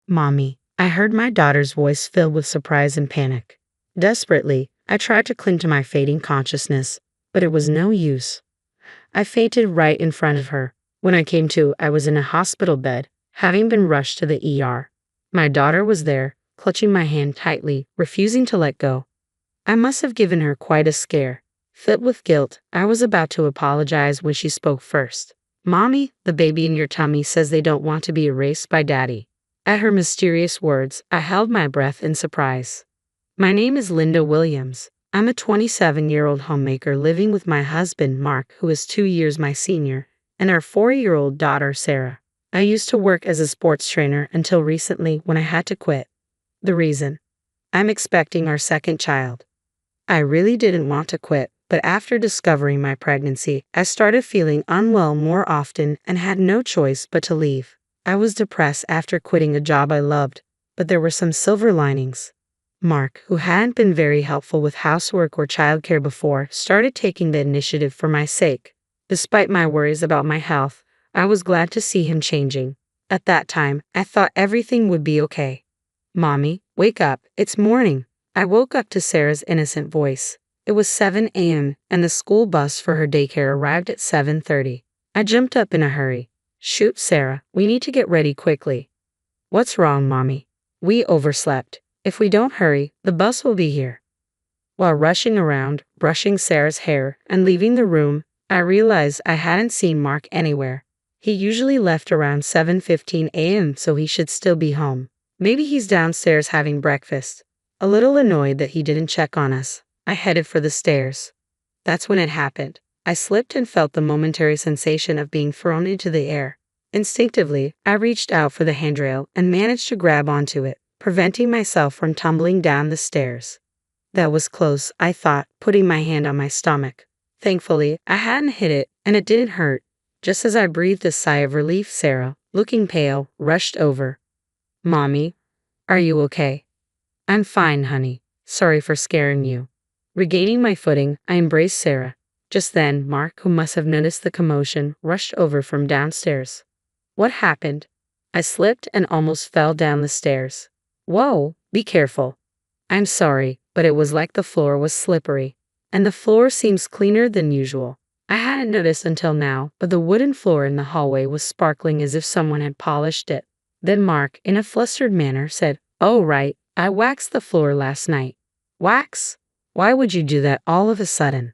Mommy. I heard my daughter's voice filled with surprise and panic. Desperately, I tried to cling to my fading consciousness, but it was no use. I fainted right in front of her. When I came to, I was in a hospital bed, having been rushed to the ER. My daughter was there, clutching my hand tightly, refusing to let go. I must have given her quite a scare. Filled with guilt, I was about to apologize when she spoke first. Mommy, the baby in your tummy says they don't want to be erased by Daddy. At her mysterious words, I held my breath in surprise. My name is Linda Williams. I'm a 27-year-old homemaker living with my husband, Mark, who is 2 years my senior, and our 4-year-old daughter, Sarah. I used to work as a sports trainer until recently when I had to quit. The reason? I'm expecting our second child. I really didn't want to quit, but after discovering my pregnancy, I started feeling unwell more often and had no choice but to leave. I was depressed after quitting a job I loved, but there were some silver linings. Mark, who hadn't been very helpful with housework or childcare before, started taking the initiative for my sake. Despite my worries about my health, I was glad to see him changing. At that time, I thought everything would be okay. Mommy, wake up, it's morning. I woke up to Sarah's innocent voice. It was 7 a.m., and the school bus for her daycare arrived at 7:30. I jumped up in a hurry. Shoot, Sarah, we need to get ready quickly. What's wrong, Mommy? We overslept. If we don't hurry, the bus will be here. While rushing around, brushing Sarah's hair, and leaving the room, I realized I hadn't seen Mark anywhere. He usually left around 7:15 a.m., so he should still be home. Maybe he's downstairs having breakfast. A little annoyed that he didn't check on us, I headed for the stairs. That's when it happened. I slipped and felt the momentary sensation of being thrown into the air. Instinctively, I reached out for the handrail and managed to grab onto it, preventing myself from tumbling down the stairs. That was close, I thought, putting my hand on my stomach. Thankfully, I hadn't hit it, and it didn't hurt. Just as I breathed a sigh of relief, Sarah, looking pale, rushed over. Mommy, are you okay? I'm fine, honey. Sorry for scaring you. Regaining my footing, I embraced Sarah. Just then, Mark, who must have noticed the commotion, rushed over from downstairs. What happened? I slipped and almost fell down the stairs. Whoa, be careful. I'm sorry, but it was like the floor was slippery. And the floor seems cleaner than usual. I hadn't noticed until now, but the wooden floor in the hallway was sparkling as if someone had polished it. Then Mark, in a flustered manner, said, Oh right, I waxed the floor last night. Wax? Why would you do that all of a sudden?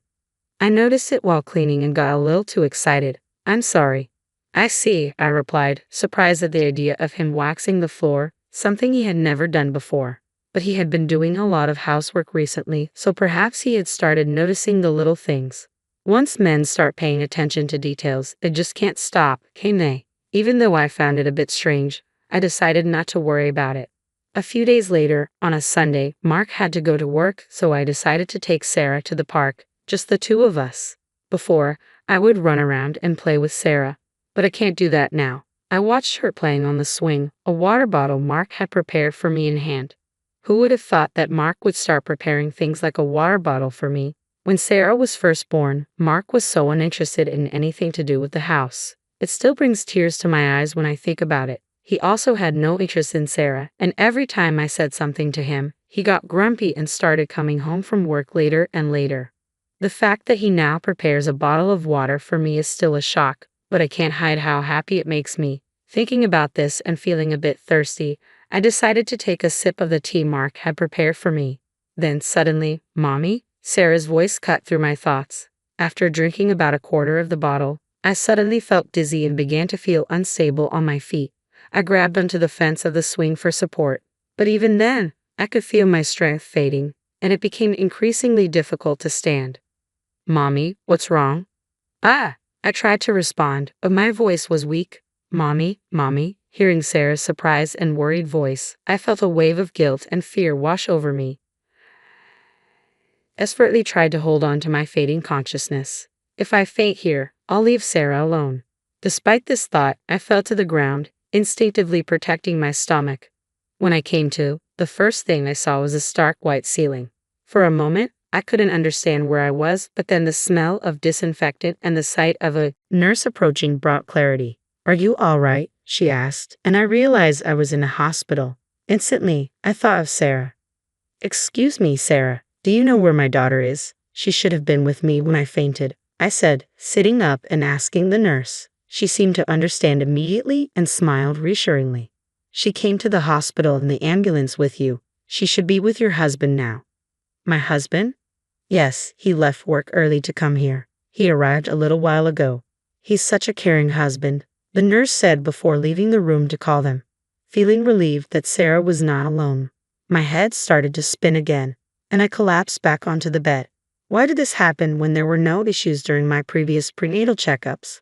I noticed it while cleaning and got a little too excited. I'm sorry. I see, I replied, surprised at the idea of him waxing the floor, something he had never done before. But he had been doing a lot of housework recently, so perhaps he had started noticing the little things. Once men start paying attention to details, they just can't stop, can they? Even though I found it a bit strange, I decided not to worry about it. A few days later, on a Sunday, Mark had to go to work, so I decided to take Sarah to the park, just the two of us. Before, I would run around and play with Sarah, but I can't do that now. I watched her playing on the swing, a water bottle Mark had prepared for me in hand. Who would have thought that Mark would start preparing things like a water bottle for me? When Sarah was first born, Mark was so uninterested in anything to do with the house. It still brings tears to my eyes when I think about it. He also had no interest in Sarah, and every time I said something to him, he got grumpy and started coming home from work later and later. The fact that he now prepares a bottle of water for me is still a shock, but I can't hide how happy it makes me. Thinking about this and feeling a bit thirsty, I decided to take a sip of the tea Mark had prepared for me. Then suddenly, Mommy? Sarah's voice cut through my thoughts. After drinking about a quarter of the bottle, I suddenly felt dizzy and began to feel unstable on my feet. I grabbed onto the fence of the swing for support, but even then, I could feel my strength fading, and it became increasingly difficult to stand. Mommy, what's wrong? I tried to respond, but my voice was weak. Mommy, hearing Sarah's surprised and worried voice, I felt a wave of guilt and fear wash over me. I desperately tried to hold on to my fading consciousness. If I faint here, I'll leave Sarah alone. Despite this thought, I fell to the ground, instinctively protecting my stomach. When I came to, the first thing I saw was a stark white ceiling. For a moment, I couldn't understand where I was, but then the smell of disinfectant and the sight of a nurse approaching brought clarity. Are you all right? she asked, and I realized I was in a hospital. Instantly, I thought of Sarah. Excuse me, Sarah, do you know where my daughter is? She should have been with me when I fainted, I said, sitting up and asking the nurse. She seemed to understand immediately and smiled reassuringly. She came to the hospital in the ambulance with you. She should be with your husband now. My husband? Yes, he left work early to come here. He arrived a little while ago. He's such a caring husband, the nurse said before leaving the room to call them. Feeling relieved that Sarah was not alone, my head started to spin again, and I collapsed back onto the bed. Why did this happen when there were no issues during my previous prenatal checkups?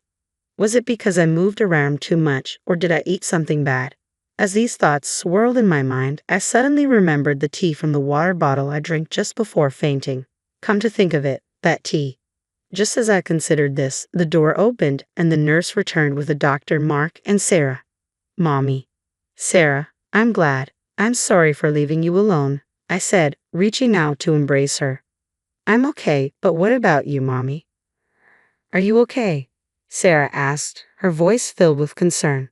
Was it because I moved around too much, or did I eat something bad? As these thoughts swirled in my mind, I suddenly remembered the tea from the water bottle I drank just before fainting. Come to think of it, that tea. Just as I considered this, the door opened and the nurse returned with the doctor, Mark, and Sarah. Mommy. Sarah, I'm glad. I'm sorry for leaving you alone, I said, reaching out to embrace her. I'm okay, but what about you, Mommy? Are you okay? Sarah asked, her voice filled with concern.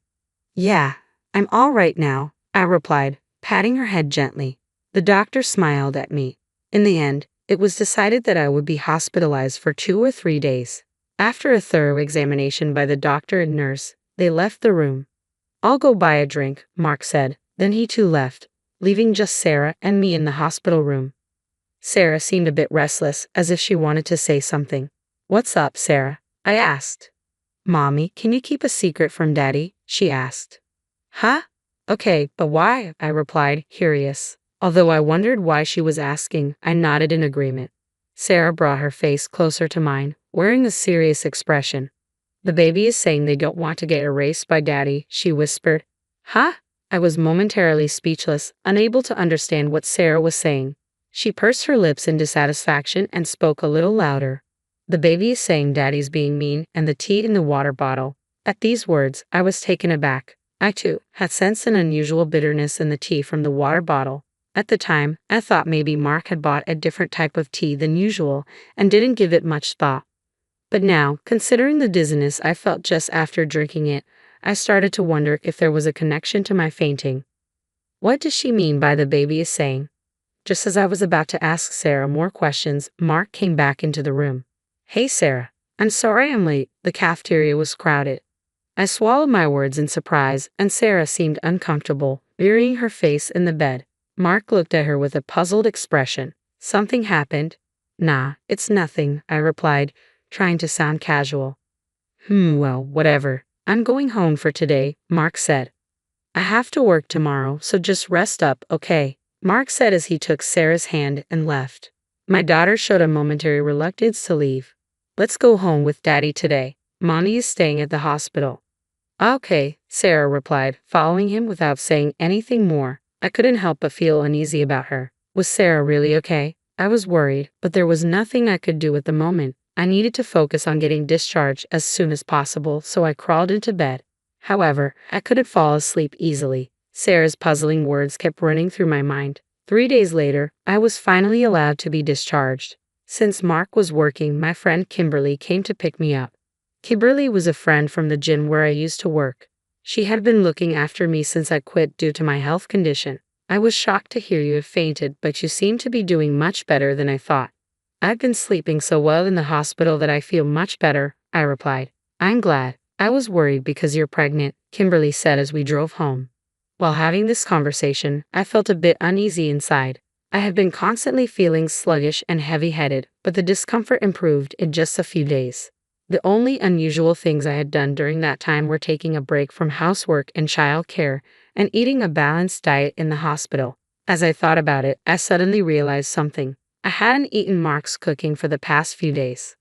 Yeah, I'm all right now, I replied, patting her head gently. The doctor smiled at me. In the end, it was decided that I would be hospitalized for 2 or 3 days. After a thorough examination by the doctor and nurse, they left the room. I'll go buy a drink, Mark said. Then he too left, leaving just Sarah and me in the hospital room. Sarah seemed a bit restless, as if she wanted to say something. What's up, Sarah? I asked. Mommy, can you keep a secret from Daddy? She asked. Huh? Okay, but why? I replied, curious. Although I wondered why she was asking, I nodded in agreement. Sarah brought her face closer to mine, wearing a serious expression. The baby is saying they don't want to get erased by Daddy, she whispered. Huh? I was momentarily speechless, unable to understand what Sarah was saying. She pursed her lips in dissatisfaction and spoke a little louder. The baby is saying Daddy's being mean and the tea in the water bottle. At these words, I was taken aback. I too had sensed an unusual bitterness in the tea from the water bottle. At the time, I thought maybe Mark had bought a different type of tea than usual and didn't give it much thought. But now, considering the dizziness I felt just after drinking it, I started to wonder if there was a connection to my fainting. What does she mean by the baby is saying? Just as I was about to ask Sarah more questions, Mark came back into the room. Hey Sarah, I'm sorry I'm late, the cafeteria was crowded. I swallowed my words in surprise, and Sarah seemed uncomfortable, burying her face in the bed. Mark looked at her with a puzzled expression. Something happened? Nah, it's nothing, I replied, trying to sound casual. Well, whatever. I'm going home for today, Mark said. I have to work tomorrow, so just rest up, okay? Mark said as he took Sarah's hand and left. My daughter showed a momentary reluctance to leave. Let's go home with Daddy today. Mommy is staying at the hospital. Okay, Sarah replied, following him without saying anything more. I couldn't help but feel uneasy about her. Was Sarah really okay? I was worried, but there was nothing I could do at the moment. I needed to focus on getting discharged as soon as possible, so I crawled into bed. However, I couldn't fall asleep easily. Sarah's puzzling words kept running through my mind. 3 days later, I was finally allowed to be discharged. Since Mark was working, my friend Kimberly came to pick me up. Kimberly was a friend from the gym where I used to work. She had been looking after me since I quit due to my health condition. I was shocked to hear you have fainted, but you seem to be doing much better than I thought. I've been sleeping so well in the hospital that I feel much better, I replied. I'm glad. I was worried because you're pregnant, Kimberly said as we drove home. While having this conversation, I felt a bit uneasy inside. I had been constantly feeling sluggish and heavy-headed, but the discomfort improved in just a few days. The only unusual things I had done during that time were taking a break from housework and child care and eating a balanced diet in the hospital. As I thought about it, I suddenly realized something. I hadn't eaten Mark's cooking for the past few days.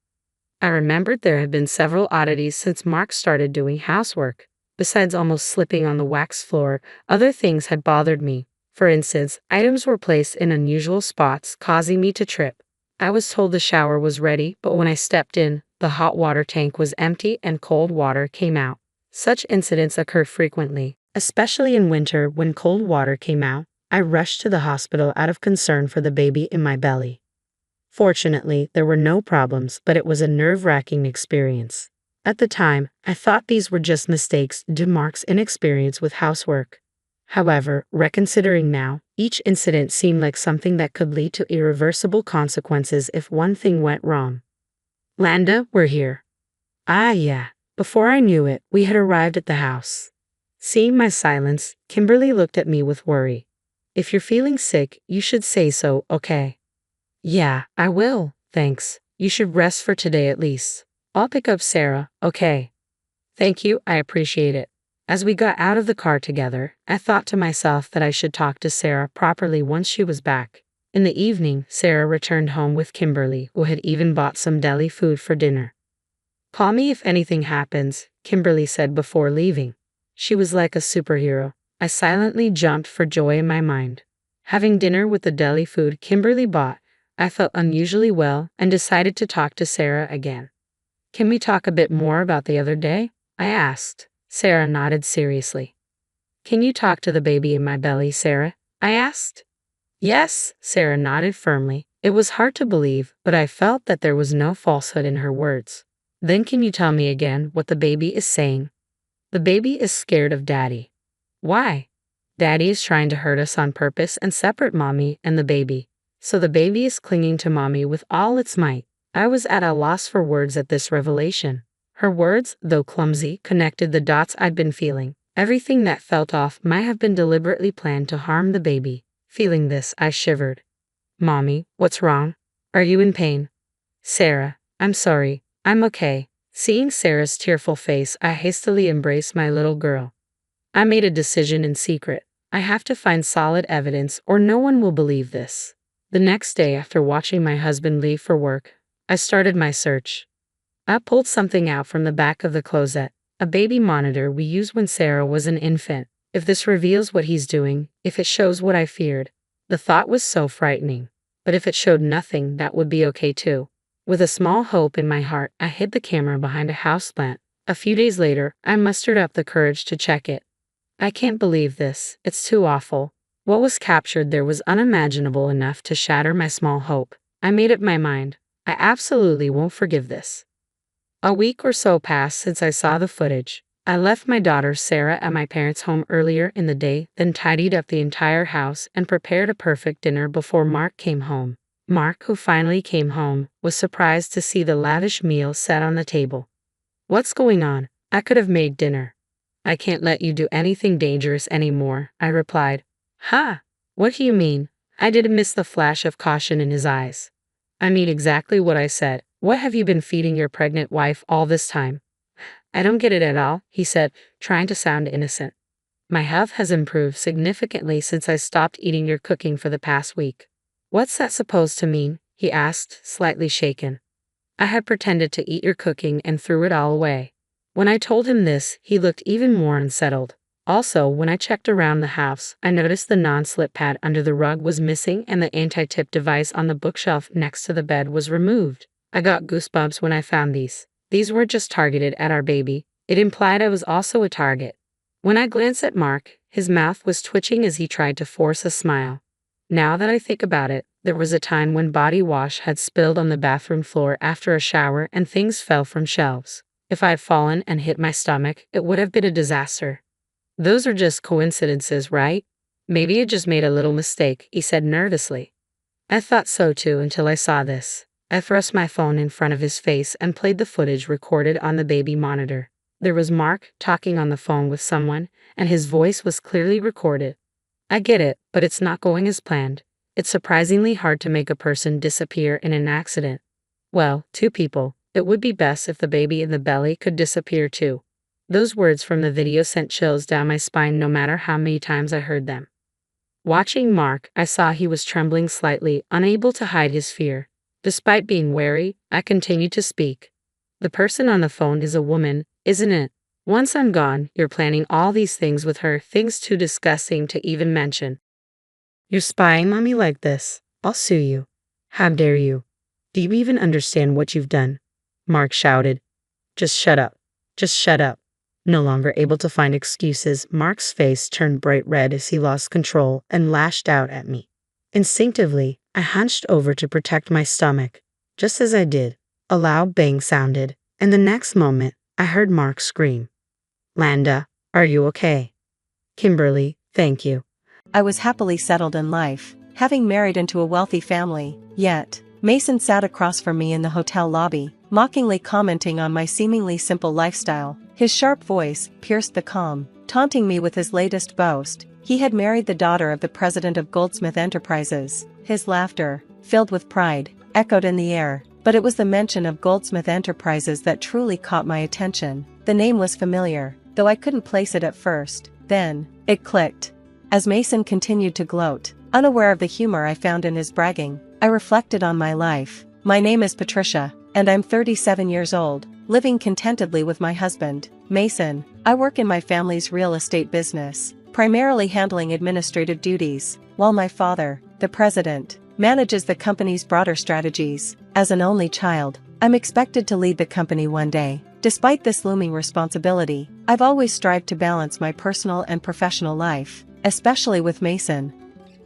I remembered there had been several oddities since Mark started doing housework. Besides almost slipping on the wax floor, other things had bothered me. For instance, items were placed in unusual spots, causing me to trip. I was told the shower was ready, but when I stepped in, the hot water tank was empty and cold water came out. Such incidents occur frequently, especially in winter when cold water came out. I rushed to the hospital out of concern for the baby in my belly. Fortunately, there were no problems, but it was a nerve-wracking experience. At the time, I thought these were just mistakes due to Mark's inexperience with housework. However, reconsidering now, each incident seemed like something that could lead to irreversible consequences if one thing went wrong. Landa, we're here. Ah, yeah. Before I knew it, we had arrived at the house. Seeing my silence, Kimberly looked at me with worry. If you're feeling sick, you should say so, okay? Yeah, I will, thanks. You should rest for today at least. I'll pick up Sarah, okay? Thank you, I appreciate it. As we got out of the car together, I thought to myself that I should talk to Sarah properly once she was back. In the evening, Sarah returned home with Kimberly, who had even bought some deli food for dinner. Call me if anything happens, Kimberly said before leaving. She was like a superhero. I silently jumped for joy in my mind. Having dinner with the deli food Kimberly bought, I felt unusually well and decided to talk to Sarah again. Can we talk a bit more about the other day? I asked. Sarah nodded seriously. Can you talk to the baby in my belly, Sarah? I asked. Yes, Sarah nodded firmly. It was hard to believe, but I felt that there was no falsehood in her words. Then can you tell me again what the baby is saying? The baby is scared of Daddy. Why? Daddy is trying to hurt us on purpose and separate Mommy and the baby. So the baby is clinging to Mommy with all its might. I was at a loss for words at this revelation. Her words, though clumsy, connected the dots I'd been feeling. Everything that felt off might have been deliberately planned to harm the baby. Feeling this, I shivered. Mommy, what's wrong? Are you in pain? Sarah, I'm sorry. I'm okay. Seeing Sarah's tearful face, I hastily embraced my little girl. I made a decision in secret. I have to find solid evidence or no one will believe this. The next day, after watching my husband leave for work, I started my search. I pulled something out from the back of the closet, a baby monitor we used when Sarah was an infant. If this reveals what he's doing, if it shows what I feared. The thought was so frightening. But if it showed nothing, that would be okay too. With a small hope in my heart, I hid the camera behind a houseplant. A few days later, I mustered up the courage to check it. I can't believe this. It's too awful. What was captured there was unimaginable enough to shatter my small hope. I made up my mind. I absolutely won't forgive this. A week or so passed since I saw the footage. I left my daughter Sarah at my parents' home earlier in the day, then tidied up the entire house and prepared a perfect dinner before Mark came home. Mark, who finally came home, was surprised to see the lavish meal set on the table. What's going on? I could have made dinner. I can't let you do anything dangerous anymore, I replied. Ha! What do you mean? I didn't miss the flash of caution in his eyes. I mean exactly what I said. What have you been feeding your pregnant wife all this time? I don't get it at all, he said, trying to sound innocent. My health has improved significantly since I stopped eating your cooking for the past week. What's that supposed to mean? He asked, slightly shaken. I had pretended to eat your cooking and threw it all away. When I told him this, he looked even more unsettled. Also, when I checked around the house, I noticed the non-slip pad under the rug was missing and the anti-tip device on the bookshelf next to the bed was removed. I got goosebumps when I found these. These weren't just targeted at our baby. It implied I was also a target. When I glanced at Mark, his mouth was twitching as he tried to force a smile. Now that I think about it, there was a time when body wash had spilled on the bathroom floor after a shower and things fell from shelves. If I had fallen and hit my stomach, it would have been a disaster. Those are just coincidences, right? Maybe it just made a little mistake, he said nervously. I thought so too until I saw this. I thrust my phone in front of his face and played the footage recorded on the baby monitor. There was Mark talking on the phone with someone, and his voice was clearly recorded. I get it, but it's not going as planned. It's surprisingly hard to make a person disappear in an accident. Well, two people. It would be best if the baby in the belly could disappear too. Those words from the video sent chills down my spine no matter how many times I heard them. Watching Mark, I saw he was trembling slightly, unable to hide his fear. Despite being wary, I continued to speak. The person on the phone is a woman, isn't it? Once I'm gone, you're planning all these things with her, things too disgusting to even mention. You're spying on me like this. I'll sue you. How dare you? Do you even understand what you've done? Mark shouted. Just shut up. Just shut up. No longer able to find excuses, Mark's face turned bright red as he lost control and lashed out at me. Instinctively, I hunched over to protect my stomach. Just as I did, a loud bang sounded, and the next moment, I heard Mark scream. Landa, are you okay? Kimberly, thank you. I was happily settled in life, having married into a wealthy family, yet, Mason sat across from me in the hotel lobby, mockingly commenting on my seemingly simple lifestyle. His sharp voice pierced the calm, taunting me with his latest boast. He had married the daughter of the president of Goldsmith Enterprises. His laughter, filled with pride, echoed in the air, but it was the mention of Goldsmith Enterprises that truly caught my attention. The name was familiar, though I couldn't place it at first. Then, it clicked. As Mason continued to gloat, unaware of the humor I found in his bragging, I reflected on my life. My name is Patricia, and I'm 37 years old, living contentedly with my husband, Mason. I work in my family's real estate business, primarily handling administrative duties, while my father, the president, manages the company's broader strategies. As an only child, I'm expected to lead the company one day. Despite this looming responsibility, I've always strived to balance my personal and professional life, especially with Mason.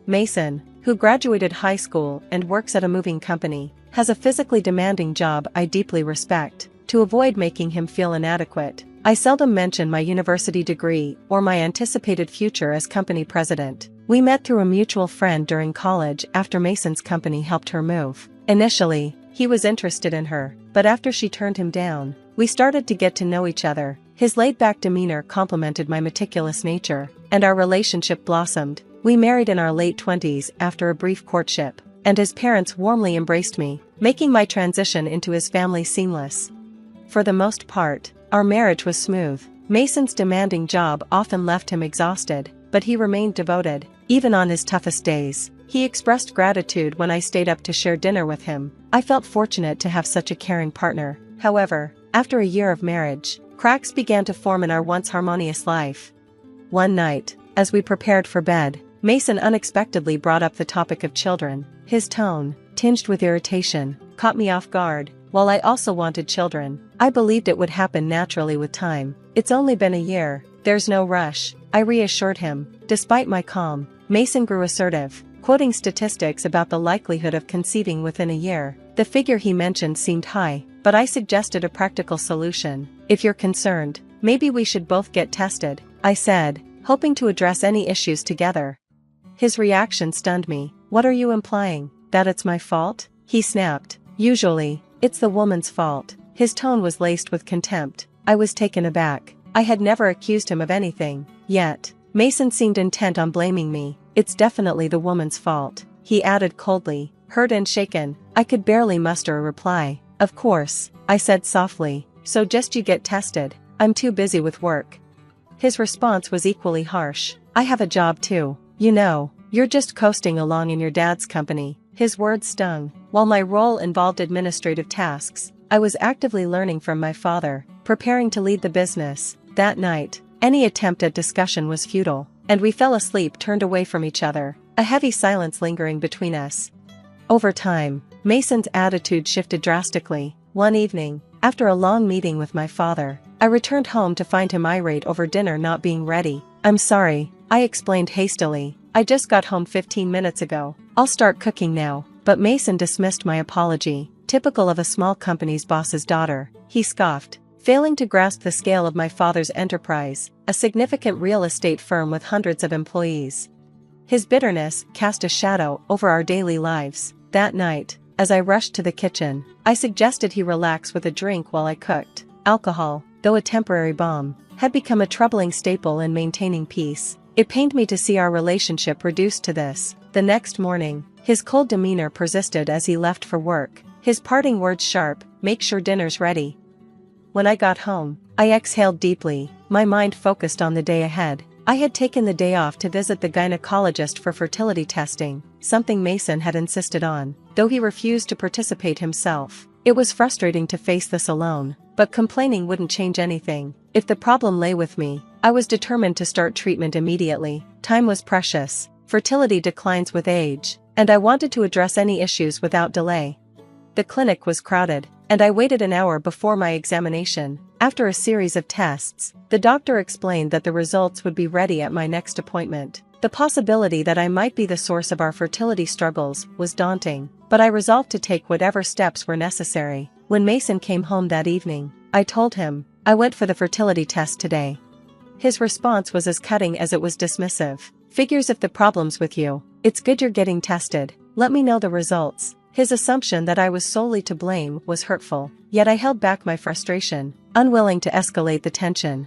Mason, who graduated high school and works at a moving company, has a physically demanding job I deeply respect. To avoid making him feel inadequate, I seldom mention my university degree or my anticipated future as company president. We met through a mutual friend during college after Mason's company helped her move. Initially, he was interested in her, but after she turned him down, we started to get to know each other. His laid-back demeanor complemented my meticulous nature, and our relationship blossomed. We married in our late 20s after a brief courtship, and his parents warmly embraced me, making my transition into his family seamless. For the most part, our marriage was smooth. Mason's demanding job often left him exhausted, but he remained devoted, even on his toughest days. He expressed gratitude when I stayed up to share dinner with him. I felt fortunate to have such a caring partner. However, after a year of marriage, cracks began to form in our once harmonious life. One night, as we prepared for bed, Mason unexpectedly brought up the topic of children. His tone, tinged with irritation, caught me off guard. While I also wanted children, I believed it would happen naturally with time. It's only been a year, there's no rush, I reassured him. Despite my calm, Mason grew assertive, quoting statistics about the likelihood of conceiving within a year. The figure he mentioned seemed high, but I suggested a practical solution. If you're concerned, maybe we should both get tested, I said, hoping to address any issues together. His reaction stunned me. What are you implying? That it's my fault? He snapped. Usually, it's the woman's fault. His tone was laced with contempt. I was taken aback. I had never accused him of anything. Yet, Mason seemed intent on blaming me. It's definitely the woman's fault, he added coldly. Hurt and shaken, I could barely muster a reply. Of course, I said softly, so just you get tested. I'm too busy with work. His response was equally harsh. I have a job too. You know, you're just coasting along in your dad's company. His words stung. While my role involved administrative tasks, I was actively learning from my father, preparing to lead the business. That night, any attempt at discussion was futile, and we fell asleep turned away from each other, a heavy silence lingering between us. Over time, Mason's attitude shifted drastically. One evening, after a long meeting with my father, I returned home to find him irate over dinner not being ready. I'm sorry, I explained hastily. I just got home 15 minutes ago. I'll start cooking now. But Mason dismissed my apology. Typical of a small company's boss's daughter, he scoffed, failing to grasp the scale of my father's enterprise, a significant real estate firm with hundreds of employees. His bitterness cast a shadow over our daily lives. That night, as I rushed to the kitchen, I suggested he relax with a drink while I cooked. Alcohol, though a temporary balm, had become a troubling staple in maintaining peace. It pained me to see our relationship reduced to this. The next morning, his cold demeanor persisted as he left for work, his parting words sharp, "Make sure dinner's ready." When I got home, I exhaled deeply, my mind focused on the day ahead. I had taken the day off to visit the gynecologist for fertility testing, something Mason had insisted on, though he refused to participate himself. It was frustrating to face this alone, but complaining wouldn't change anything. If the problem lay with me, I was determined to start treatment immediately. Time was precious, fertility declines with age, and I wanted to address any issues without delay. The clinic was crowded, and I waited an hour before my examination. After a series of tests, the doctor explained that the results would be ready at my next appointment. The possibility that I might be the source of our fertility struggles was daunting, but I resolved to take whatever steps were necessary. When Mason came home that evening, I told him, I went for the fertility test today. His response was as cutting as it was dismissive. Figures if the problem's with you. It's good you're getting tested. Let me know the results. His assumption that I was solely to blame was hurtful, yet I held back my frustration, unwilling to escalate the tension.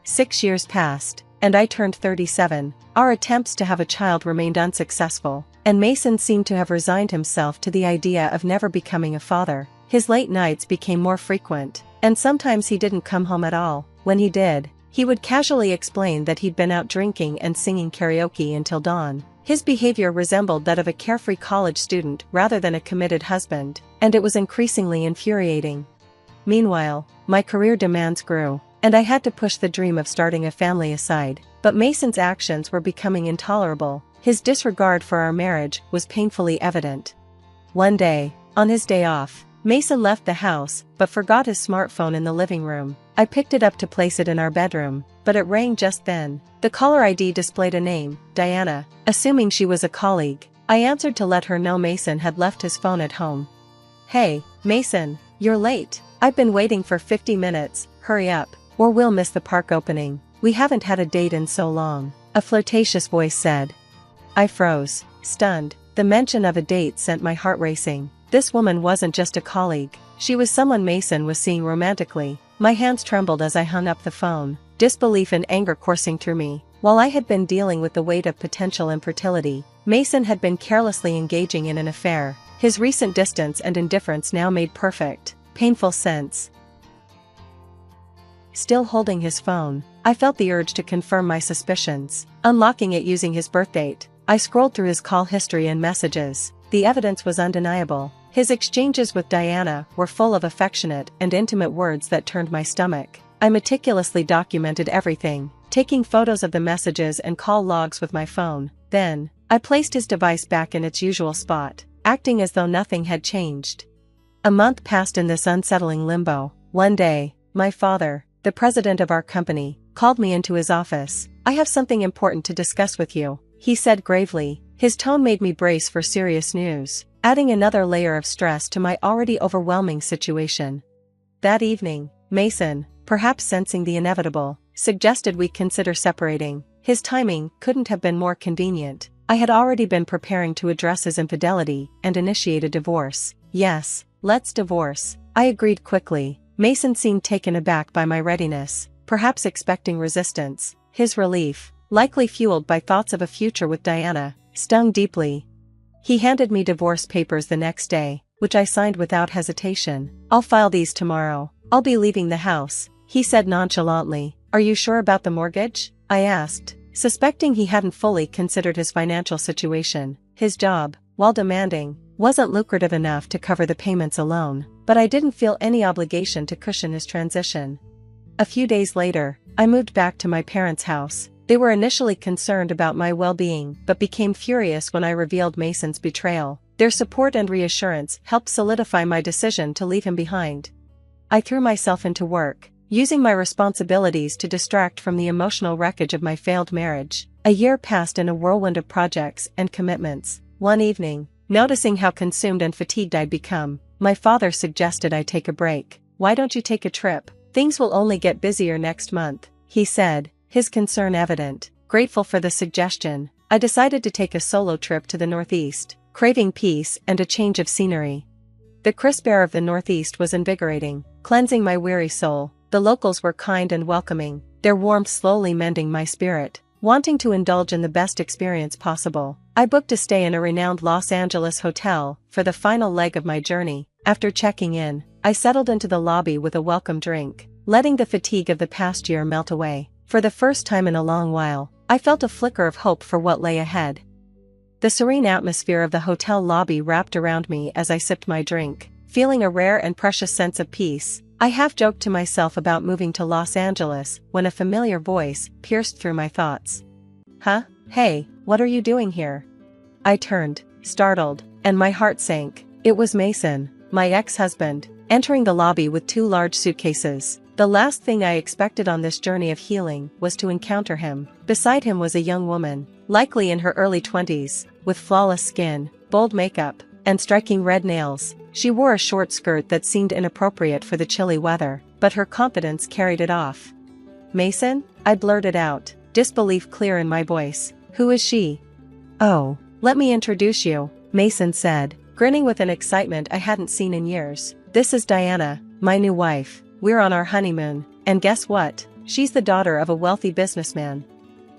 6 years passed, and I turned 37. Our attempts to have a child remained unsuccessful, and Mason seemed to have resigned himself to the idea of never becoming a father. His late nights became more frequent, and sometimes he didn't come home at all. When he did, he would casually explain that he'd been out drinking and singing karaoke until dawn. His behavior resembled that of a carefree college student rather than a committed husband, and it was increasingly infuriating. Meanwhile, my career demands grew, and I had to push the dream of starting a family aside. But Mason's actions were becoming intolerable. His disregard for our marriage was painfully evident. One day, on his day off, Mason left the house, but forgot his smartphone in the living room. I picked it up to place it in our bedroom, but it rang just then. The caller ID displayed a name, Diana. Assuming she was a colleague, I answered to let her know Mason had left his phone at home. "Hey, Mason, you're late. I've been waiting for 50 minutes, hurry up, or we'll miss the park opening. We haven't had a date in so long," a flirtatious voice said. I froze, stunned. The mention of a date sent my heart racing. This woman wasn't just a colleague, she was someone Mason was seeing romantically. My hands trembled as I hung up the phone, disbelief and anger coursing through me. While I had been dealing with the weight of potential infertility, Mason had been carelessly engaging in an affair. His recent distance and indifference now made perfect, painful sense. Still holding his phone, I felt the urge to confirm my suspicions. Unlocking it using his birthdate, I scrolled through his call history and messages. The evidence was undeniable. His exchanges with Diana were full of affectionate and intimate words that turned my stomach. I meticulously documented everything, taking photos of the messages and call logs with my phone. Then, I placed his device back in its usual spot, acting as though nothing had changed. A month passed in this unsettling limbo. One day, my father, the president of our company, called me into his office. "I have something important to discuss with you," he said gravely. His tone made me brace for serious news, adding another layer of stress to my already overwhelming situation. That evening, Mason, perhaps sensing the inevitable, suggested we consider separating. His timing couldn't have been more convenient. I had already been preparing to address his infidelity and initiate a divorce. "Yes, let's divorce," I agreed quickly. Mason seemed taken aback by my readiness, perhaps expecting resistance. His relief, likely fueled by thoughts of a future with Diana, stung deeply. He handed me divorce papers the next day, which I signed without hesitation. "I'll file these tomorrow. I'll be leaving the house," he said nonchalantly. "Are you sure about the mortgage?" I asked, suspecting he hadn't fully considered his financial situation. His job, while demanding, wasn't lucrative enough to cover the payments alone, but I didn't feel any obligation to cushion his transition. A few days later, I moved back to my parents' house. They were initially concerned about my well-being but became furious when I revealed Mason's betrayal. Their support and reassurance helped solidify my decision to leave him behind. I threw myself into work, using my responsibilities to distract from the emotional wreckage of my failed marriage. A year passed in a whirlwind of projects and commitments. One evening, noticing how consumed and fatigued I'd become, my father suggested I take a break. "Why don't you take a trip? Things will only get busier next month," he said, his concern evident. Grateful for the suggestion, I decided to take a solo trip to the Northeast, craving peace and a change of scenery. The crisp air of the Northeast was invigorating, cleansing my weary soul. The locals were kind and welcoming, their warmth slowly mending my spirit. Wanting to indulge in the best experience possible, I booked a stay in a renowned Los Angeles hotel for the final leg of my journey. After checking in, I settled into the lobby with a welcome drink, letting the fatigue of the past year melt away. For the first time in a long while, I felt a flicker of hope for what lay ahead. The serene atmosphere of the hotel lobby wrapped around me as I sipped my drink, feeling a rare and precious sense of peace. I half-joked to myself about moving to Los Angeles when a familiar voice pierced through my thoughts. "Huh? Hey, what are you doing here?" I turned, startled, and my heart sank. It was Mason, my ex-husband, entering the lobby with 2 large suitcases. The last thing I expected on this journey of healing was to encounter him. Beside him was a young woman, likely in her early 20s, with flawless skin, bold makeup, and striking red nails. She wore a short skirt that seemed inappropriate for the chilly weather. but her confidence carried it off. "Mason?" I blurted out, disbelief clear in my voice. "Who is she?" "Oh, let me introduce you," Mason said, grinning with an excitement I hadn't seen in years. "This is Diana, my new wife. We're on our honeymoon, and guess what? She's the daughter of a wealthy businessman."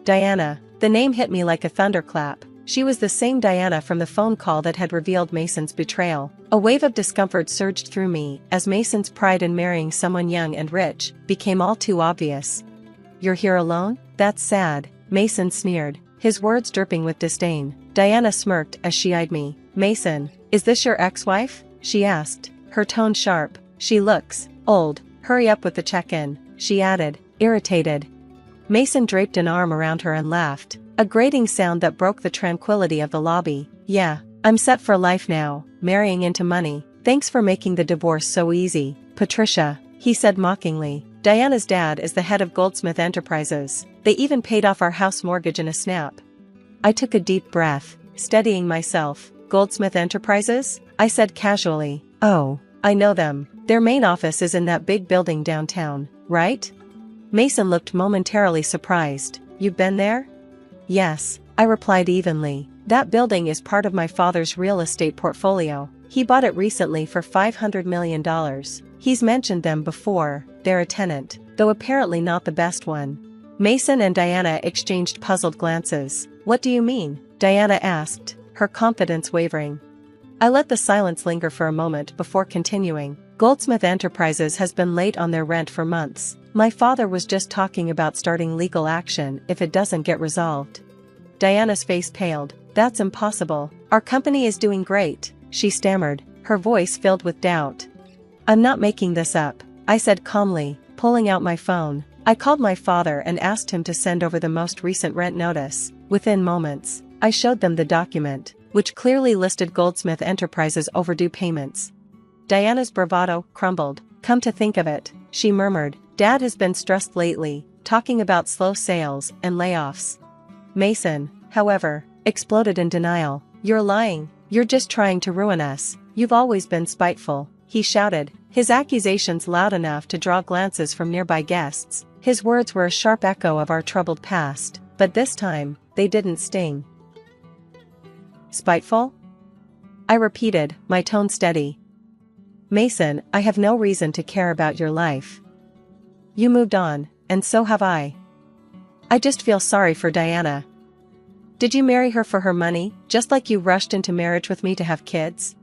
Diana, the name hit me like a thunderclap. She was the same Diana from the phone call that had revealed Mason's betrayal. A wave of discomfort surged through me as Mason's pride in marrying someone young and rich became all too obvious. "You're here alone? That's sad," Mason sneered, his words dripping with disdain. Diana smirked as she eyed me. "Mason, is this your ex-wife?" she asked, her tone sharp. "She looks old. Hurry up with the check-in," she added, irritated. Mason draped an arm around her and laughed, a grating sound that broke the tranquility of the lobby. "Yeah, I'm set for life now, marrying into money. Thanks for making the divorce so easy, Patricia," he said mockingly. "Diana's dad is the head of Goldsmith Enterprises. They even paid off our house mortgage in a snap." I took a deep breath, steadying myself. "Goldsmith Enterprises?" I said casually. "Oh, I know them. Their main office is in that big building downtown, right?" Mason looked momentarily surprised. "You've been there?" "Yes," I replied evenly. "That building is part of my father's real estate portfolio. He bought it recently for $500 million. He's mentioned them before. They're a tenant, though apparently not the best one." Mason and Diana exchanged puzzled glances. "What do you mean?" Diana asked, her confidence wavering. I let the silence linger for a moment before continuing. "Goldsmith Enterprises has been late on their rent for months. My father was just talking about starting legal action if it doesn't get resolved." Diana's face paled. "That's impossible. Our company is doing great," she stammered, her voice filled with doubt. "I'm not making this up," I said calmly, pulling out my phone. I called my father and asked him to send over the most recent rent notice. Within moments, I showed them the document, which clearly listed Goldsmith Enterprises' overdue payments. Diana's bravado crumbled. "Come to think of it," she murmured, "Dad has been stressed lately, talking about slow sales and layoffs." Mason, however, exploded in denial. "You're lying. You're just trying to ruin us. You've always been spiteful," he shouted, his accusations loud enough to draw glances from nearby guests. His words were a sharp echo of our troubled past, but this time, they didn't sting. "Spiteful?" I repeated, my tone steady. "Mason, I have no reason to care about your life. You moved on, and so have I. I just feel sorry for Diana. Did you marry her for her money, just like you rushed into marriage with me to have kids?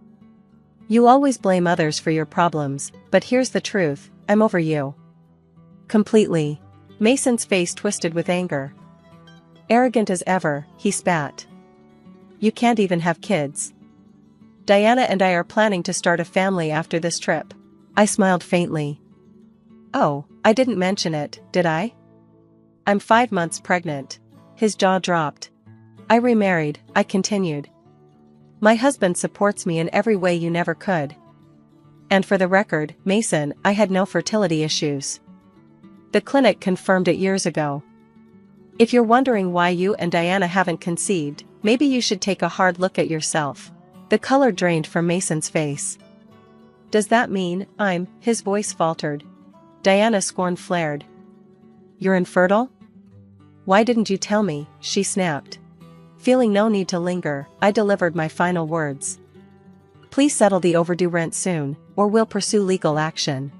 You always blame others for your problems, but here's the truth, I'm over you. Completely." Mason's face twisted with anger. Arrogant as ever, he spat. "You can't even have kids. Diana and I are planning to start a family after this trip." I smiled faintly. "Oh, I didn't mention it, did I? I'm 5 months pregnant." His jaw dropped. "I remarried," I continued. "My husband supports me in every way you never could. And for the record, Mason, I had no fertility issues. The clinic confirmed it years ago. If you're wondering why you and Diana haven't conceived, maybe you should take a hard look at yourself." The color drained from Mason's face. "Does that mean I'm—" his voice faltered. Diana's scorn flared. "You're infertile? Why didn't you tell me?" she snapped. Feeling no need to linger, I delivered my final words. "Please settle the overdue rent soon, or we'll pursue legal action.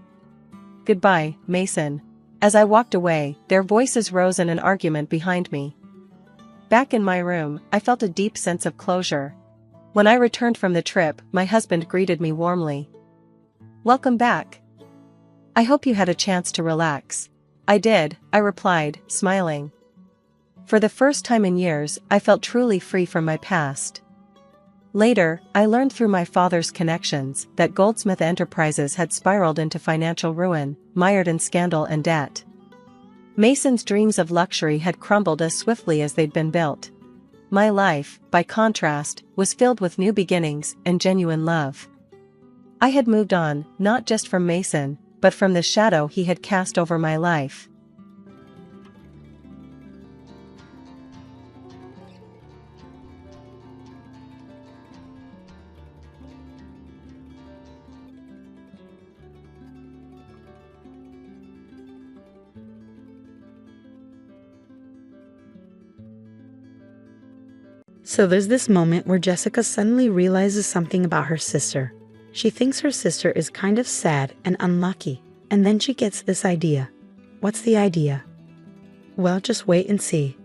Goodbye, Mason." As I walked away, their voices rose in an argument behind me. Back in my room, I felt a deep sense of closure. When I returned from the trip, my husband greeted me warmly. "Welcome back. I hope you had a chance to relax." "I did," I replied, smiling. For the first time in years, I felt truly free from my past. Later, I learned through my father's connections that Goldsmith Enterprises had spiraled into financial ruin, mired in scandal and debt. Mason's dreams of luxury had crumbled as swiftly as they'd been built. My life, by contrast, was filled with new beginnings and genuine love. I had moved on, not just from Mason, but from the shadow he had cast over my life. So there's this moment where Jessica suddenly realizes something about her sister. She thinks her sister is kind of sad and unlucky, and then she gets this idea. What's the idea? Well, just wait and see.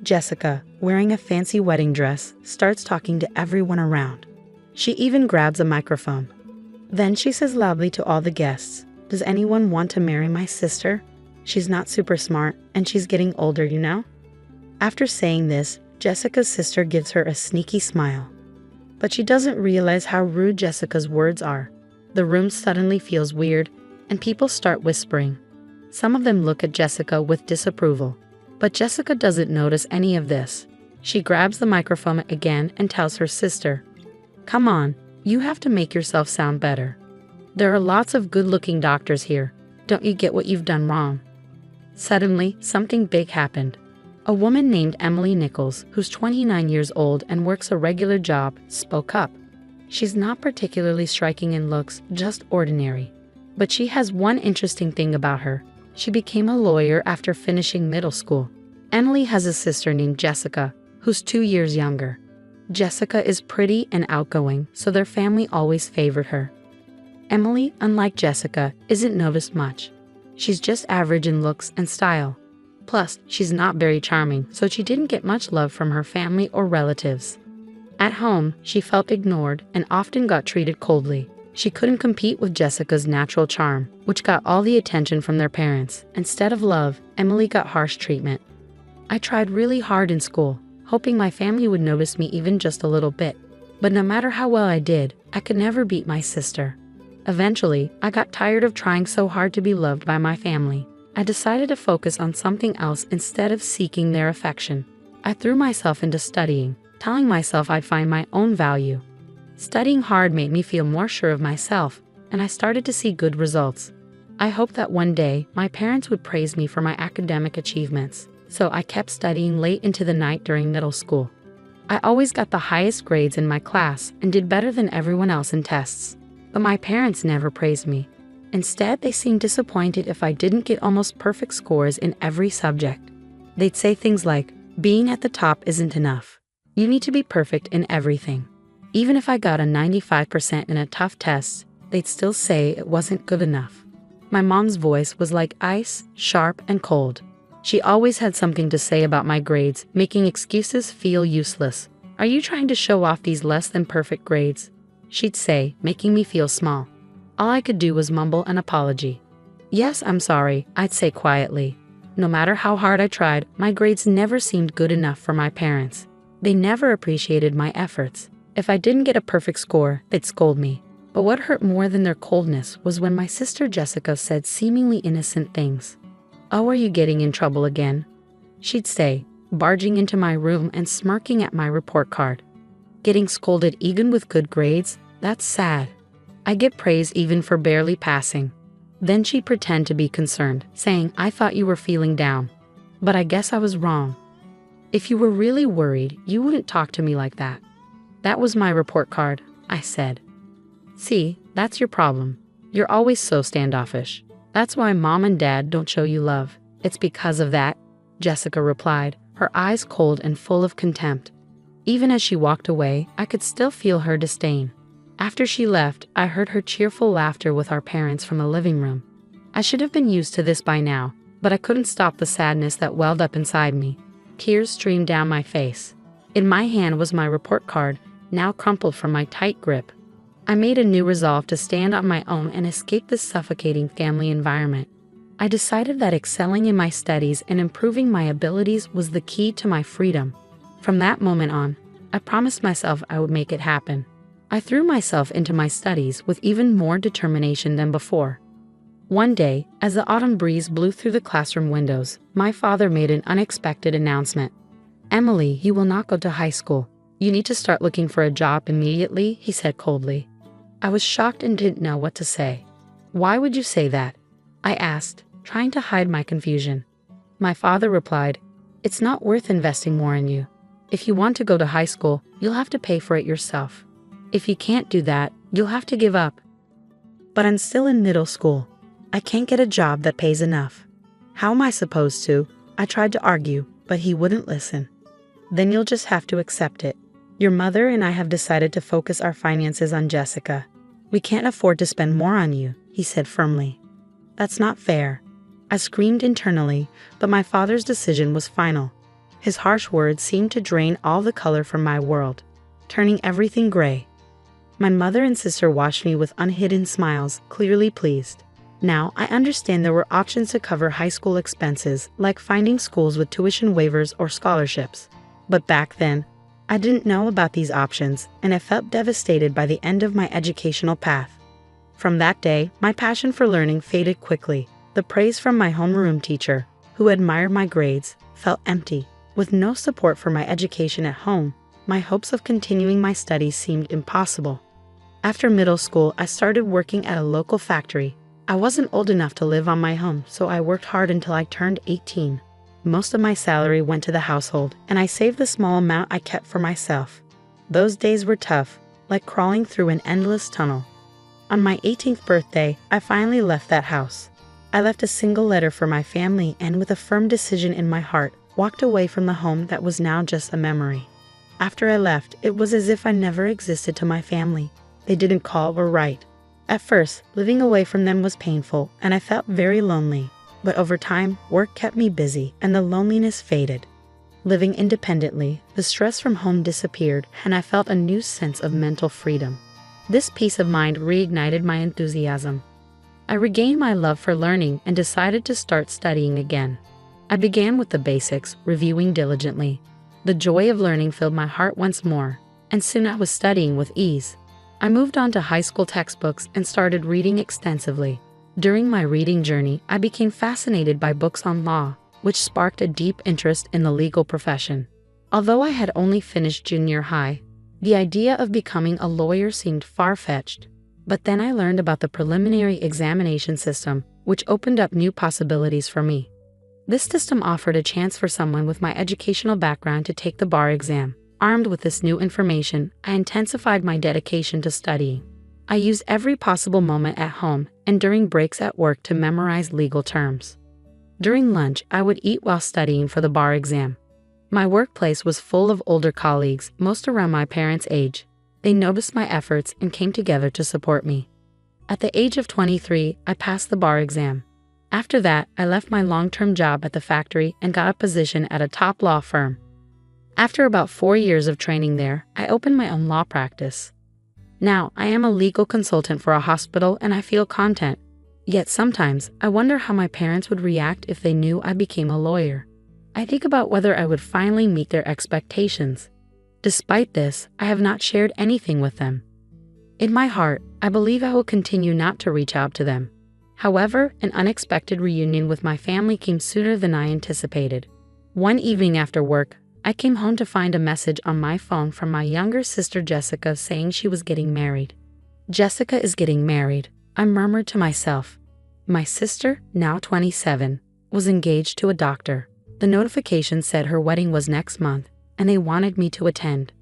Jessica, wearing a fancy wedding dress, starts talking to everyone around. She even grabs a microphone. Then she says loudly to all the guests, "Does anyone want to marry my sister? She's not super smart, and she's getting older, you know?" After saying this, Jessica's sister gives her a sneaky smile. But she doesn't realize how rude Jessica's words are. The room suddenly feels weird, and people start whispering. Some of them look at Jessica with disapproval. But Jessica doesn't notice any of this. She grabs the microphone again and tells her sister, "Come on, you have to make yourself sound better. There are lots of good-looking doctors here. Don't you get what you've done wrong?" Suddenly, something big happened. A woman named Emily Nichols, who's 29 years old and works a regular job, spoke up. She's not particularly striking in looks, just ordinary. But she has one interesting thing about her. She became a lawyer after finishing middle school. Emily has a sister named Jessica, who's 2 years younger. Jessica is pretty and outgoing, so their family always favored her. Emily, unlike Jessica, isn't noticed much. She's just average in looks and style. Plus, she's not very charming, so she didn't get much love from her family or relatives. At home, she felt ignored and often got treated coldly. She couldn't compete with Jessica's natural charm, which got all the attention from their parents. Instead of love, Emily got harsh treatment. I tried really hard in school, hoping my family would notice me even just a little bit. But no matter how well I did, I could never beat my sister. Eventually, I got tired of trying so hard to be loved by my family. I decided to focus on something else instead of seeking their affection. I threw myself into studying, telling myself I'd find my own value. Studying hard made me feel more sure of myself, and I started to see good results. I hoped that one day my parents would praise me for my academic achievements, so I kept studying late into the night during middle school. I always got the highest grades in my class and did better than everyone else in tests, but my parents never praised me. Instead, they seemed disappointed if I didn't get almost perfect scores in every subject. They'd say things like, "Being at the top isn't enough. You need to be perfect in everything." Even if I got a 95% in a tough test, they'd still say it wasn't good enough. My mom's voice was like ice, sharp and cold. She always had something to say about my grades, making excuses feel useless. "Are you trying to show off these less than perfect grades?" she'd say, making me feel small. All I could do was mumble an apology. "Yes, I'm sorry," I'd say quietly. No matter how hard I tried, my grades never seemed good enough for my parents. They never appreciated my efforts. If I didn't get a perfect score, they'd scold me. But what hurt more than their coldness was when my sister Jessica said seemingly innocent things. "Oh, are you getting in trouble again?" she'd say, barging into my room and smirking at my report card. Getting scolded even with good grades? That's sad. I get praise even for barely passing. Then she'd pretend to be concerned, saying, "I thought you were feeling down." But I guess I was wrong. "If you were really worried, you wouldn't talk to me like that." "That was my report card," I said. "See, that's your problem. You're always so standoffish. That's why Mom and Dad don't show you love. It's because of that," Jessica replied, her eyes cold and full of contempt. Even as she walked away, I could still feel her disdain. After she left, I heard her cheerful laughter with our parents from the living room. I should have been used to this by now, but I couldn't stop the sadness that welled up inside me. Tears streamed down my face. In my hand was my report card, now crumpled from my tight grip. I made a new resolve to stand on my own and escape this suffocating family environment. I decided that excelling in my studies and improving my abilities was the key to my freedom. From that moment on, I promised myself I would make it happen. I threw myself into my studies with even more determination than before. One day, as the autumn breeze blew through the classroom windows, my father made an unexpected announcement. "Emily, you will not go to high school. You need to start looking for a job immediately," he said coldly. I was shocked and didn't know what to say. "Why would you say that?" I asked, trying to hide my confusion. My father replied, "It's not worth investing more in you. If you want to go to high school, you'll have to pay for it yourself. If you can't do that, you'll have to give up." "But I'm still in middle school. I can't get a job that pays enough. How am I supposed to?" I tried to argue, but he wouldn't listen. Then you'll just have to accept it. Your mother and I have decided to focus our finances on Jessica. We can't afford to spend more on you, he said firmly. That's not fair. I screamed internally, but my father's decision was final. His harsh words seemed to drain all the color from my world, turning everything gray. My mother and sister watched me with unhidden smiles, clearly pleased. Now, I understand there were options to cover high school expenses, like finding schools with tuition waivers or scholarships. But back then, I didn't know about these options, and I felt devastated by the end of my educational path. From that day, my passion for learning faded quickly. The praise from my homeroom teacher, who admired my grades, felt empty. With no support for my education at home, my hopes of continuing my studies seemed impossible. After middle school, I started working at a local factory. I wasn't old enough to live on my own, so I worked hard until I turned 18. Most of my salary went to the household, and I saved the small amount I kept for myself. Those days were tough, like crawling through an endless tunnel. On my 18th birthday, I finally left that house. I left a single letter for my family and, with a firm decision in my heart, walked away from the home that was now just a memory. After I left, it was as if I never existed to my family. They didn't call or write. At first, living away from them was painful, and I felt very lonely. But over time, work kept me busy, and the loneliness faded. Living independently, the stress from home disappeared, and I felt a new sense of mental freedom. This peace of mind reignited my enthusiasm. I regained my love for learning and decided to start studying again. I began with the basics, reviewing diligently. The joy of learning filled my heart once more, and soon I was studying with ease. I moved on to high school textbooks and started reading extensively. During my reading journey, I became fascinated by books on law, which sparked a deep interest in the legal profession. Although I had only finished junior high, the idea of becoming a lawyer seemed far-fetched. But then I learned about the preliminary examination system, which opened up new possibilities for me. This system offered a chance for someone with my educational background to take the bar exam. Armed with this new information, I intensified my dedication to studying. I used every possible moment at home and during breaks at work to memorize legal terms. During lunch, I would eat while studying for the bar exam. My workplace was full of older colleagues, most around my parents' age. They noticed my efforts and came together to support me. At the age of 23, I passed the bar exam. After that, I left my long-term job at the factory and got a position at a top law firm. After about 4 years of training there, I opened my own law practice. Now, I am a legal consultant for a hospital and I feel content. Yet sometimes, I wonder how my parents would react if they knew I became a lawyer. I think about whether I would finally meet their expectations. Despite this, I have not shared anything with them. In my heart, I believe I will continue not to reach out to them. However, an unexpected reunion with my family came sooner than I anticipated. One evening after work, I came home to find a message on my phone from my younger sister Jessica saying she was getting married. Jessica is getting married, I murmured to myself. My sister, now 27, was engaged to a doctor. The notification said her wedding was next month, and they wanted me to attend.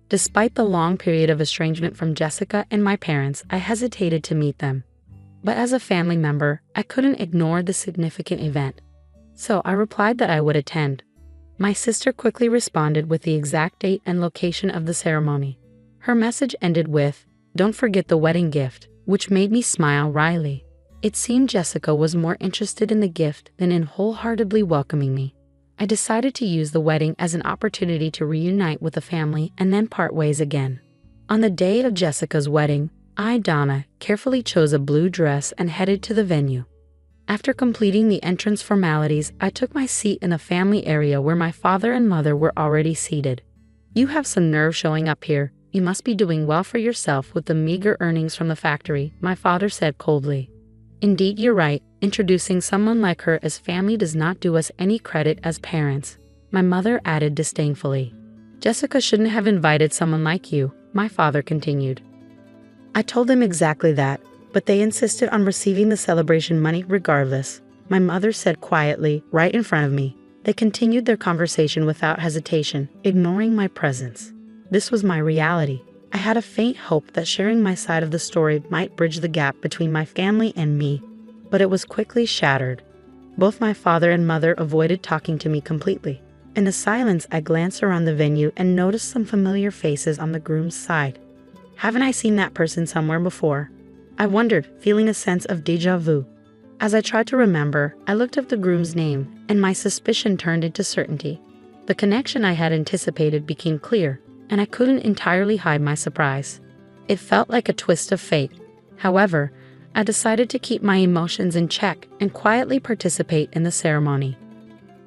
Despite the long period of estrangement from Jessica and my parents, I hesitated to meet them. But as a family member, I couldn't ignore the significant event. So I replied that I would attend. My sister quickly responded with the exact date and location of the ceremony. Her message ended with, "Don't forget the wedding gift," which made me smile wryly. It seemed Jessica was more interested in the gift than in wholeheartedly welcoming me. I decided to use the wedding as an opportunity to reunite with the family and then part ways again. On the day of Jessica's wedding, I, Donna, carefully chose a blue dress and headed to the venue. After completing the entrance formalities, I took my seat in the family area where my father and mother were already seated. "You have some nerve showing up here. You must be doing well for yourself with the meager earnings from the factory," my father said coldly. "Indeed, you're right. Introducing someone like her as family does not do us any credit as parents," my mother added disdainfully. "Jessica shouldn't have invited someone like you," my father continued. I told them exactly that, but they insisted on receiving the celebration money regardless, my mother said quietly, right in front of me. They continued their conversation without hesitation, ignoring my presence. This was my reality. I had a faint hope that sharing my side of the story might bridge the gap between my family and me, but it was quickly shattered. Both my father and mother avoided talking to me completely. In the silence, I glanced around the venue and noticed some familiar faces on the groom's side. Haven't I seen that person somewhere before? I wondered, feeling a sense of déjà vu. As I tried to remember, I looked up the groom's name, and my suspicion turned into certainty. The connection I had anticipated became clear, and I couldn't entirely hide my surprise. It felt like a twist of fate. However, I decided to keep my emotions in check and quietly participate in the ceremony.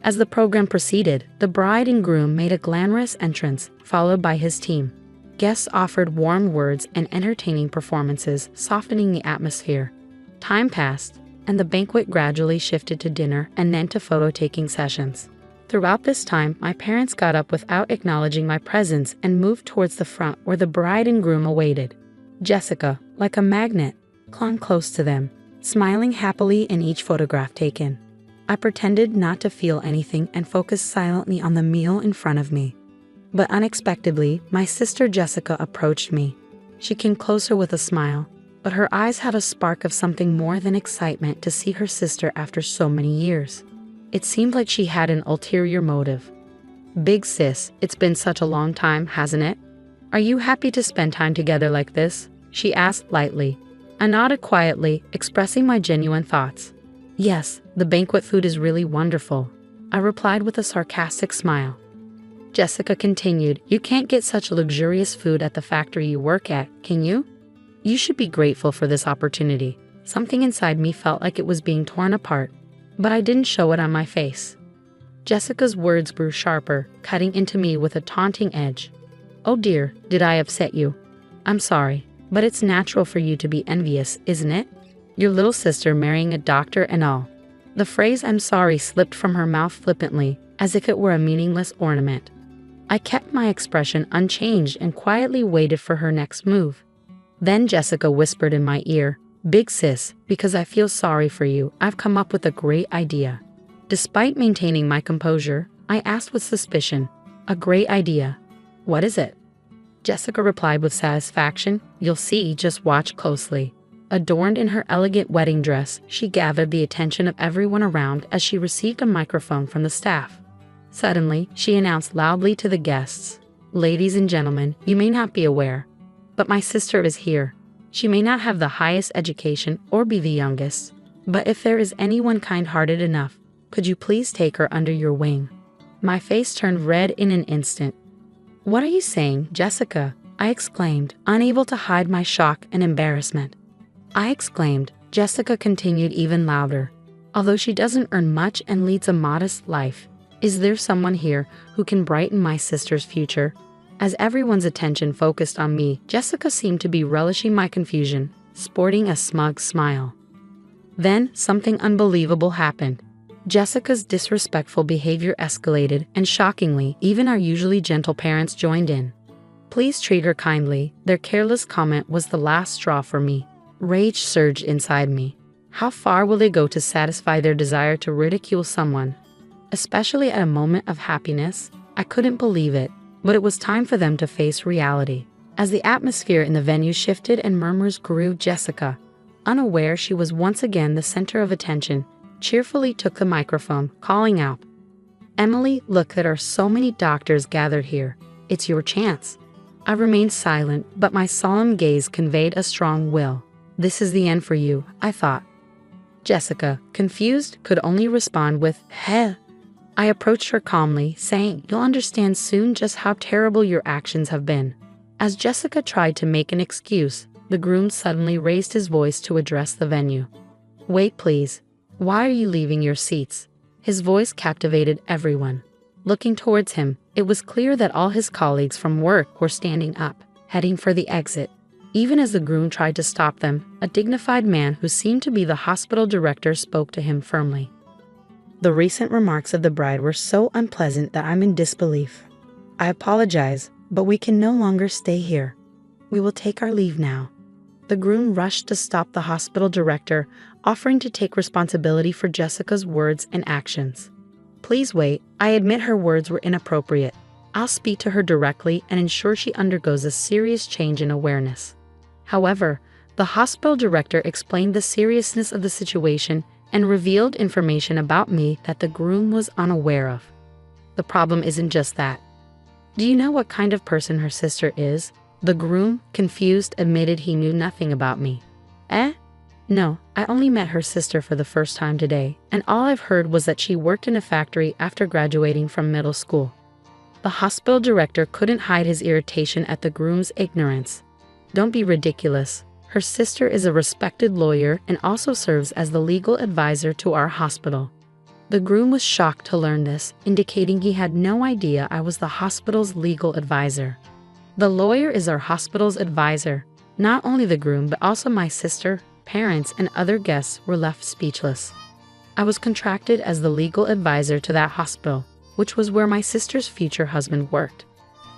As the program proceeded, the bride and groom made a glamorous entrance, followed by his team. Guests offered warm words and entertaining performances, softening the atmosphere. Time passed, and the banquet gradually shifted to dinner and then to photo-taking sessions. Throughout this time, my parents got up without acknowledging my presence and moved towards the front where the bride and groom awaited. Jessica, like a magnet, clung close to them, smiling happily in each photograph taken. I pretended not to feel anything and focused silently on the meal in front of me. But unexpectedly, my sister Jessica approached me. She came closer with a smile, but her eyes had a spark of something more than excitement to see her sister after so many years. It seemed like she had an ulterior motive. "Big sis, it's been such a long time, hasn't it? Are you happy to spend time together like this?" she asked lightly. I nodded quietly, expressing my genuine thoughts. "Yes, the banquet food is really wonderful," I replied with a sarcastic smile. Jessica continued, "You can't get such luxurious food at the factory you work at, can you? You should be grateful for this opportunity." Something inside me felt like it was being torn apart, but I didn't show it on my face. Jessica's words grew sharper, cutting into me with a taunting edge. "Oh dear, did I upset you? I'm sorry, but it's natural for you to be envious, isn't it? Your little sister marrying a doctor and all." The phrase "I'm sorry" slipped from her mouth flippantly, as if it were a meaningless ornament. I kept my expression unchanged and quietly waited for her next move. Then Jessica whispered in my ear, "Big sis, because I feel sorry for you, I've come up with a great idea." Despite maintaining my composure, I asked with suspicion, "A great idea? What is it?" Jessica replied with satisfaction, "You'll see, just watch closely." Adorned in her elegant wedding dress, she gathered the attention of everyone around as she received a microphone from the staff. Suddenly, she announced loudly to the guests, "Ladies and gentlemen, you may not be aware, but my sister is here. She may not have the highest education or be the youngest, but if there is anyone kind-hearted enough, could you please take her under your wing?" My face turned red in an instant. "What are you saying, Jessica?" I exclaimed, unable to hide my shock and embarrassment. Jessica continued even louder. "Although she doesn't earn much and leads a modest life, is there someone here who can brighten my sister's future?" As everyone's attention focused on me, Jessica seemed to be relishing my confusion, sporting a smug smile. Then, something unbelievable happened. Jessica's disrespectful behavior escalated, and shockingly, even our usually gentle parents joined in. "Please treat her kindly." Their careless comment was the last straw for me. Rage surged inside me. How far will they go to satisfy their desire to ridicule someone? Especially at a moment of happiness? I couldn't believe it, but it was time for them to face reality. As the atmosphere in the venue shifted and murmurs grew, Jessica, unaware she was once again the center of attention, cheerfully took the microphone, calling out, "Emily, look, there are so many doctors gathered here. It's your chance." I remained silent, but my solemn gaze conveyed a strong will. "This is the end for you," I thought. Jessica, confused, could only respond with, "Heh." I approached her calmly, saying, "You'll understand soon just how terrible your actions have been." As Jessica tried to make an excuse, the groom suddenly raised his voice to address the venue. "Wait, please. Why are you leaving your seats?" His voice captivated everyone. Looking towards him, it was clear that all his colleagues from work were standing up, heading for the exit. Even as the groom tried to stop them, a dignified man who seemed to be the hospital director spoke to him firmly. "The recent remarks of the bride were so unpleasant that I'm in disbelief. I apologize, but we can no longer stay here. We will take our leave now." The groom rushed to stop the hospital director, offering to take responsibility for Jessica's words and actions. "Please wait. I admit her words were inappropriate. I'll speak to her directly and ensure she undergoes a serious change in awareness." However, the hospital director explained the seriousness of the situation and revealed information about me that the groom was unaware of. The problem isn't just that. Do you know what kind of person her sister is? The groom, confused, admitted he knew nothing about me. Eh? No, I only met her sister for the first time today, and all I've heard was that she worked in a factory after graduating from middle school. The hospital director couldn't hide his irritation at the groom's ignorance. Don't be ridiculous. Her sister is a respected lawyer and also serves as the legal advisor to our hospital. The groom was shocked to learn this, indicating he had no idea I was the hospital's legal advisor. The lawyer is our hospital's advisor. Not only the groom but also my sister, parents, and other guests were left speechless. I was contracted as the legal advisor to that hospital, which was where my sister's future husband worked.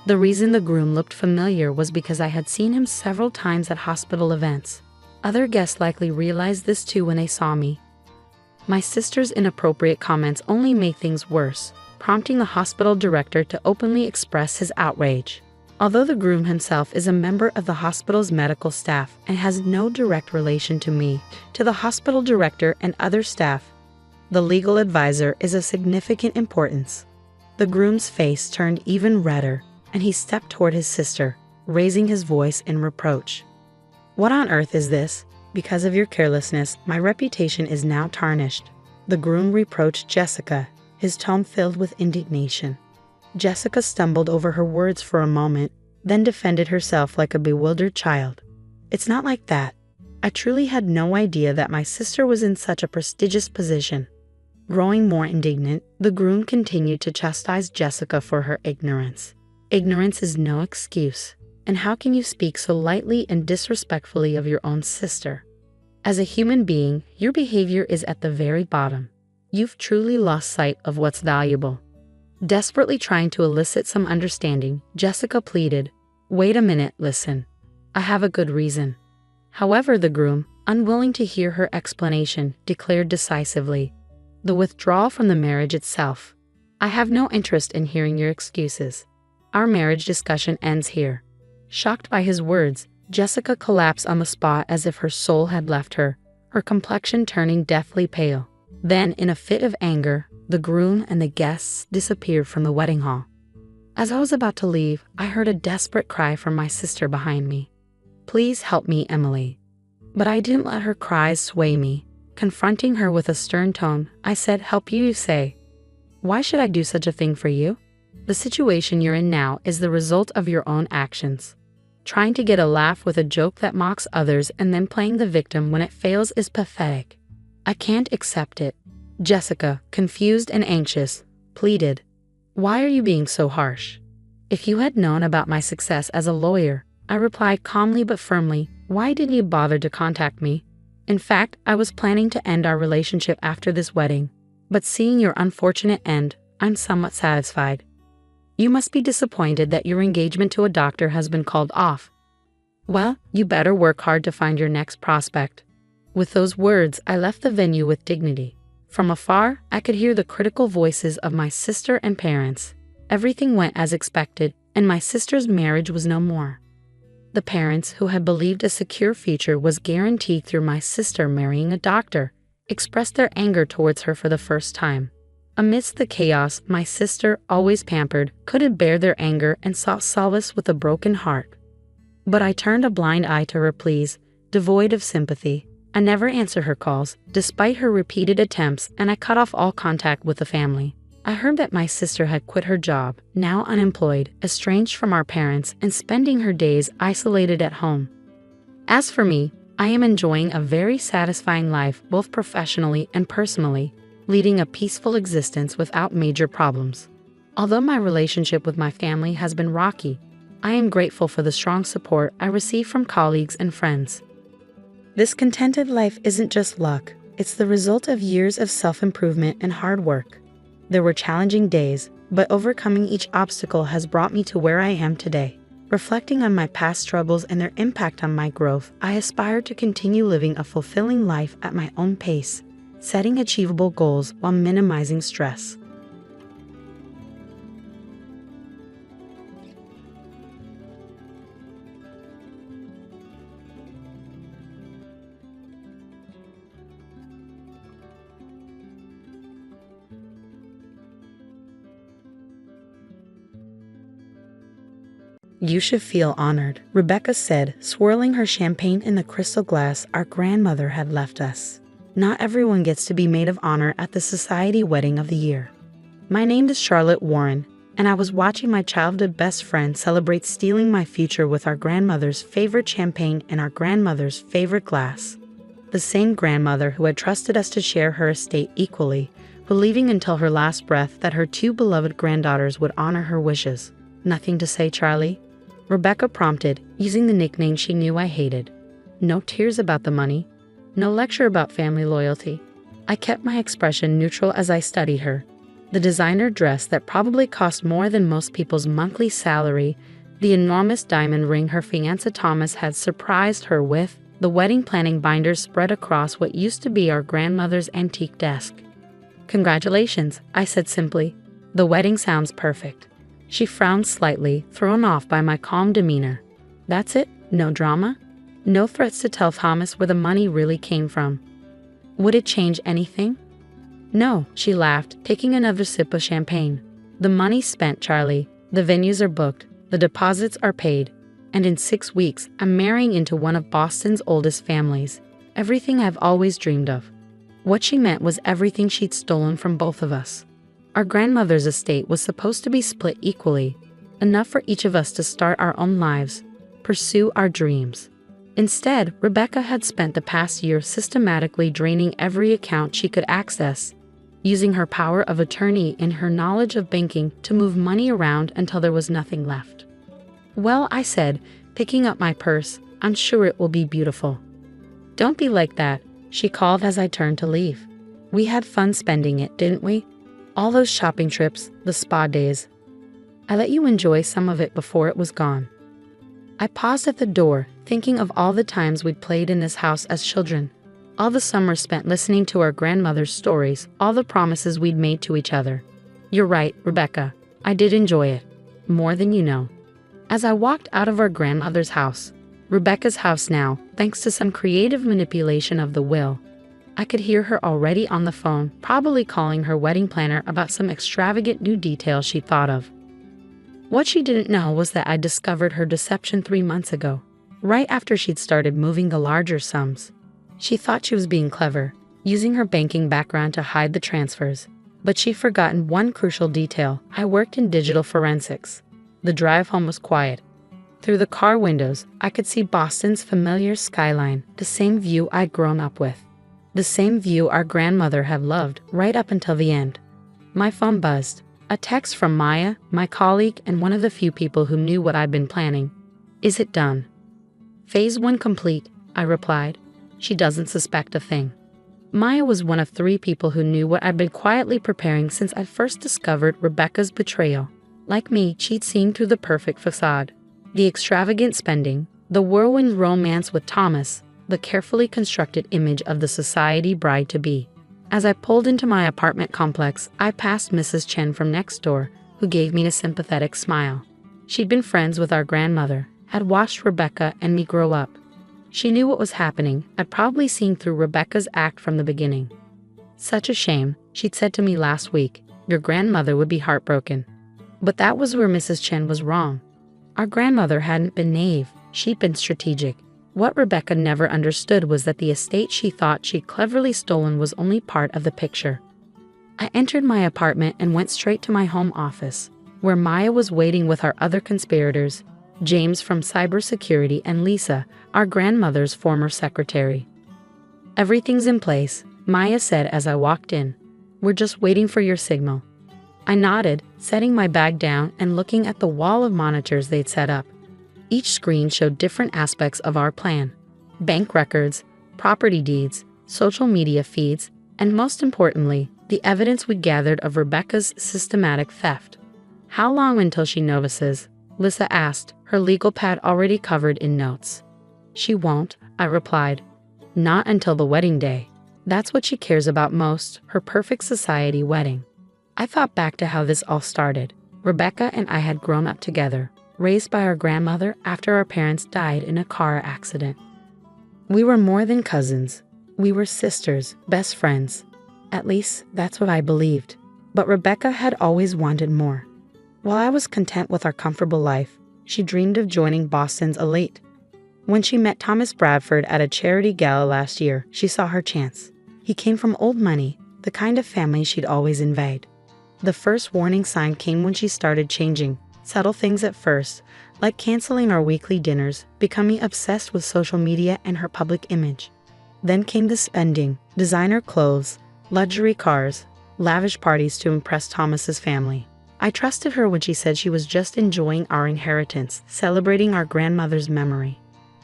The reason the groom looked familiar was because I had seen him several times at hospital events. Other guests likely realized this too when they saw me. My sister's inappropriate comments only made things worse, prompting the hospital director to openly express his outrage. Although the groom himself is a member of the hospital's medical staff and has no direct relation to me, to the hospital director and other staff, the legal advisor is of significant importance. The groom's face turned even redder, and he stepped toward his sister, raising his voice in reproach. What on earth is this? Because of your carelessness, my reputation is now tarnished. The groom reproached Jessica, his tone filled with indignation. Jessica stumbled over her words for a moment, then defended herself like a bewildered child. It's not like that. I truly had no idea that my sister was in such a prestigious position. Growing more indignant, the groom continued to chastise Jessica for her ignorance. Ignorance is no excuse. And how can you speak so lightly and disrespectfully of your own sister? As a human being, your behavior is at the very bottom. You've truly lost sight of what's valuable. Desperately trying to elicit some understanding, Jessica pleaded, "Wait a minute, listen. I have a good reason." However, the groom, unwilling to hear her explanation, declared decisively, "The withdrawal from the marriage itself. I have no interest in hearing your excuses. Our marriage discussion ends here." Shocked by his words, Jessica collapsed on the spot as if her soul had left her, her complexion turning deathly pale. Then, in a fit of anger, the groom and the guests disappeared from the wedding hall. As I was about to leave, I heard a desperate cry from my sister behind me. "Please help me, Emily." But I didn't let her cries sway me. Confronting her with a stern tone, I said, "Help you say? Why should I do such a thing for you? The situation you're in now is the result of your own actions. Trying to get a laugh with a joke that mocks others and then playing the victim when it fails is pathetic. I can't accept it." Jessica, confused and anxious, pleaded, "Why are you being so harsh? If you had known about my success as a lawyer," I replied calmly but firmly, "why didn't you bother to contact me? In fact, I was planning to end our relationship after this wedding, but seeing your unfortunate end, I'm somewhat satisfied. You must be disappointed that your engagement to a doctor has been called off. Well, you better work hard to find your next prospect." With those words, I left the venue with dignity. From afar, I could hear the critical voices of my sister and parents. Everything went as expected, and my sister's marriage was no more. The parents, who had believed a secure future was guaranteed through my sister marrying a doctor, expressed their anger towards her for the first time. Amidst the chaos, my sister, always pampered, couldn't bear their anger and sought solace with a broken heart. But I turned a blind eye to her pleas, devoid of sympathy. I never answered her calls, despite her repeated attempts, and I cut off all contact with the family. I heard that my sister had quit her job, now unemployed, estranged from our parents, and spending her days isolated at home. As for me, I am enjoying a very satisfying life both professionally and personally, leading a peaceful existence without major problems. Although my relationship with my family has been rocky, I am grateful for the strong support I receive from colleagues and friends. This contented life isn't just luck, it's the result of years of self-improvement and hard work. There were challenging days, but overcoming each obstacle has brought me to where I am today. Reflecting on my past struggles and their impact on my growth, I aspire to continue living a fulfilling life at my own pace, setting achievable goals while minimizing stress. You should feel honored, Rebecca said, swirling her champagne in the crystal glass our grandmother had left us. Not everyone gets to be maid of honor at the society wedding of the year. My name is Charlotte Warren, and I was watching my childhood best friend celebrate stealing my future with our grandmother's favorite champagne and our grandmother's favorite glass. The same grandmother who had trusted us to share her estate equally, believing until her last breath that her two beloved granddaughters would honor her wishes. Nothing to say, Charlie? Rebecca prompted, using the nickname she knew I hated. No tears about the money. No lecture about family loyalty. I kept my expression neutral as I studied her. The designer dress that probably cost more than most people's monthly salary, the enormous diamond ring her fiancé Thomas had surprised her with, the wedding planning binders spread across what used to be our grandmother's antique desk. Congratulations, I said simply. The wedding sounds perfect. She frowned slightly, thrown off by my calm demeanor. That's it? No drama? No threats to tell Thomas where the money really came from? Would it change anything? No, she laughed, taking another sip of champagne. The money's spent, Charlie. The venues are booked. The deposits are paid. And in 6 weeks, I'm marrying into one of Boston's oldest families. Everything I've always dreamed of. What she meant was everything she'd stolen from both of us. Our grandmother's estate was supposed to be split equally, enough for each of us to start our own lives, pursue our dreams. Instead, Rebecca had spent the past year systematically draining every account she could access, using her power of attorney and her knowledge of banking to move money around until there was nothing left. Well, I said, picking up my purse, I'm sure it will be beautiful. Don't be like that, she called as I turned to leave. We had fun spending it, didn't we? All those shopping trips, the spa days. I let you enjoy some of it before it was gone. I paused at the door, thinking of all the times we'd played in this house as children. All the summers spent listening to our grandmother's stories, all the promises we'd made to each other. You're right, Rebecca. I did enjoy it. More than you know. As I walked out of our grandmother's house, Rebecca's house now, thanks to some creative manipulation of the will, I could hear her already on the phone, probably calling her wedding planner about some extravagant new detail she thought of. What she didn't know was that I'd discovered her deception 3 months ago, right after she'd started moving the larger sums. She thought she was being clever, using her banking background to hide the transfers, but she'd forgotten one crucial detail. I worked in digital forensics. The drive home was quiet. Through the car windows, I could see Boston's familiar skyline, the same view I'd grown up with. The same view our grandmother had loved right up until the end. My phone buzzed. A text from Maya, my colleague and one of the few people who knew what I'd been planning. Is it done? Phase 1 complete, I replied. She doesn't suspect a thing. Maya was one of 3 people who knew what I'd been quietly preparing since I'd first discovered Rebecca's betrayal. Like me, she'd seen through the perfect facade. The extravagant spending, the whirlwind romance with Thomas, the carefully constructed image of the society bride-to-be. As I pulled into my apartment complex, I passed Mrs. Chen from next door, who gave me a sympathetic smile. She'd been friends with our grandmother, had watched Rebecca and me grow up. She knew what was happening. I'd probably seen through Rebecca's act from the beginning. Such a shame, she'd said to me last week. Your grandmother would be heartbroken. But that was where Mrs. Chen was wrong. Our grandmother hadn't been naive, she'd been strategic. What Rebecca never understood was that the estate she thought she'd cleverly stolen was only part of the picture. I entered my apartment and went straight to my home office, where Maya was waiting with our other conspirators, James from cybersecurity and Lisa, our grandmother's former secretary. Everything's in place, Maya said as I walked in. We're just waiting for your signal. I nodded, setting my bag down and looking at the wall of monitors they'd set up. Each screen showed different aspects of our plan: bank records, property deeds, social media feeds, and most importantly, the evidence we gathered of Rebecca's systematic theft. How long until she notices? Lisa asked, her legal pad already covered in notes. She won't, I replied. Not until the wedding day. That's what she cares about most, her perfect society wedding. I thought back to how this all started. Rebecca and I had grown up together, raised by our grandmother after our parents died in a car accident. We were more than cousins. We were sisters, best friends. At least, that's what I believed. But Rebecca had always wanted more. While I was content with our comfortable life, She dreamed of joining Boston's elite. When she met Thomas Bradford at a charity gala last year, she saw her chance. He came from old money, the kind of family she'd always envied. The first warning sign came when she started changing. Subtle things at first, like canceling our weekly dinners, becoming obsessed with social media and her public image. Then came the spending, designer clothes, luxury cars, lavish parties to impress Thomas's family. I trusted her when she said she was just enjoying our inheritance, celebrating our grandmother's memory.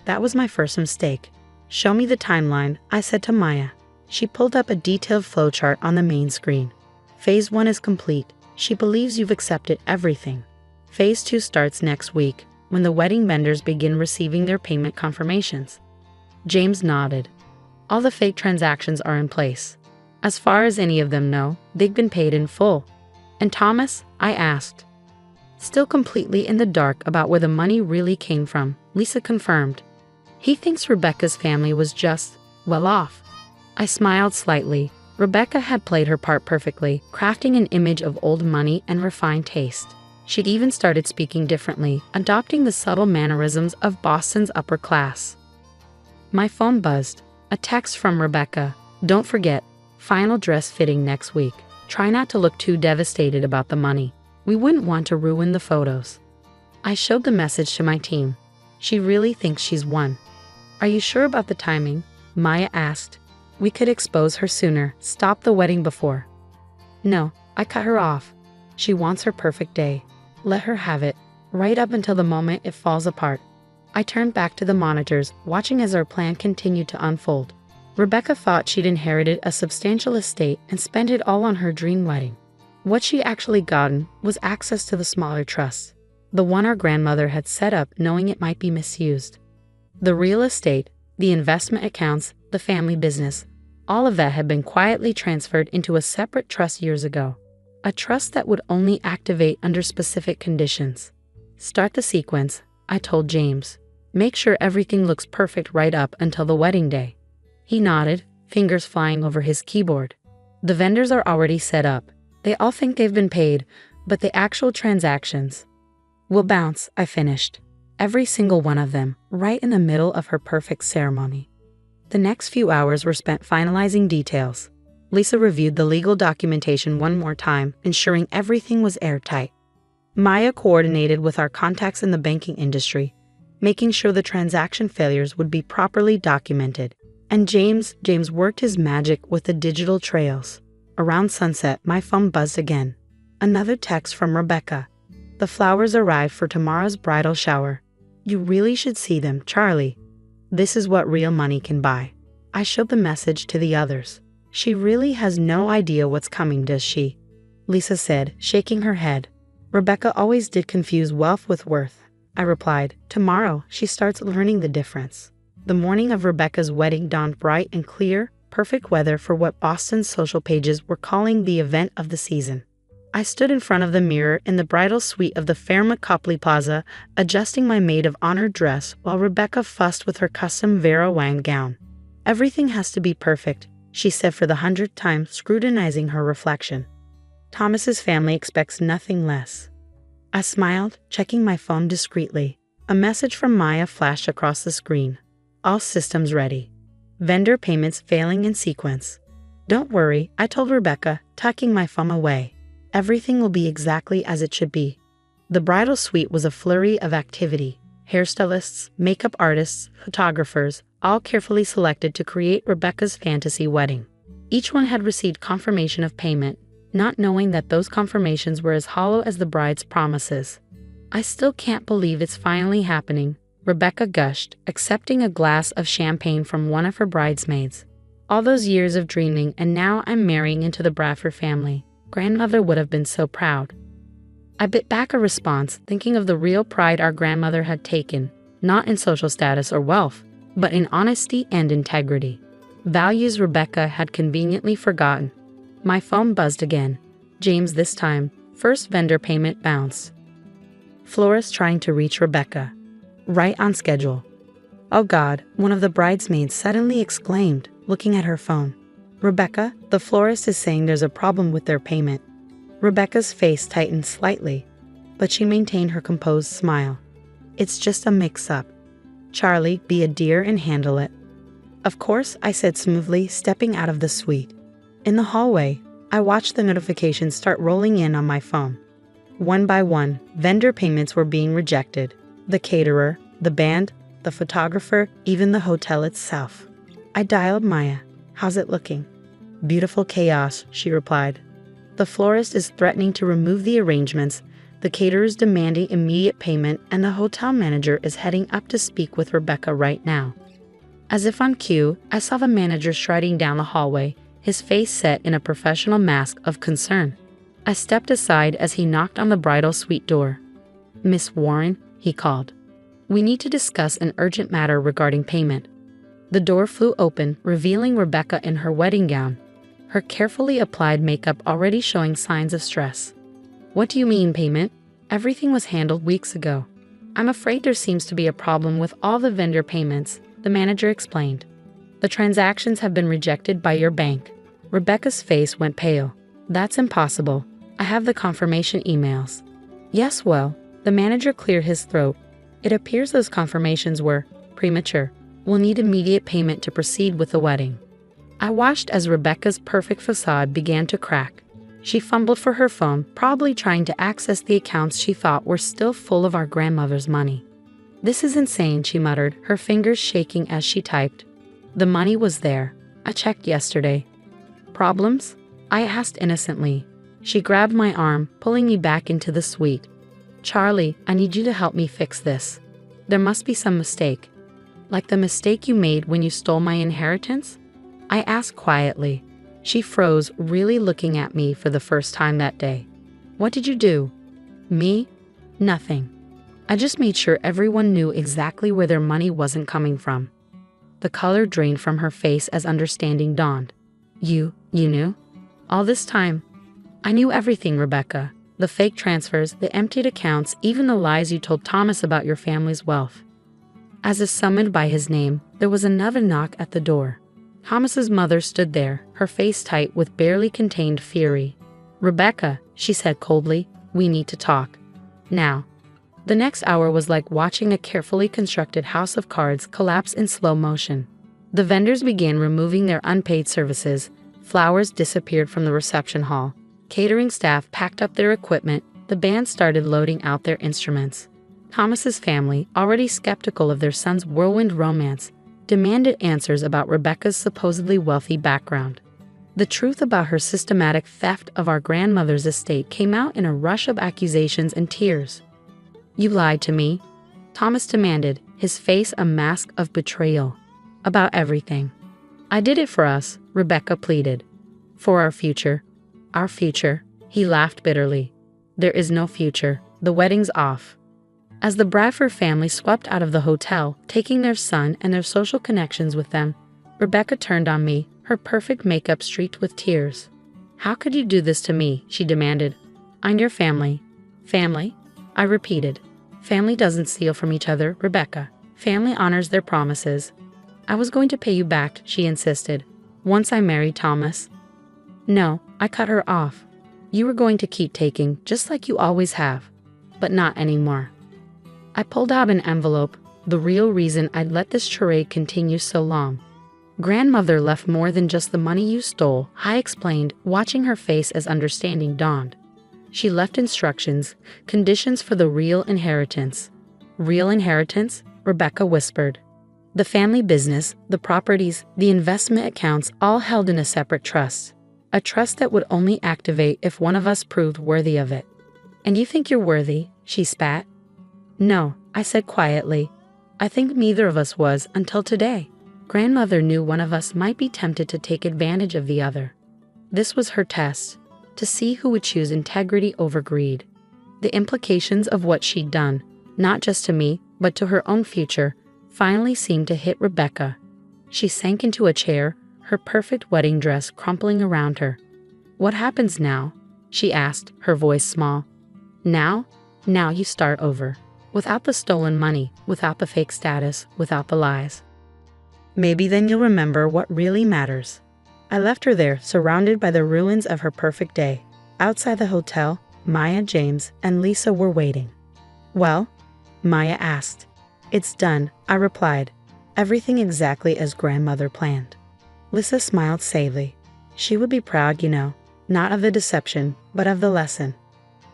That was my first mistake. Show me the timeline, I said to Maya. She pulled up a detailed flowchart on the main screen. Phase 1 is complete. She believes you've accepted everything. Phase 2 starts next week, when the wedding vendors begin receiving their payment confirmations. James nodded. All the fake transactions are in place. As far as any of them know, they've been paid in full. And Thomas? I asked. Still completely in the dark about where the money really came from, Lisa confirmed. He thinks Rebecca's family was just, well off. I smiled slightly. Rebecca had played her part perfectly, crafting an image of old money and refined taste. She'd even started speaking differently, adopting the subtle mannerisms of Boston's upper class. My phone buzzed. A text from Rebecca. Don't forget, final dress fitting next week. Try not to look too devastated about the money. We wouldn't want to ruin the photos. I showed the message to my team. She really thinks she's won. Are you sure about the timing? Maya asked. We could expose her sooner, stop the wedding before. No, I cut her off. She wants her perfect day. Let her have it, right up until the moment it falls apart. I turned back to the monitors, watching as our plan continued to unfold. Rebecca thought she'd inherited a substantial estate and spent it all on her dream wedding. What she'd actually gotten was access to the smaller trust, the one our grandmother had set up knowing it might be misused. The real estate, the investment accounts, the family business, all of that had been quietly transferred into a separate trust years ago. A trust that would only activate under specific conditions. Start the sequence, I told James. Make sure everything looks perfect right up until the wedding day. He nodded, fingers flying over his keyboard. The vendors are already set up. They all think they've been paid, but the actual transactions will bounce, I finished. Every single one of them, right in the middle of her perfect ceremony. The next few hours were spent finalizing details. Lisa reviewed the legal documentation one more time, ensuring everything was airtight. Maya coordinated with our contacts in the banking industry, making sure the transaction failures would be properly documented. And James worked his magic with the digital trails. Around sunset, my phone buzzed again. Another text from Rebecca. The flowers arrived for tomorrow's bridal shower. You really should see them, Charlie. This is what real money can buy. I showed the message to the others. She really has no idea what's coming, does she? Lisa said, shaking her head. Rebecca always did confuse wealth with worth. I replied, tomorrow she starts learning the difference. The morning of Rebecca's wedding dawned bright and clear, perfect weather for what Boston's social pages were calling the event of the season. I stood in front of the mirror in the bridal suite of the Fairmont Copley Plaza, adjusting my maid of honor dress while Rebecca fussed with her custom Vera Wang gown. Everything has to be perfect, she said for the 100th time, scrutinizing her reflection. Thomas's family expects nothing less. I smiled, checking my phone discreetly. A message from Maya flashed across the screen. All systems ready. Vendor payments failing in sequence. Don't worry, I told Rebecca, tucking my phone away. Everything will be exactly as it should be. The bridal suite was a flurry of activity. Hairstylists, makeup artists, photographers, all carefully selected to create Rebecca's fantasy wedding. Each one had received confirmation of payment, not knowing that those confirmations were as hollow as the bride's promises. I still can't believe it's finally happening, Rebecca gushed, accepting a glass of champagne from one of her bridesmaids. All those years of dreaming, and now I'm marrying into the Bradford family. Grandmother would have been so proud. I bit back a response, thinking of the real pride our grandmother had taken, not in social status or wealth, but in honesty and integrity. Values Rebecca had conveniently forgotten. My phone buzzed again. James this time. First vendor payment bounced. Florist trying to reach Rebecca. Right on schedule. Oh God, one of the bridesmaids suddenly exclaimed, looking at her phone. Rebecca, the florist is saying there's a problem with their payment. Rebecca's face tightened slightly, but she maintained her composed smile. It's just a mix-up. Charlie, be a dear and handle it. Of course, I said smoothly, stepping out of the suite. In the hallway, I watched the notifications start rolling in on my phone. One by one, vendor payments were being rejected. The caterer, the band, the photographer, even the hotel itself. I dialed Maya. How's it looking? Beautiful chaos, she replied. The florist is threatening to remove the arrangements, the caterer is demanding immediate payment, and the hotel manager is heading up to speak with Rebecca right now. As if on cue, I saw the manager striding down the hallway, his face set in a professional mask of concern. I stepped aside as he knocked on the bridal suite door. Miss Warren, he called. We need to discuss an urgent matter regarding payment. The door flew open, revealing Rebecca in her wedding gown, her carefully applied makeup already showing signs of stress. What do you mean, payment? Everything was handled weeks ago. I'm afraid there seems to be a problem with all the vendor payments, the manager explained. The transactions have been rejected by your bank. Rebecca's face went pale. That's impossible. I have the confirmation emails. Yes, well, the manager cleared his throat. It appears those confirmations were premature. We'll need immediate payment to proceed with the wedding. I watched as Rebecca's perfect facade began to crack. She fumbled for her phone, probably trying to access the accounts she thought were still full of our grandmother's money. This is insane, she muttered, her fingers shaking as she typed. The money was there. I checked yesterday. Problems? I asked innocently. She grabbed my arm, pulling me back into the suite. Charlie, I need you to help me fix this. There must be some mistake. Like the mistake you made when you stole my inheritance? I asked quietly. She froze, really looking at me for the first time that day. What did you do? Me? Nothing. I just made sure everyone knew exactly where their money wasn't coming from. The color drained from her face as understanding dawned. You knew? All this time? I knew everything, Rebecca. The fake transfers, the emptied accounts, even the lies you told Thomas about your family's wealth. As if summoned by his name, there was another knock at the door. Thomas's mother stood there, her face tight with barely contained fury. Rebecca, she said coldly, we need to talk. Now. The next hour was like watching a carefully constructed house of cards collapse in slow motion. The vendors began removing their unpaid services, flowers disappeared from the reception hall, catering staff packed up their equipment, the band started loading out their instruments. Thomas's family, already skeptical of their son's whirlwind romance, demanded answers about Rebecca's supposedly wealthy background. The truth about her systematic theft of our grandmother's estate came out in a rush of accusations and tears. You lied to me, Thomas demanded, his face a mask of betrayal. About everything. I did it for us, Rebecca pleaded. For our future. Our future, he laughed bitterly. There is no future, the wedding's off. As the Bradford family swept out of the hotel, taking their son and their social connections with them, Rebecca turned on me, her perfect makeup streaked with tears. How could you do this to me? She demanded. I'm your family. Family? I repeated. Family doesn't steal from each other, Rebecca. Family honors their promises. I was going to pay you back, she insisted. Once I married Thomas. No, I cut her off. You were going to keep taking, just like you always have. But not anymore. I pulled out an envelope, the real reason I'd let this charade continue so long. Grandmother left more than just the money you stole, I explained, watching her face as understanding dawned. She left instructions, conditions for the real inheritance. Real inheritance? Rebecca whispered. The family business, the properties, the investment accounts all held in a separate trust. A trust that would only activate if one of us proved worthy of it. And you think you're worthy? She spat. No, I said quietly. I think neither of us was until today. Grandmother knew one of us might be tempted to take advantage of the other. This was her test, to see who would choose integrity over greed. The implications of what she'd done, not just to me, but to her own future, finally seemed to hit Rebecca. She sank into a chair, her perfect wedding dress crumpling around her. What happens now? She asked, her voice small. Now? Now you start over. Without the stolen money, without the fake status, without the lies. Maybe then you'll remember what really matters. I left her there, surrounded by the ruins of her perfect day. Outside the hotel, Maya, James, and Lisa were waiting. Well, Maya asked. It's done, I replied. Everything exactly as grandmother planned. Lisa smiled sadly. She would be proud, not of the deception, but of the lesson.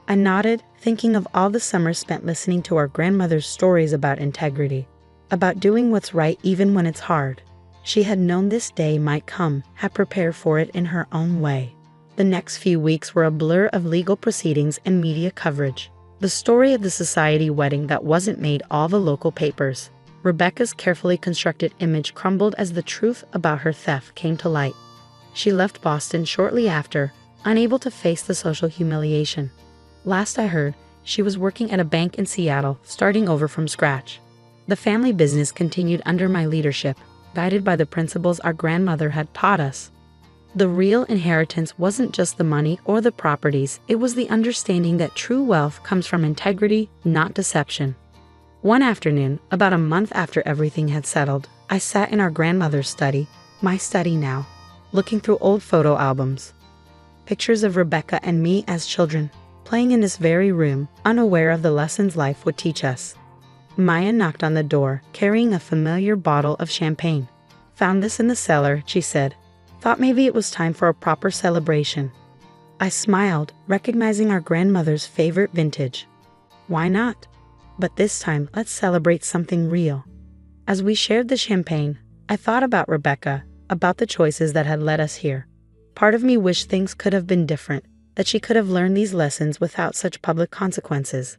I nodded, thinking of all the summers spent listening to our grandmother's stories about integrity, about doing what's right even when it's hard. She had known this day might come, had prepared for it in her own way. The next few weeks were a blur of legal proceedings and media coverage. The story of the society wedding that wasn't made all the local papers. Rebecca's carefully constructed image crumbled as the truth about her theft came to light. She left Boston shortly after, unable to face the social humiliation. Last I heard, she was working at a bank in Seattle, starting over from scratch. The family business continued under my leadership, guided by the principles our grandmother had taught us. The real inheritance wasn't just the money or the properties, it was the understanding that true wealth comes from integrity, not deception. One afternoon, about a month after everything had settled, I sat in our grandmother's study, my study now, looking through old photo albums. Pictures of Rebecca and me as children, playing in this very room, unaware of the lessons life would teach us. Maya knocked on the door, carrying a familiar bottle of champagne. Found this in the cellar, she said. Thought maybe it was time for a proper celebration. I smiled, recognizing our grandmother's favorite vintage. Why not? But this time, let's celebrate something real. As we shared the champagne, I thought about Rebecca, about the choices that had led us here. Part of me wished things could have been different, that she could have learned these lessons without such public consequences.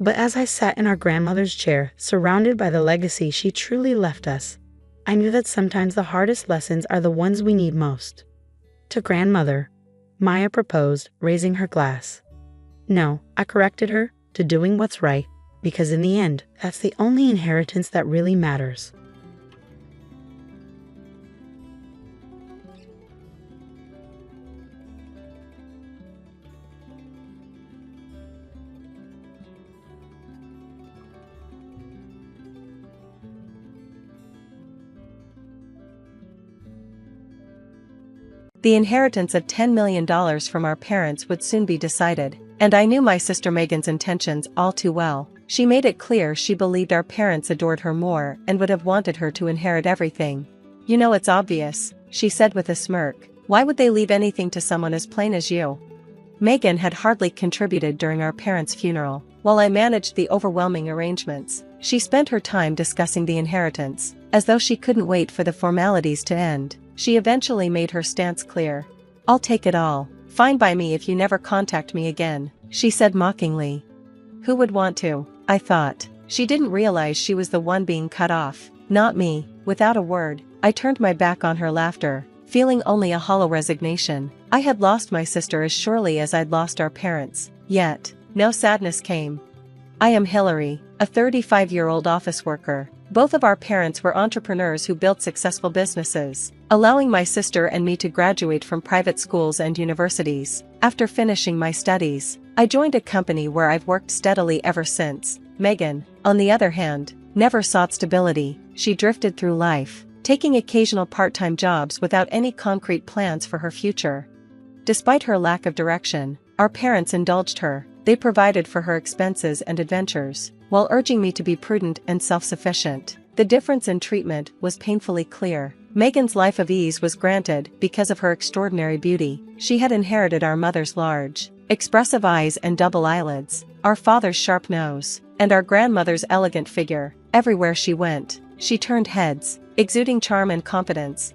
But as I sat in our grandmother's chair, surrounded by the legacy she truly left us, I knew that sometimes the hardest lessons are the ones we need most. To grandmother, Maya proposed, raising her glass. No, I corrected her, to doing what's right, because in the end, that's the only inheritance that really matters. The inheritance of $10 million from our parents would soon be decided, and I knew my sister Megan's intentions all too well. She made it clear she believed our parents adored her more and would have wanted her to inherit everything. It's obvious, she said with a smirk. Why would they leave anything to someone as plain as you? Megan had hardly contributed during our parents' funeral. While I managed the overwhelming arrangements, she spent her time discussing the inheritance, as though she couldn't wait for the formalities to end. She eventually made her stance clear. I'll take it all. Fine by me if you never contact me again, she said mockingly. Who would want to? I thought. She didn't realize she was the one being cut off, not me. Without a word, I turned my back on her laughter, feeling only a hollow resignation. I had lost my sister as surely as I'd lost our parents, yet, no sadness came. I am Hillary, a 35-year-old office worker. Both of our parents were entrepreneurs who built successful businesses, allowing my sister and me to graduate from private schools and universities. After finishing my studies, I joined a company where I've worked steadily ever since. Megan, on the other hand, never sought stability. She drifted through life, taking occasional part-time jobs without any concrete plans for her future. Despite her lack of direction, our parents indulged her. They provided for her expenses and adventures, while urging me to be prudent and self-sufficient. The difference in treatment was painfully clear. Megan's life of ease was granted because of her extraordinary beauty. She had inherited our mother's large, expressive eyes and double eyelids, our father's sharp nose, and our grandmother's elegant figure. Everywhere she went, she turned heads, exuding charm and confidence.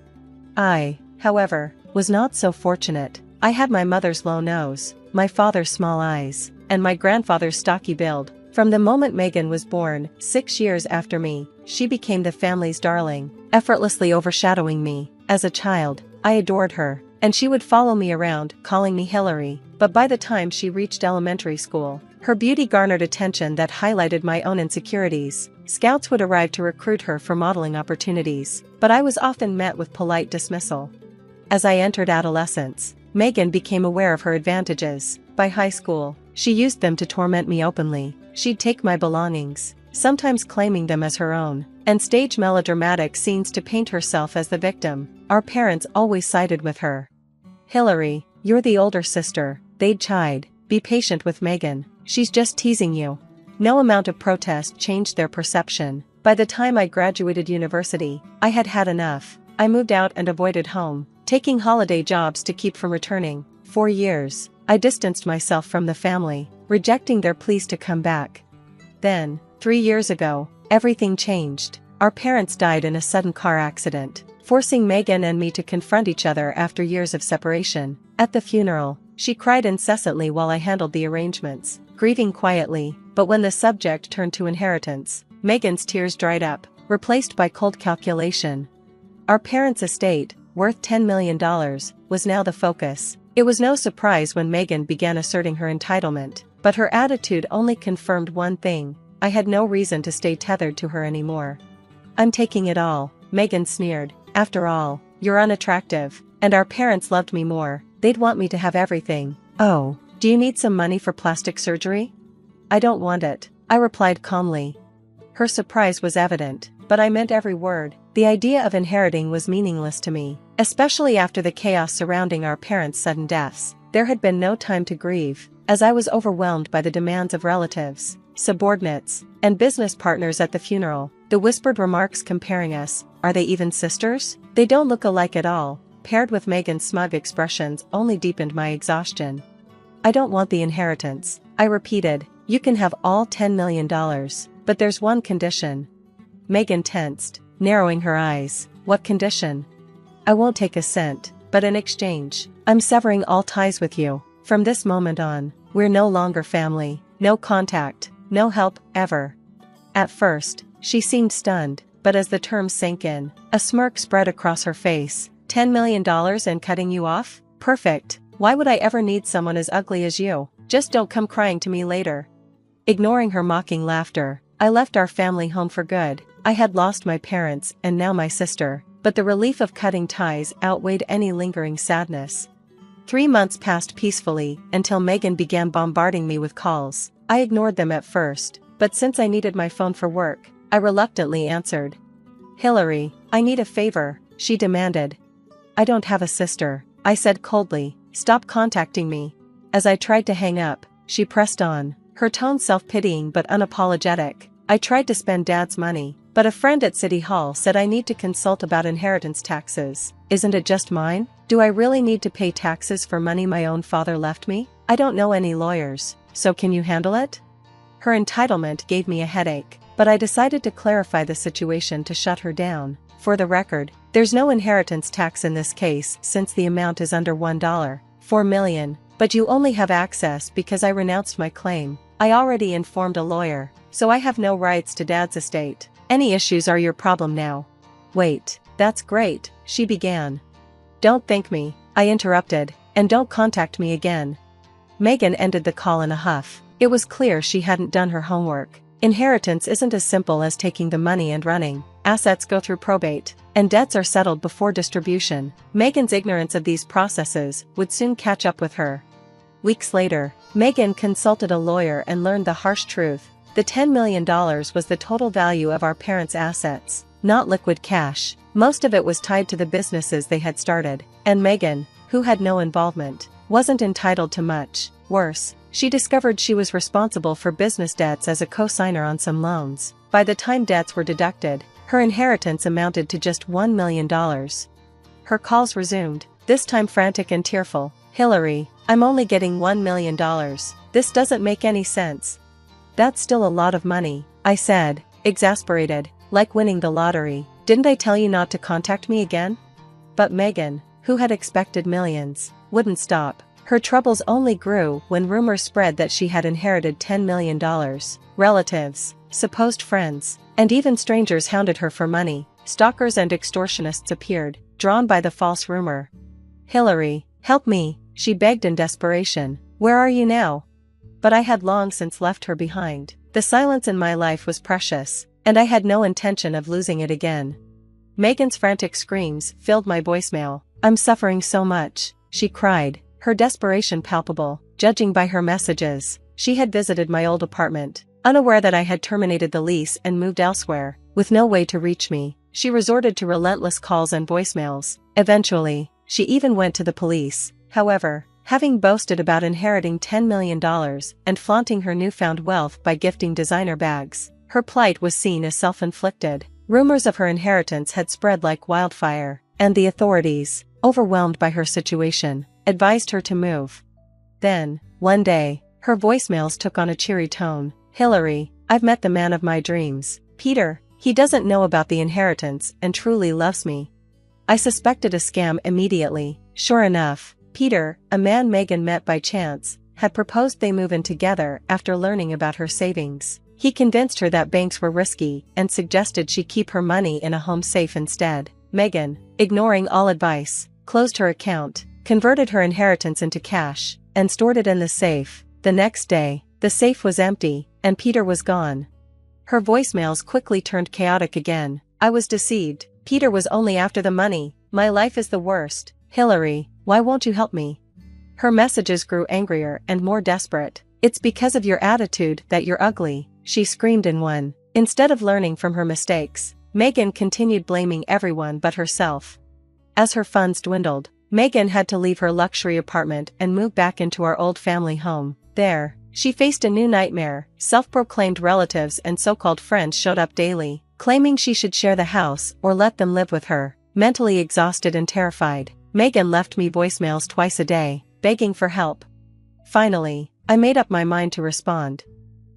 I, however, was not so fortunate. I had my mother's low nose, my father's small eyes, and my grandfather's stocky build. From the moment Megan was born, 6 years after me, she became the family's darling, effortlessly overshadowing me. As a child, I adored her, and she would follow me around, calling me Hillary. But by the time she reached elementary school, her beauty garnered attention that highlighted my own insecurities. Scouts would arrive to recruit her for modeling opportunities, but I was often met with polite dismissal. As I entered adolescence, Megan became aware of her advantages. By high school, she used them to torment me openly. She'd take my belongings, sometimes claiming them as her own, and stage melodramatic scenes to paint herself as the victim. Our parents always sided with her. Hillary, you're the older sister, they'd chide. Be patient with Megan, she's just teasing you. No amount of protest changed their perception. By the time I graduated university, I had had enough. I moved out and avoided home, taking holiday jobs to keep from returning. 4 years, I distanced myself from the family, rejecting their pleas to come back. Then, 3 years ago, everything changed. Our parents died in a sudden car accident, forcing Megan and me to confront each other after years of separation. At the funeral, she cried incessantly while I handled the arrangements, grieving quietly, but when the subject turned to inheritance, Megan's tears dried up, replaced by cold calculation. Our parents' estate, worth $10 million, was now the focus. It was no surprise when Megan began asserting her entitlement, but her attitude only confirmed one thing: I had no reason to stay tethered to her anymore. "I'm taking it all," Megan sneered. "After all, you're unattractive, and our parents loved me more. They'd want me to have everything." "Oh, do you need some money for plastic surgery?" "I don't want it," I replied calmly. Her surprise was evident, but I meant every word. The idea of inheriting was meaningless to me, especially after the chaos surrounding our parents' sudden deaths. There had been no time to grieve, as I was overwhelmed by the demands of relatives, subordinates, and business partners at the funeral. The whispered remarks comparing us, "Are they even sisters? They don't look alike at all," paired with Megan's smug expressions only deepened my exhaustion. "I don't want the inheritance," I repeated. "You can have all $10 million, but there's one condition." Megan tensed, narrowing her eyes. "What condition?" "I won't take a cent, but in exchange, I'm severing all ties with you. From this moment on, we're no longer family, no contact, no help, ever." At first, she seemed stunned, but as the terms sank in, a smirk spread across her face. $10 million and cutting you off? Perfect. Why would I ever need someone as ugly as you? Just don't come crying to me later. Ignoring her mocking laughter, I left our family home for good. I had lost my parents and now my sister, but the relief of cutting ties outweighed any lingering sadness. 3 months passed peacefully until Megan began bombarding me with calls. I ignored them at first, but since I needed my phone for work, I reluctantly answered. "Hillary, I need a favor," she demanded. "I don't have a sister," I said coldly. "Stop contacting me." As I tried to hang up, she pressed on, her tone self-pitying but unapologetic. "I tried to spend Dad's money, but a friend at City Hall said I need to consult about inheritance taxes. Isn't it just mine? Do I really need to pay taxes for money my own father left me? I don't know any lawyers, so can you handle it?" Her entitlement gave me a headache, but I decided to clarify the situation to shut her down. "For the record, there's no inheritance tax in this case since the amount is under $1, $4 million, but you only have access because I renounced my claim. I already informed a lawyer, so I have no rights to Dad's estate. Any issues are your problem now." "Wait, that's great," she began. "Don't thank me," I interrupted, "and don't contact me again." Megan ended the call in a huff. It was clear she hadn't done her homework. Inheritance isn't as simple as taking the money and running. Assets go through probate, and debts are settled before distribution. Megan's ignorance of these processes would soon catch up with her. Weeks later, Megan consulted a lawyer and learned the harsh truth. The $10 million was the total value of our parents' assets, not liquid cash. Most of it was tied to the businesses they had started, and Megan, who had no involvement, wasn't entitled to much. Worse, she discovered she was responsible for business debts as a co-signer on some loans. By the time debts were deducted, her inheritance amounted to just $1 million. Her calls resumed, this time frantic and tearful. "Hillary, I'm only getting $1 million. This doesn't make any sense." "That's still a lot of money," I said, exasperated, like winning the lottery. "Didn't I tell you not to contact me again?" But Megan, who had expected millions, wouldn't stop. Her troubles only grew when rumors spread that she had inherited $10 million. Relatives, supposed friends, and even strangers hounded her for money. Stalkers and extortionists appeared, drawn by the false rumor. "Hillary, help me," she begged in desperation. "Where are you now?" But I had long since left her behind. The silence in my life was precious, and I had no intention of losing it again. Megan's frantic screams filled my voicemail. "I'm suffering so much," she cried, her desperation palpable. Judging by her messages, she had visited my old apartment, unaware that I had terminated the lease and moved elsewhere. With no way to reach me, she resorted to relentless calls and voicemails. Eventually, she even went to the police. However, having boasted about inheriting $10 million and flaunting her newfound wealth by gifting designer bags. Her plight was seen as self-inflicted. Rumors of her inheritance had spread like wildfire, and the authorities, overwhelmed by her situation, advised her to move. Then, one day, her voicemails took on a cheery tone. "Hillary, I've met the man of my dreams. Peter, he doesn't know about the inheritance and truly loves me." I suspected a scam immediately. Sure enough, Peter, a man Megan met by chance, had proposed they move in together after learning about her savings. He convinced her that banks were risky and suggested she keep her money in a home safe instead. Megan, ignoring all advice, closed her account, converted her inheritance into cash, and stored it in the safe. The next day, the safe was empty, and Peter was gone. Her voicemails quickly turned chaotic again. "I was deceived. Peter was only after the money. My life is the worst. Hillary, why won't you help me?" Her messages grew angrier and more desperate. "It's because of your attitude that you're ugly," she screamed in one. Instead of learning from her mistakes, Megan continued blaming everyone but herself. As her funds dwindled, Megan had to leave her luxury apartment and move back into our old family home. There, she faced a new nightmare. Self-proclaimed relatives and so-called friends showed up daily, claiming she should share the house or let them live with her. Mentally exhausted and terrified, Megan left me voicemails twice a day, begging for help. Finally, I made up my mind to respond.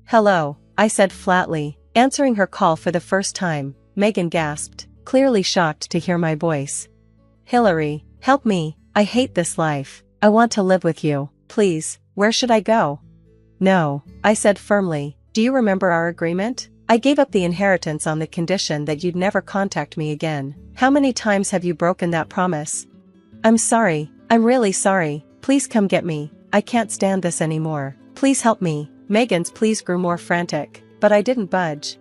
"Hello," I said flatly, answering her call for the first time. Megan gasped, clearly shocked to hear my voice. "Hillary, help me, I hate this life. I want to live with you. Please, where should I go?" "No," I said firmly. "Do you remember our agreement? I gave up the inheritance on the condition that you'd never contact me again. How many times have you broken that promise?" "I'm sorry, I'm really sorry. Please come get me. I can't stand this anymore. Please help me." Megan's pleas grew more frantic, but I didn't budge.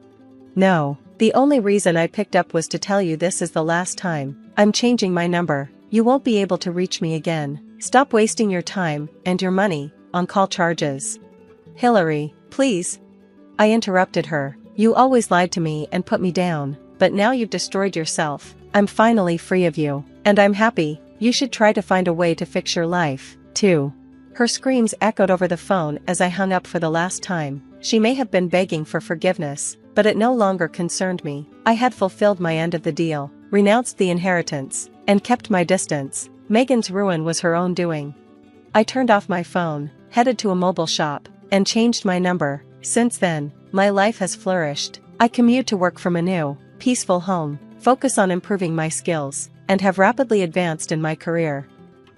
"No, the only reason I picked up was to tell you this is the last time. I'm changing my number. You won't be able to reach me again. Stop wasting your time and your money on call charges." "Hillary, please." I interrupted her. "You always lied to me and put me down, but now you've destroyed yourself. I'm finally free of you, and I'm happy. You should try to find a way to fix your life, too." Her screams echoed over the phone as I hung up for the last time. She may have been begging for forgiveness, but it no longer concerned me. I had fulfilled my end of the deal, renounced the inheritance, and kept my distance. Megan's ruin was her own doing. I turned off my phone, headed to a mobile shop, and changed my number. Since then, my life has flourished. I commute to work from a new, peaceful home, focus on improving my skills, and have rapidly advanced in my career.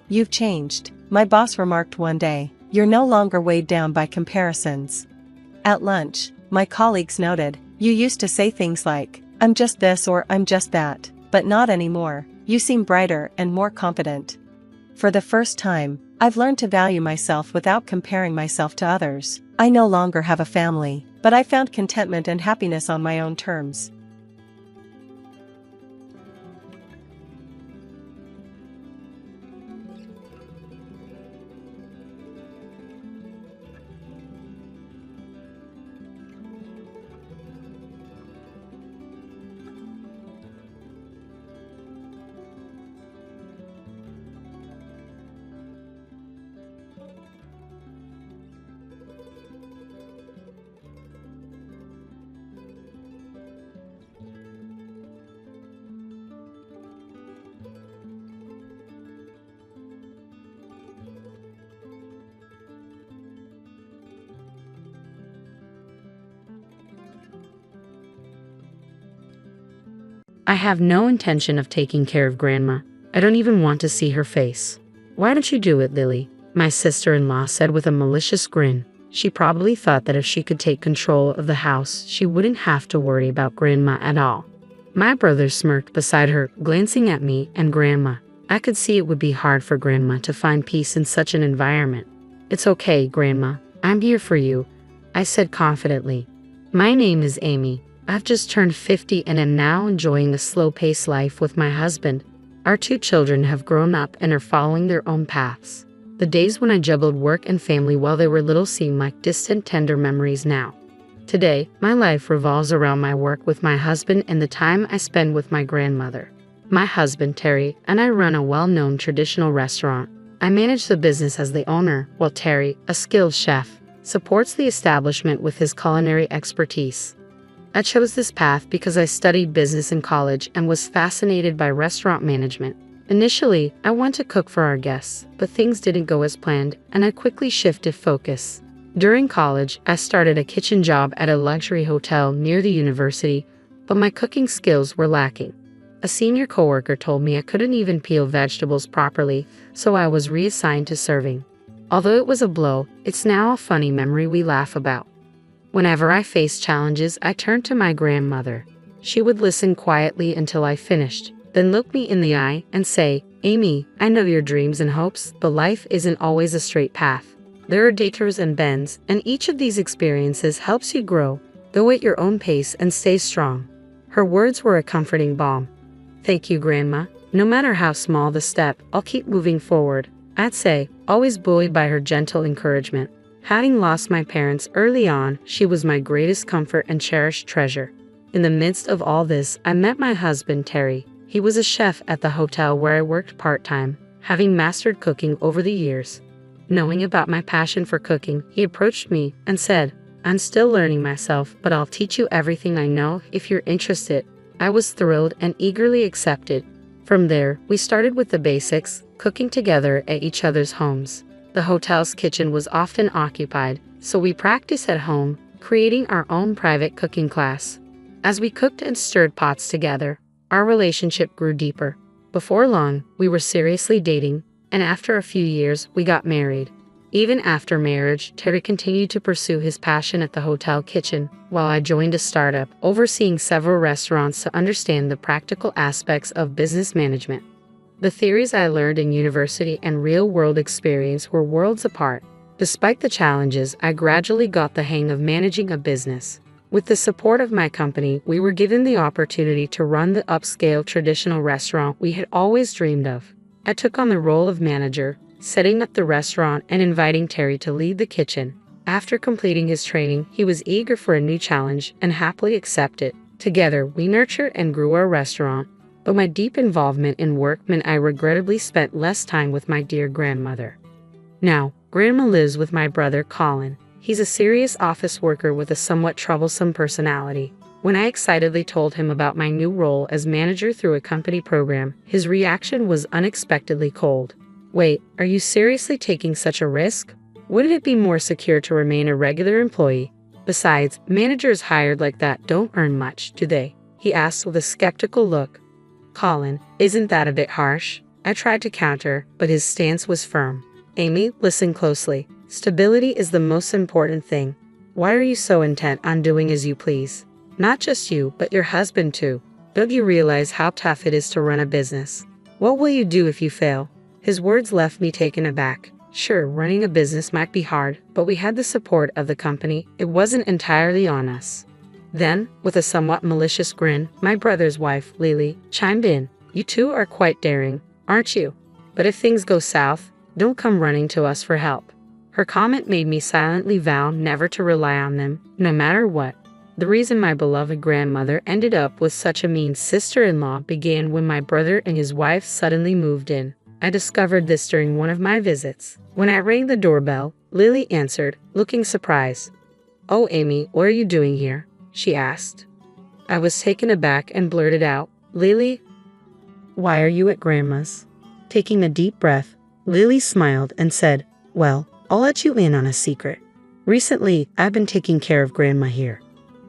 "You've changed," my boss remarked one day. "You're no longer weighed down by comparisons." At lunch, my colleagues noted, "You used to say things like, 'I'm just this' or 'I'm just that,' but not anymore. You seem brighter and more confident." For the first time, I've learned to value myself without comparing myself to others. I no longer have a family, but I found contentment and happiness on my own terms. I have no intention of taking care of Grandma. I don't even want to see her face. "Why don't you do it, Lily?" my sister-in-law said with a malicious grin. She probably thought that if she could take control of the house, she wouldn't have to worry about Grandma at all. My brother smirked beside her, glancing at me and Grandma. I could see it would be hard for Grandma to find peace in such an environment. "It's okay, Grandma. I'm here for you," I said confidently. "My name is Amy. I've just turned 50 and am now enjoying a slow-paced life with my husband. Our 2 children have grown up and are following their own paths. The days when I juggled work and family while they were little seem like distant, tender memories now. Today, my life revolves around my work with my husband and the time I spend with my grandmother. My husband, Terry, and I run a well-known traditional restaurant. I manage the business as the owner, while Terry, a skilled chef, supports the establishment with his culinary expertise. I chose this path because I studied business in college and was fascinated by restaurant management. Initially, I wanted to cook for our guests, but things didn't go as planned, and I quickly shifted focus. During college, I started a kitchen job at a luxury hotel near the university, but my cooking skills were lacking. A senior coworker told me I couldn't even peel vegetables properly, so I was reassigned to serving. Although it was a blow, it's now a funny memory we laugh about. Whenever I faced challenges, I turned to my grandmother. She would listen quietly until I finished, then look me in the eye and say, "Amy, I know your dreams and hopes, but life isn't always a straight path. There are detours and bends, and each of these experiences helps you grow. Go at your own pace and stay strong." Her words were a comforting balm. "Thank you, Grandma. No matter how small the step, I'll keep moving forward," I'd say, always buoyed by her gentle encouragement. Having lost my parents early on, she was my greatest comfort and cherished treasure. In the midst of all this, I met my husband, Terry. He was a chef at the hotel where I worked part-time, having mastered cooking over the years. Knowing about my passion for cooking, he approached me and said, "I'm still learning myself, but I'll teach you everything I know if you're interested." I was thrilled and eagerly accepted. From there, we started with the basics, cooking together at each other's homes. The hotel's kitchen was often occupied, so we practiced at home, creating our own private cooking class. As we cooked and stirred pots together, our relationship grew deeper. Before long, we were seriously dating, and after a few years, we got married. Even after marriage, Terry continued to pursue his passion at the hotel kitchen, while I joined a startup, overseeing several restaurants to understand the practical aspects of business management. The theories I learned in university and real-world experience were worlds apart. Despite the challenges, I gradually got the hang of managing a business. With the support of my company, we were given the opportunity to run the upscale traditional restaurant we had always dreamed of. I took on the role of manager, setting up the restaurant and inviting Terry to lead the kitchen. After completing his training, he was eager for a new challenge and happily accepted. Together, we nurtured and grew our restaurant. But my deep involvement in work meant I regrettably spent less time with my dear grandmother. Now, Grandma lives with my brother Colin. He's a serious office worker with a somewhat troublesome personality. When I excitedly told him about my new role as manager through a company program, his reaction was unexpectedly cold. "Wait, are you seriously taking such a risk? Wouldn't it be more secure to remain a regular employee? Besides, managers hired like that don't earn much, do they?" he asked with a skeptical look. "Colin, isn't that a bit harsh?" I tried to counter, but his stance was firm. "Amy, listen closely. Stability is the most important thing. Why are you so intent on doing as you please? Not just you, but your husband too. Don't you realize how tough it is to run a business? What will you do if you fail?" His words left me taken aback. Sure, running a business might be hard, but we had the support of the company. It wasn't entirely on us. Then, with a somewhat malicious grin, my brother's wife, Lily, chimed in. "You two are quite daring, aren't you? But if things go south, don't come running to us for help." Her comment made me silently vow never to rely on them, no matter what. The reason my beloved grandmother ended up with such a mean sister-in-law began when my brother and his wife suddenly moved in. I discovered this during one of my visits. When I rang the doorbell, Lily answered, looking surprised. "Oh, Amy, what are you doing here?" she asked. I was taken aback and blurted out, "Lily, why are you at Grandma's?" Taking a deep breath, Lily smiled and said, "Well, I'll let you in on a secret. Recently, I've been taking care of Grandma here.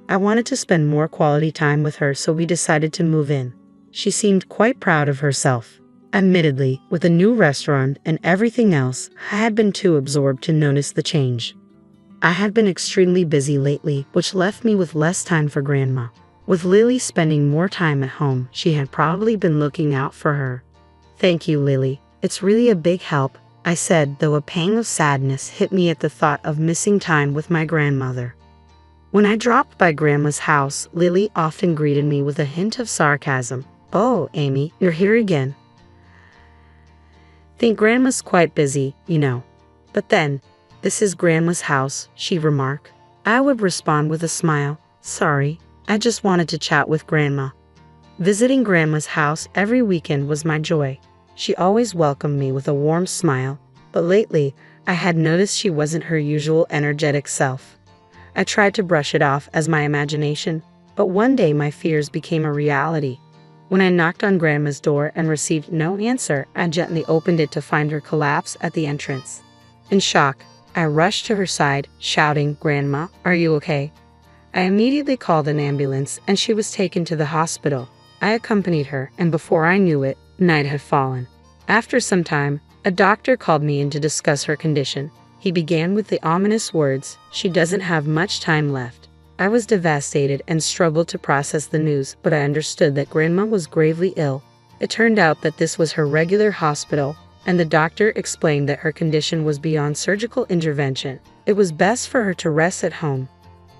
I wanted to spend more quality time with her, so we decided to move in." She seemed quite proud of herself. Admittedly, with a new restaurant and everything else, I had been too absorbed to notice the change. I had been extremely busy lately, which left me with less time for Grandma. With Lily spending more time at home, she had probably been looking out for her. "Thank you, Lily. It's really a big help," I said, though a pang of sadness hit me at the thought of missing time with my grandmother. When I dropped by Grandma's house, Lily often greeted me with a hint of sarcasm. "Oh, Amy, you're here again. Think Grandma's quite busy, you know. But then, this is Grandma's house," she remarked. I would respond with a smile, "Sorry, I just wanted to chat with Grandma." Visiting Grandma's house every weekend was my joy. She always welcomed me with a warm smile, But lately, I had noticed she wasn't her usual energetic self. I tried to brush it off as my imagination, but one day my fears became a reality. When I knocked on Grandma's door and received no answer, I gently opened it to find her collapse at the entrance. In shock, I rushed to her side, shouting, "Grandma, are you okay?" I immediately called an ambulance and she was taken to the hospital. I accompanied her, and before I knew it, night had fallen. After some time, a doctor called me in to discuss her condition. He began with the ominous words, "She doesn't have much time left." I was devastated and struggled to process the news, but I understood that Grandma was gravely ill. It turned out that this was her regular hospital, and the doctor explained that her condition was beyond surgical intervention. It was best for her to rest at home.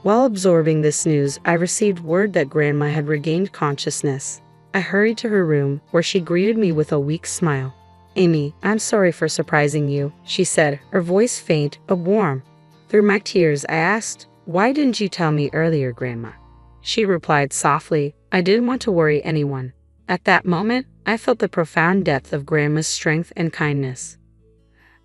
While absorbing this news, I received word that Grandma had regained consciousness. I hurried to her room, where she greeted me with a weak smile. "Amy, I'm sorry for surprising you," she said, her voice faint but warm. Through my tears, I asked, "Why didn't you tell me earlier, Grandma?" She replied softly, "I didn't want to worry anyone." At that moment, I felt the profound depth of Grandma's strength and kindness.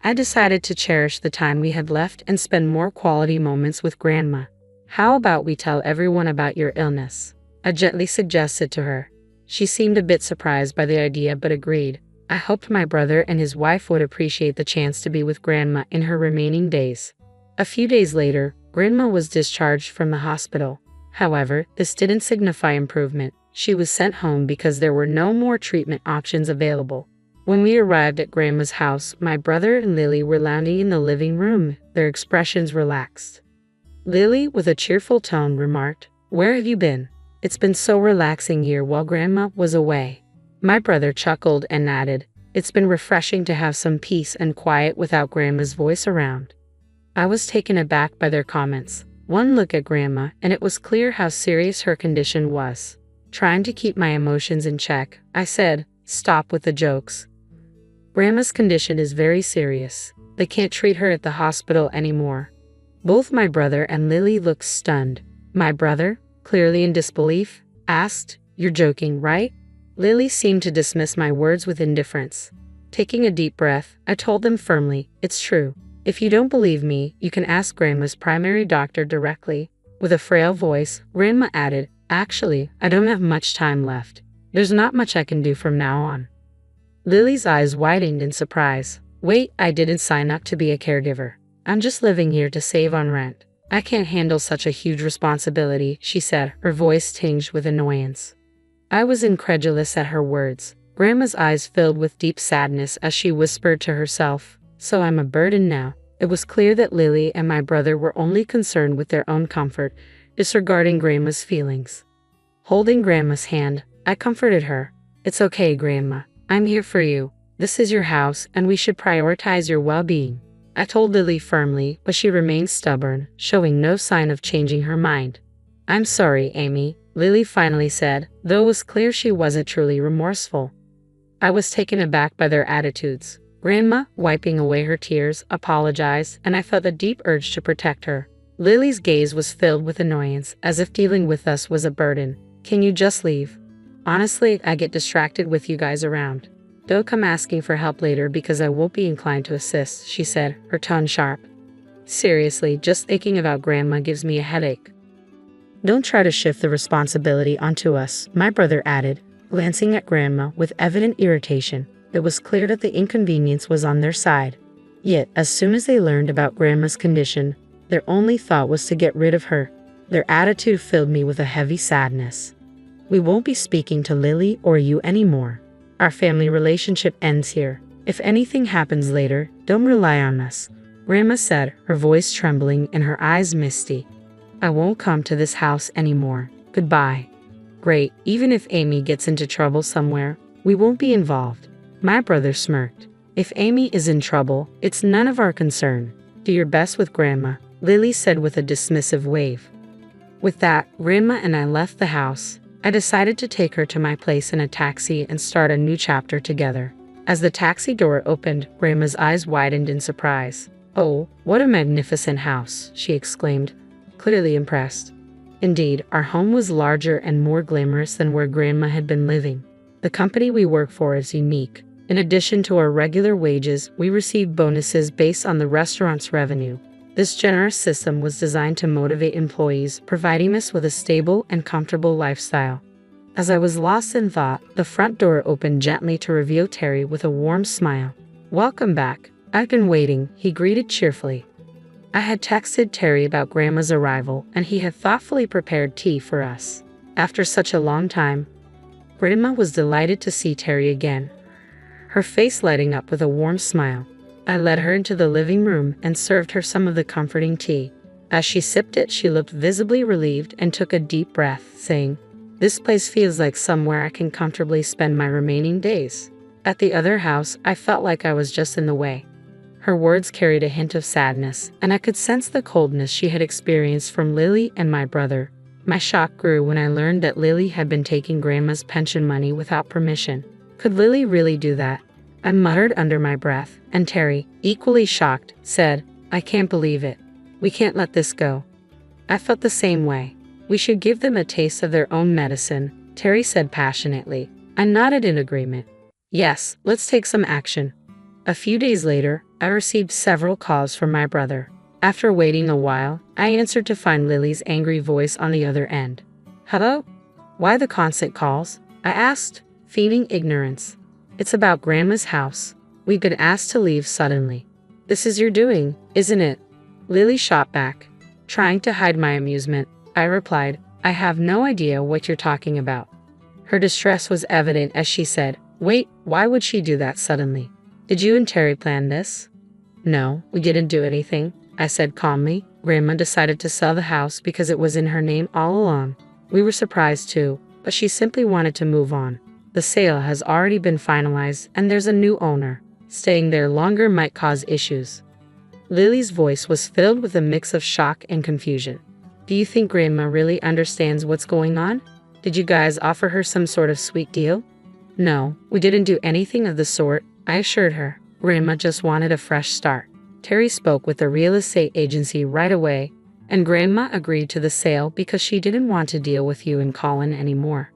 I decided to cherish the time we had left and spend more quality moments with Grandma. "How about we tell everyone about your illness?" I gently suggested to her. She seemed a bit surprised by the idea but agreed. I hoped my brother and his wife would appreciate the chance to be with Grandma in her remaining days. A few days later, Grandma was discharged from the hospital. However, this didn't signify improvement. She was sent home because there were no more treatment options available. When we arrived at Grandma's house, my brother and Lily were lounging in the living room, their expressions relaxed. Lily, with a cheerful tone, remarked, "Where have you been? It's been so relaxing here while Grandma was away." My brother chuckled and added, "It's been refreshing to have some peace and quiet without Grandma's voice around." I was taken aback by their comments. One look at Grandma, and it was clear how serious her condition was. Trying to keep my emotions in check, I said, "Stop with the jokes. Grandma's condition is very serious. They can't treat her at the hospital anymore." Both my brother and Lily looked stunned. My brother, clearly in disbelief, asked, "You're joking, right?" Lily seemed to dismiss my words with indifference. Taking a deep breath, I told them firmly, "It's true. If you don't believe me, you can ask Grandma's primary doctor directly." With a frail voice, Grandma added, "Actually, I don't have much time left. There's not much I can do from now on." Lily's eyes widened in surprise. "Wait, I didn't sign up to be a caregiver. I'm just living here to save on rent. I can't handle such a huge responsibility," she said, her voice tinged with annoyance. I was incredulous at her words. Grandma's eyes filled with deep sadness as she whispered to herself, "So I'm a burden now." It was clear that Lily and my brother were only concerned with their own comfort, disregarding Grandma's feelings. Holding Grandma's hand, I comforted her. "It's okay, Grandma. I'm here for you. This is your house, and we should prioritize your well-being," I told Lily firmly, but she remained stubborn, showing no sign of changing her mind. "I'm sorry, Amy," Lily finally said, though it was clear she wasn't truly remorseful. I was taken aback by their attitudes. Grandma, wiping away her tears, apologized, and I felt a deep urge to protect her. Lily's gaze was filled with annoyance, as if dealing with us was a burden. "Can you just leave? Honestly, I get distracted with you guys around. Don't come asking for help later because I won't be inclined to assist," she said, her tone sharp. "Seriously, just thinking about Grandma gives me a headache." "Don't try to shift the responsibility onto us," my brother added, glancing at Grandma with evident irritation. It was clear that the inconvenience was on their side. Yet, as soon as they learned about Grandma's condition, their only thought was to get rid of her. Their attitude filled me with a heavy sadness. "We won't be speaking to Lily or you anymore. Our family relationship ends here. If anything happens later, don't rely on us," Grandma said, her voice trembling and her eyes misty. "I won't come to this house anymore. Goodbye." "Great, even if Amy gets into trouble somewhere, we won't be involved." My brother smirked. "If Amy is in trouble, it's none of our concern. Do your best with Grandma," Lily said with a dismissive wave. With that, Grandma and I left the house. I decided to take her to my place in a taxi and start a new chapter together. As the taxi door opened, Grandma's eyes widened in surprise. "Oh, what a magnificent house," she exclaimed, clearly impressed. Indeed, our home was larger and more glamorous than where Grandma had been living. "The company we work for is unique. In addition to our regular wages, we received bonuses based on the restaurant's revenue. This generous system was designed to motivate employees, providing us with a stable and comfortable lifestyle. As I was lost in thought, the front door opened gently to reveal Terry with a warm smile. "Welcome back. I've been waiting," he greeted cheerfully. I had texted Terry about Grandma's arrival, and he had thoughtfully prepared tea for us. After such a long time, Grandma was delighted to see Terry again, her face lighting up with a warm smile. I led her into the living room and served her some of the comforting tea. As she sipped it, she looked visibly relieved and took a deep breath, saying, "This place feels like somewhere I can comfortably spend my remaining days." At the other house, I felt like I was just in the way. Her words carried a hint of sadness, and I could sense the coldness she had experienced from Lily and my brother. My shock grew when I learned that Lily had been taking Grandma's pension money without permission. Could Lily really do that? I muttered under my breath, and Terry, equally shocked, said, "I can't believe it. We can't let this go." I felt the same way. "We should give them a taste of their own medicine," Terry said passionately. I nodded in agreement. "Yes, let's take some action." A few days later, I received several calls from my brother. After waiting a while, I answered to find Lily's angry voice on the other end. "Hello? Why the constant calls?" I asked, feigning ignorance. "It's about Grandma's house. We've been asked to leave suddenly." "This is your doing, isn't it?" Lily shot back. Trying to hide my amusement, I replied, "I have no idea what you're talking about." Her distress was evident as she said, "Wait, why would she do that suddenly? Did you and Terry plan this?" "No, we didn't do anything," I said calmly. "Grandma decided to sell the house because it was in her name all along. We were surprised too, but she simply wanted to move on. The sale has already been finalized and there's a new owner. Staying there longer might cause issues." Lily's voice was filled with a mix of shock and confusion. "Do you think Grandma really understands what's going on? Did you guys offer her some sort of sweet deal?" "No, we didn't do anything of the sort," I assured her. "Grandma just wanted a fresh start." Terry spoke with the real estate agency right away, and Grandma agreed to the sale because she didn't want to deal with you and Colin anymore.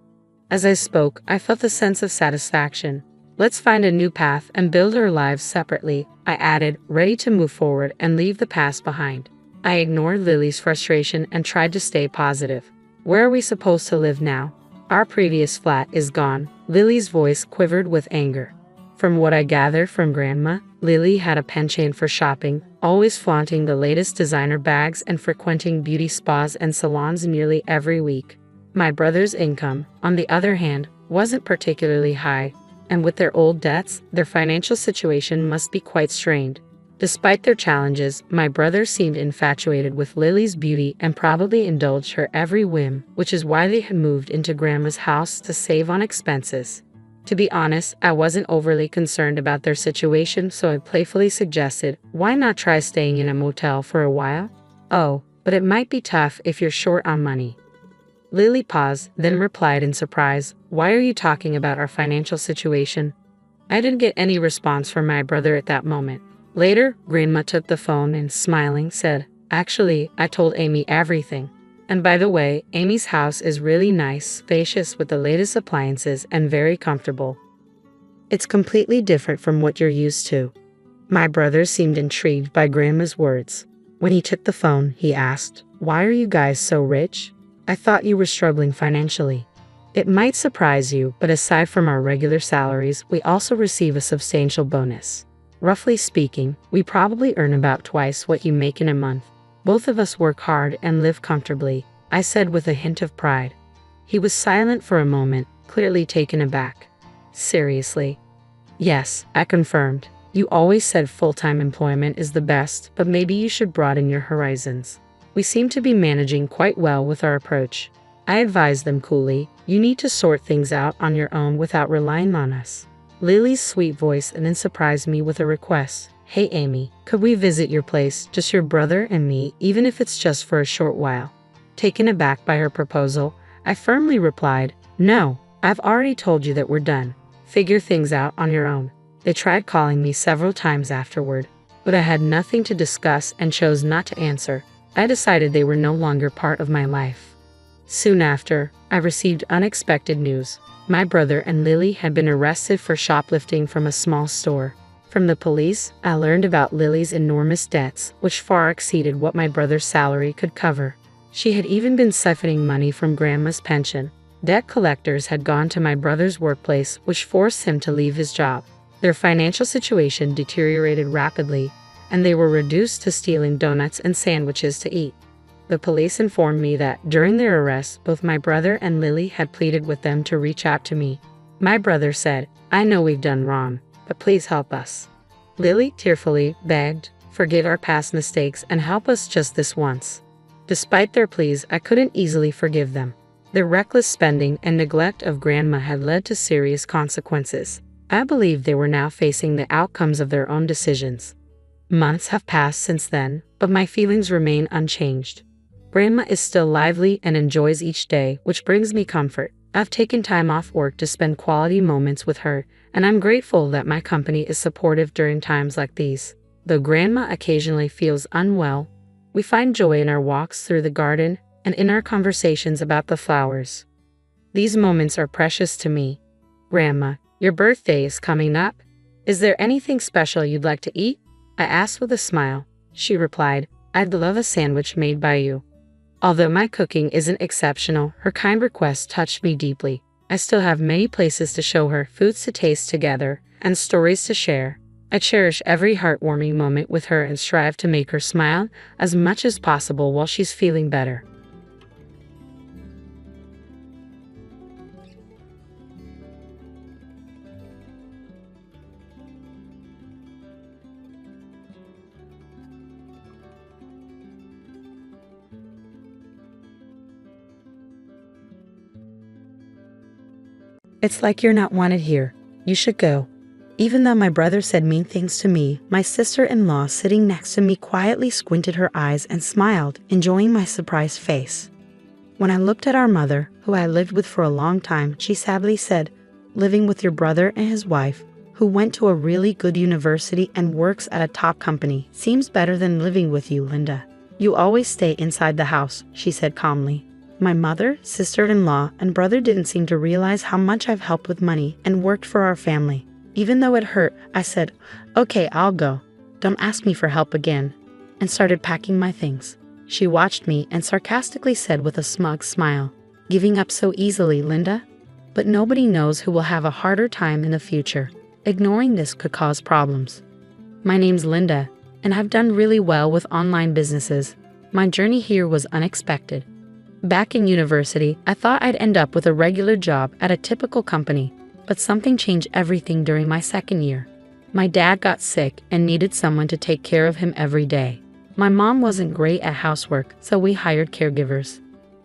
As I spoke, I felt a sense of satisfaction. "Let's find a new path and build our lives separately," I added, ready to move forward and leave the past behind. I ignored Lily's frustration and tried to stay positive. "Where are we supposed to live now? Our previous flat is gone." Lily's voice quivered with anger. From what I gathered from Grandma, Lily had a penchant for shopping, always flaunting the latest designer bags and frequenting beauty spas and salons nearly every week. My brother's income, on the other hand, wasn't particularly high, and with their old debts, their financial situation must be quite strained. Despite their challenges, my brother seemed infatuated with Lily's beauty and probably indulged her every whim, which is why they had moved into Grandma's house to save on expenses. To be honest, I wasn't overly concerned about their situation, so I playfully suggested, "Why not try staying in a motel for a while?" "Oh, but it might be tough if you're short on money." Lily paused, then replied in surprise, "Why are you talking about our financial situation?" I didn't get any response from my brother at that moment. Later, Grandma took the phone and, smiling, said, "Actually, I told Amy everything. And by the way, Amy's house is really nice, spacious with the latest appliances and very comfortable. It's completely different from what you're used to." My brother seemed intrigued by Grandma's words. When he took the phone, he asked, "Why are you guys so rich? I thought you were struggling financially." "It might surprise you, but aside from our regular salaries, we also receive a substantial bonus. Roughly speaking, we probably earn about twice what you make in a month. Both of us work hard and live comfortably," I said with a hint of pride. He was silent for a moment, clearly taken aback. "Seriously?" "Yes," I confirmed. "You always said full-time employment is the best, but maybe you should broaden your horizons." We seem to be managing quite well with our approach. I advised them coolly, "You need to sort things out on your own without relying on us." Lily's sweet voice then surprised me with a request. "Hey Amy, could we visit your place, just your brother and me, even if it's just for a short while?" Taken aback by her proposal, I firmly replied, "No, I've already told you that we're done. Figure things out on your own." They tried calling me several times afterward, but I had nothing to discuss and chose not to answer. I decided they were no longer part of my life. Soon after, I received unexpected news. My brother and Lily had been arrested for shoplifting from a small store. From the police, I learned about Lily's enormous debts, which far exceeded what my brother's salary could cover. She had even been siphoning money from Grandma's pension. Debt collectors had gone to my brother's workplace, which forced him to leave his job. Their financial situation deteriorated rapidly, and they were reduced to stealing donuts and sandwiches to eat. The police informed me that, during their arrest, both my brother and Lily had pleaded with them to reach out to me. My brother said, "I know we've done wrong, but please help us." Lily tearfully begged, "Forgive our past mistakes and help us just this once." Despite their pleas, I couldn't easily forgive them. Their reckless spending and neglect of Grandma had led to serious consequences. I believe they were now facing the outcomes of their own decisions. Months have passed since then, but my feelings remain unchanged. Grandma is still lively and enjoys each day, which brings me comfort. I've taken time off work to spend quality moments with her, and I'm grateful that my company is supportive during times like these. Though Grandma occasionally feels unwell, we find joy in our walks through the garden and in our conversations about the flowers. These moments are precious to me. "Grandma, your birthday is coming up. Is there anything special you'd like to eat?" I asked with a smile. She replied, "I'd love a sandwich made by you." Although my cooking isn't exceptional, her kind request touched me deeply. I still have many places to show her, foods to taste together, and stories to share. I cherish every heartwarming moment with her and strive to make her smile as much as possible while she's feeling better. "It's like you're not wanted here. You should go." Even though my brother said mean things to me, my sister-in-law sitting next to me quietly squinted her eyes and smiled, enjoying my surprised face. When I looked at our mother, who I lived with for a long time, she sadly said, "Living with your brother and his wife, who went to a really good university and works at a top company, seems better than living with you, Linda. You always stay inside the house," she said calmly. My mother, sister-in-law, and brother didn't seem to realize how much I've helped with money and worked for our family. Even though it hurt, I said, "Okay, I'll go. Don't ask me for help again," and started packing my things. She watched me and sarcastically said with a smug smile, "Giving up so easily, Linda? But nobody knows who will have a harder time in the future. Ignoring this could cause problems. My name's Linda, and I've done really well with online businesses. My journey here was unexpected. Back in university, I thought I'd end up with a regular job at a typical company, but something changed everything during my second year. My dad got sick and needed someone to take care of him every day. My mom wasn't great at housework, so we hired caregivers.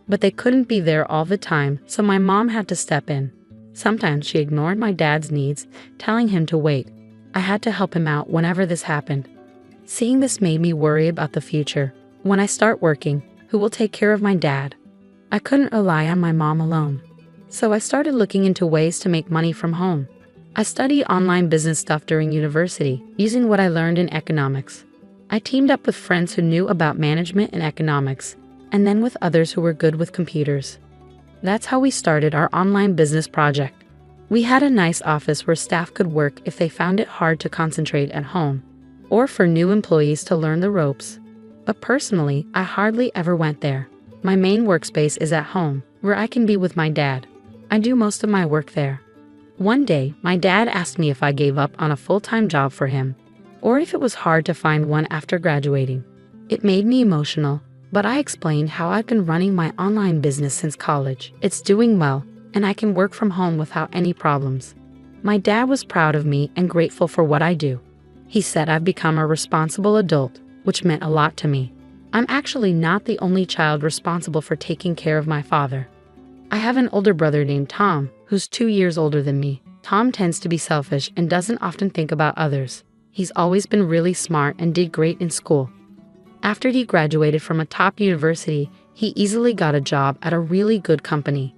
But they couldn't be there all the time, so my mom had to step in. Sometimes she ignored my dad's needs, telling him to wait. I had to help him out whenever this happened. Seeing this made me worry about the future. When I start working, who will take care of my dad? I couldn't rely on my mom alone. So I started looking into ways to make money from home. I studied online business stuff during university, using what I learned in economics. I teamed up with friends who knew about management and economics, and then with others who were good with computers. That's how we started our online business project. We had a nice office where staff could work if they found it hard to concentrate at home, or for new employees to learn the ropes. But personally, I hardly ever went there. My main workspace is at home, where I can be with my dad. I do most of my work there. One day, my dad asked me if I gave up on a full-time job for him, or if it was hard to find one after graduating. It made me emotional, but I explained how I've been running my online business since college. It's doing well, and I can work from home without any problems. My dad was proud of me and grateful for what I do. He said I've become a responsible adult, which meant a lot to me. I'm actually not the only child responsible for taking care of my father. I have an older brother named Tham, who's 2 years older than me. Tom tends to be selfish and doesn't often think about others. He's always been really smart and did great in school. After he graduated from a top university, he easily got a job at a really good company.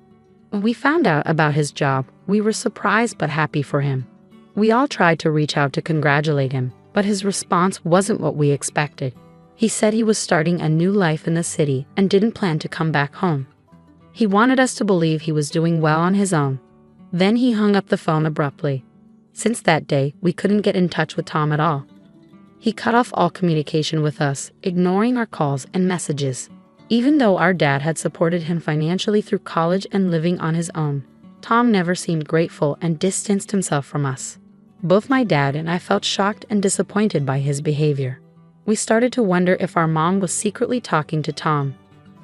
When we found out about his job, we were surprised but happy for him. We all tried to reach out to congratulate him, but his response wasn't what we expected. He said he was starting a new life in the city and didn't plan to come back home. He wanted us to believe he was doing well on his own. Then he hung up the phone abruptly. Since that day, we couldn't get in touch with Tom at all. He cut off all communication with us, ignoring our calls and messages. Even though our dad had supported him financially through college and living on his own, Tom never seemed grateful and distanced himself from us. Both my dad and I felt shocked and disappointed by his behavior. We started to wonder if our mom was secretly talking to Tom.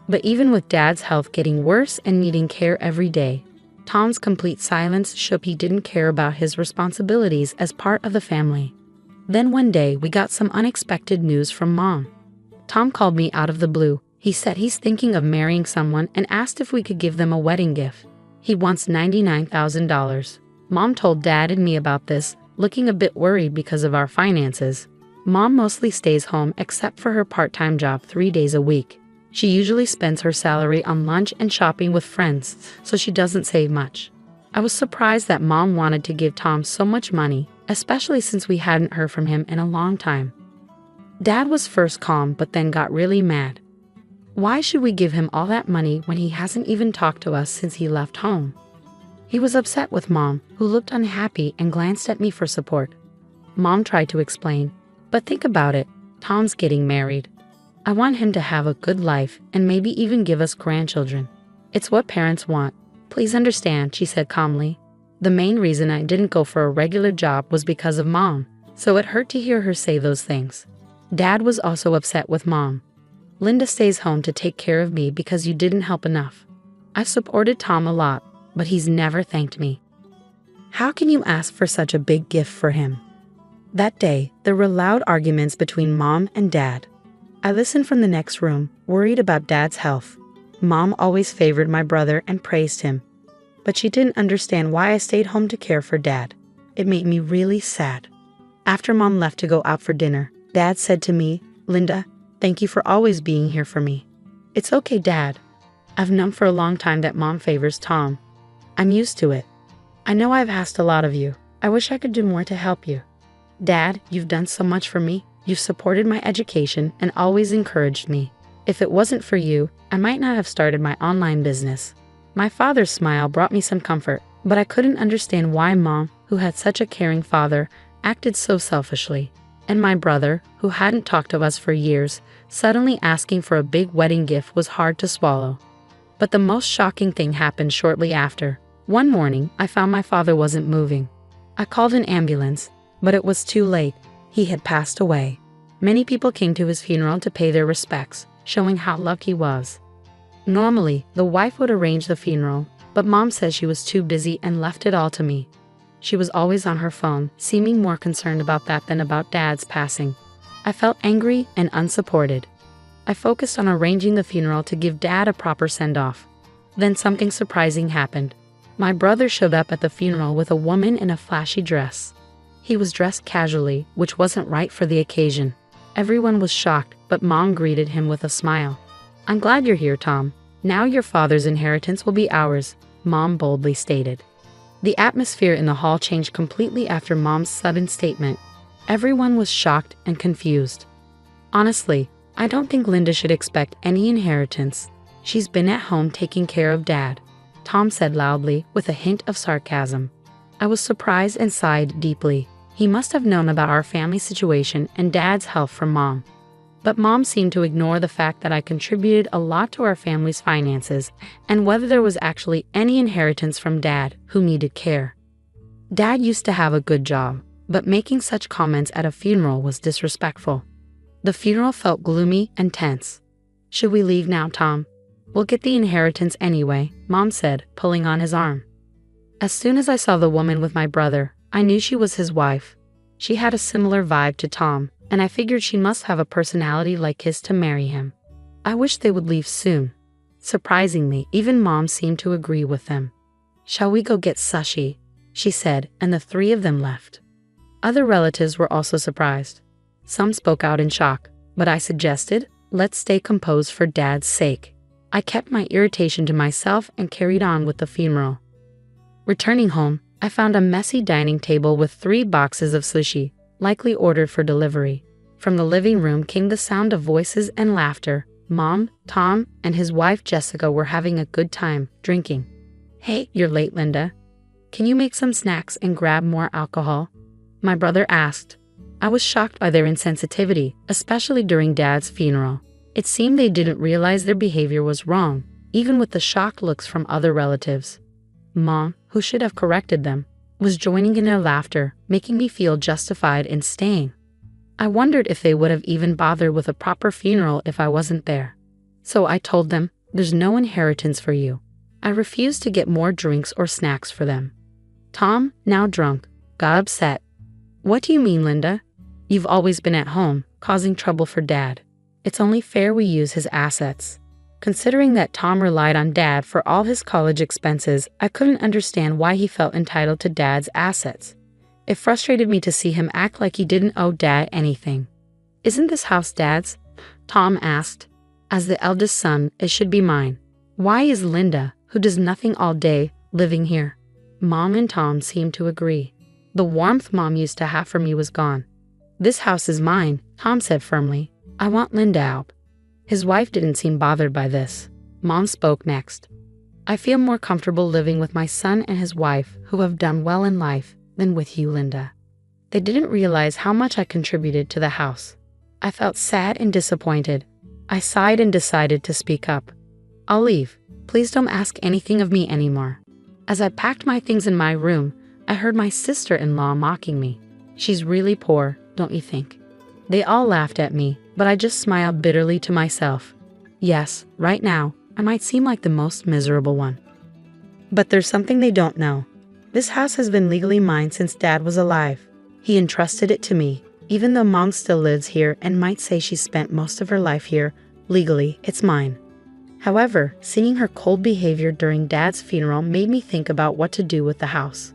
But even with Dad's health getting worse and needing care every day, Tom's complete silence showed he didn't care about his responsibilities as part of the family. Then one day we got some unexpected news from Mom. Tom called me out of the blue. He said he's thinking of marrying someone and asked if we could give them a wedding gift. He wants $99,000. Mom told Dad and me about this, looking a bit worried because of our finances. Mom mostly stays home except for her part-time job 3 days a week. She usually spends her salary on lunch and shopping with friends, so she doesn't save much. I was surprised that Mom wanted to give Tom so much money, especially since we hadn't heard from him in a long time. Dad was first calm but then got really mad. Why should we give him all that money when he hasn't even talked to us since he left home? He was upset with Mom, who looked unhappy and glanced at me for support. Mom tried to explain, but think about it, Tom's getting married. I want him to have a good life and maybe even give us grandchildren. It's what parents want. Please understand, she said calmly. The main reason I didn't go for a regular job was because of Mom, so it hurt to hear her say those things. Dad was also upset with Mom. Linda stays home to take care of me because you didn't help enough. I've supported Tom a lot, but he's never thanked me. How can you ask for such a big gift for him? That day, there were loud arguments between Mom and Dad. I listened from the next room, worried about Dad's health. Mom always favored my brother and praised him. But she didn't understand why I stayed home to care for Dad. It made me really sad. After Mom left to go out for dinner, Dad said to me, "Linda, thank you for always being here for me." "It's okay, Dad. I've known for a long time that Mom favors Tom. I'm used to it. I know I've asked a lot of you. I wish I could do more to help you. Dad, you've done so much for me. You've supported my education and always encouraged me. If it wasn't for you, I might not have started my online business." My father's smile brought me some comfort, but I couldn't understand why Mom, who had such a caring father, acted so selfishly. And my brother, who hadn't talked to us for years, suddenly asking for a big wedding gift was hard to swallow. But the most shocking thing happened shortly after. One morning, I found my father wasn't moving. I called an ambulance, but it was too late. He had passed away. Many people came to his funeral to pay their respects, showing how loved he was. Normally, the wife would arrange the funeral, but Mom says she was too busy and left it all to me. She was always on her phone, seeming more concerned about that than about Dad's passing. I felt angry and unsupported. I focused on arranging the funeral to give Dad a proper send-off. Then something surprising happened. My brother showed up at the funeral with a woman in a flashy dress. He was dressed casually, which wasn't right for the occasion. Everyone was shocked, but Mom greeted him with a smile. "I'm glad you're here, Tom. Now your father's inheritance will be ours," Mom boldly stated. The atmosphere in the hall changed completely after Mom's sudden statement. Everyone was shocked and confused. Honestly, I don't think Linda should expect any inheritance. She's been at home taking care of Dad, Tom said loudly with a hint of sarcasm. I was surprised and sighed deeply. He must have known about our family situation and Dad's health from Mom. But Mom seemed to ignore the fact that I contributed a lot to our family's finances and whether there was actually any inheritance from Dad, who needed care. Dad used to have a good job, but making such comments at a funeral was disrespectful. The funeral felt gloomy and tense. "Should we leave now, Tom? We'll get the inheritance anyway," Mom said, pulling on his arm. As soon as I saw the woman with my brother, I knew she was his wife. She had a similar vibe to Tom, and I figured she must have a personality like his to marry him. I wished they would leave soon. Surprisingly, even Mom seemed to agree with them. "Shall we go get sushi?" she said, and the three of them left. Other relatives were also surprised. Some spoke out in shock, but I suggested, "Let's stay composed for Dad's sake." I kept my irritation to myself and carried on with the funeral. Returning home, I found a messy dining table with 3 boxes of sushi, likely ordered for delivery. From the living room came the sound of voices and laughter, Mom, Tom, and his wife Jessica were having a good time, drinking. "Hey, you're late, Linda. Can you make some snacks and grab more alcohol?" my brother asked. I was shocked by their insensitivity, especially during Dad's funeral. It seemed they didn't realize their behavior was wrong, even with the shocked looks from other relatives. Mom, who should have corrected them, was joining in their laughter, making me feel justified in staying. I wondered if they would have even bothered with a proper funeral if I wasn't there. So I told them, "There's no inheritance for you." I refused to get more drinks or snacks for them. Tom, now drunk, got upset. "What do you mean, Linda? You've always been at home, causing trouble for Dad. It's only fair we use his assets." Considering that Tom relied on Dad for all his college expenses, I couldn't understand why he felt entitled to Dad's assets. It frustrated me to see him act like he didn't owe Dad anything. "Isn't this house Dad's?" Tom asked. "As the eldest son, it should be mine. Why is Linda, who does nothing all day, living here?" Mom and Tom seemed to agree. The warmth Mom used to have for me was gone. "This house is mine," Tom said firmly. "I want Linda out." His wife didn't seem bothered by this. Mom spoke next. "I feel more comfortable living with my son and his wife, who have done well in life, than with you, Linda." They didn't realize how much I contributed to the house. I felt sad and disappointed. I sighed and decided to speak up. "I'll leave. Please don't ask anything of me anymore." As I packed my things in my room, I heard my sister-in-law mocking me. "She's really poor, don't you think?" They all laughed at me, but I just smiled bitterly to myself. Yes, right now, I might seem like the most miserable one. But there's something they don't know. This house has been legally mine since Dad was alive. He entrusted it to me. Even though Mom still lives here and might say she spent most of her life here, legally, it's mine. However, seeing her cold behavior during Dad's funeral made me think about what to do with the house.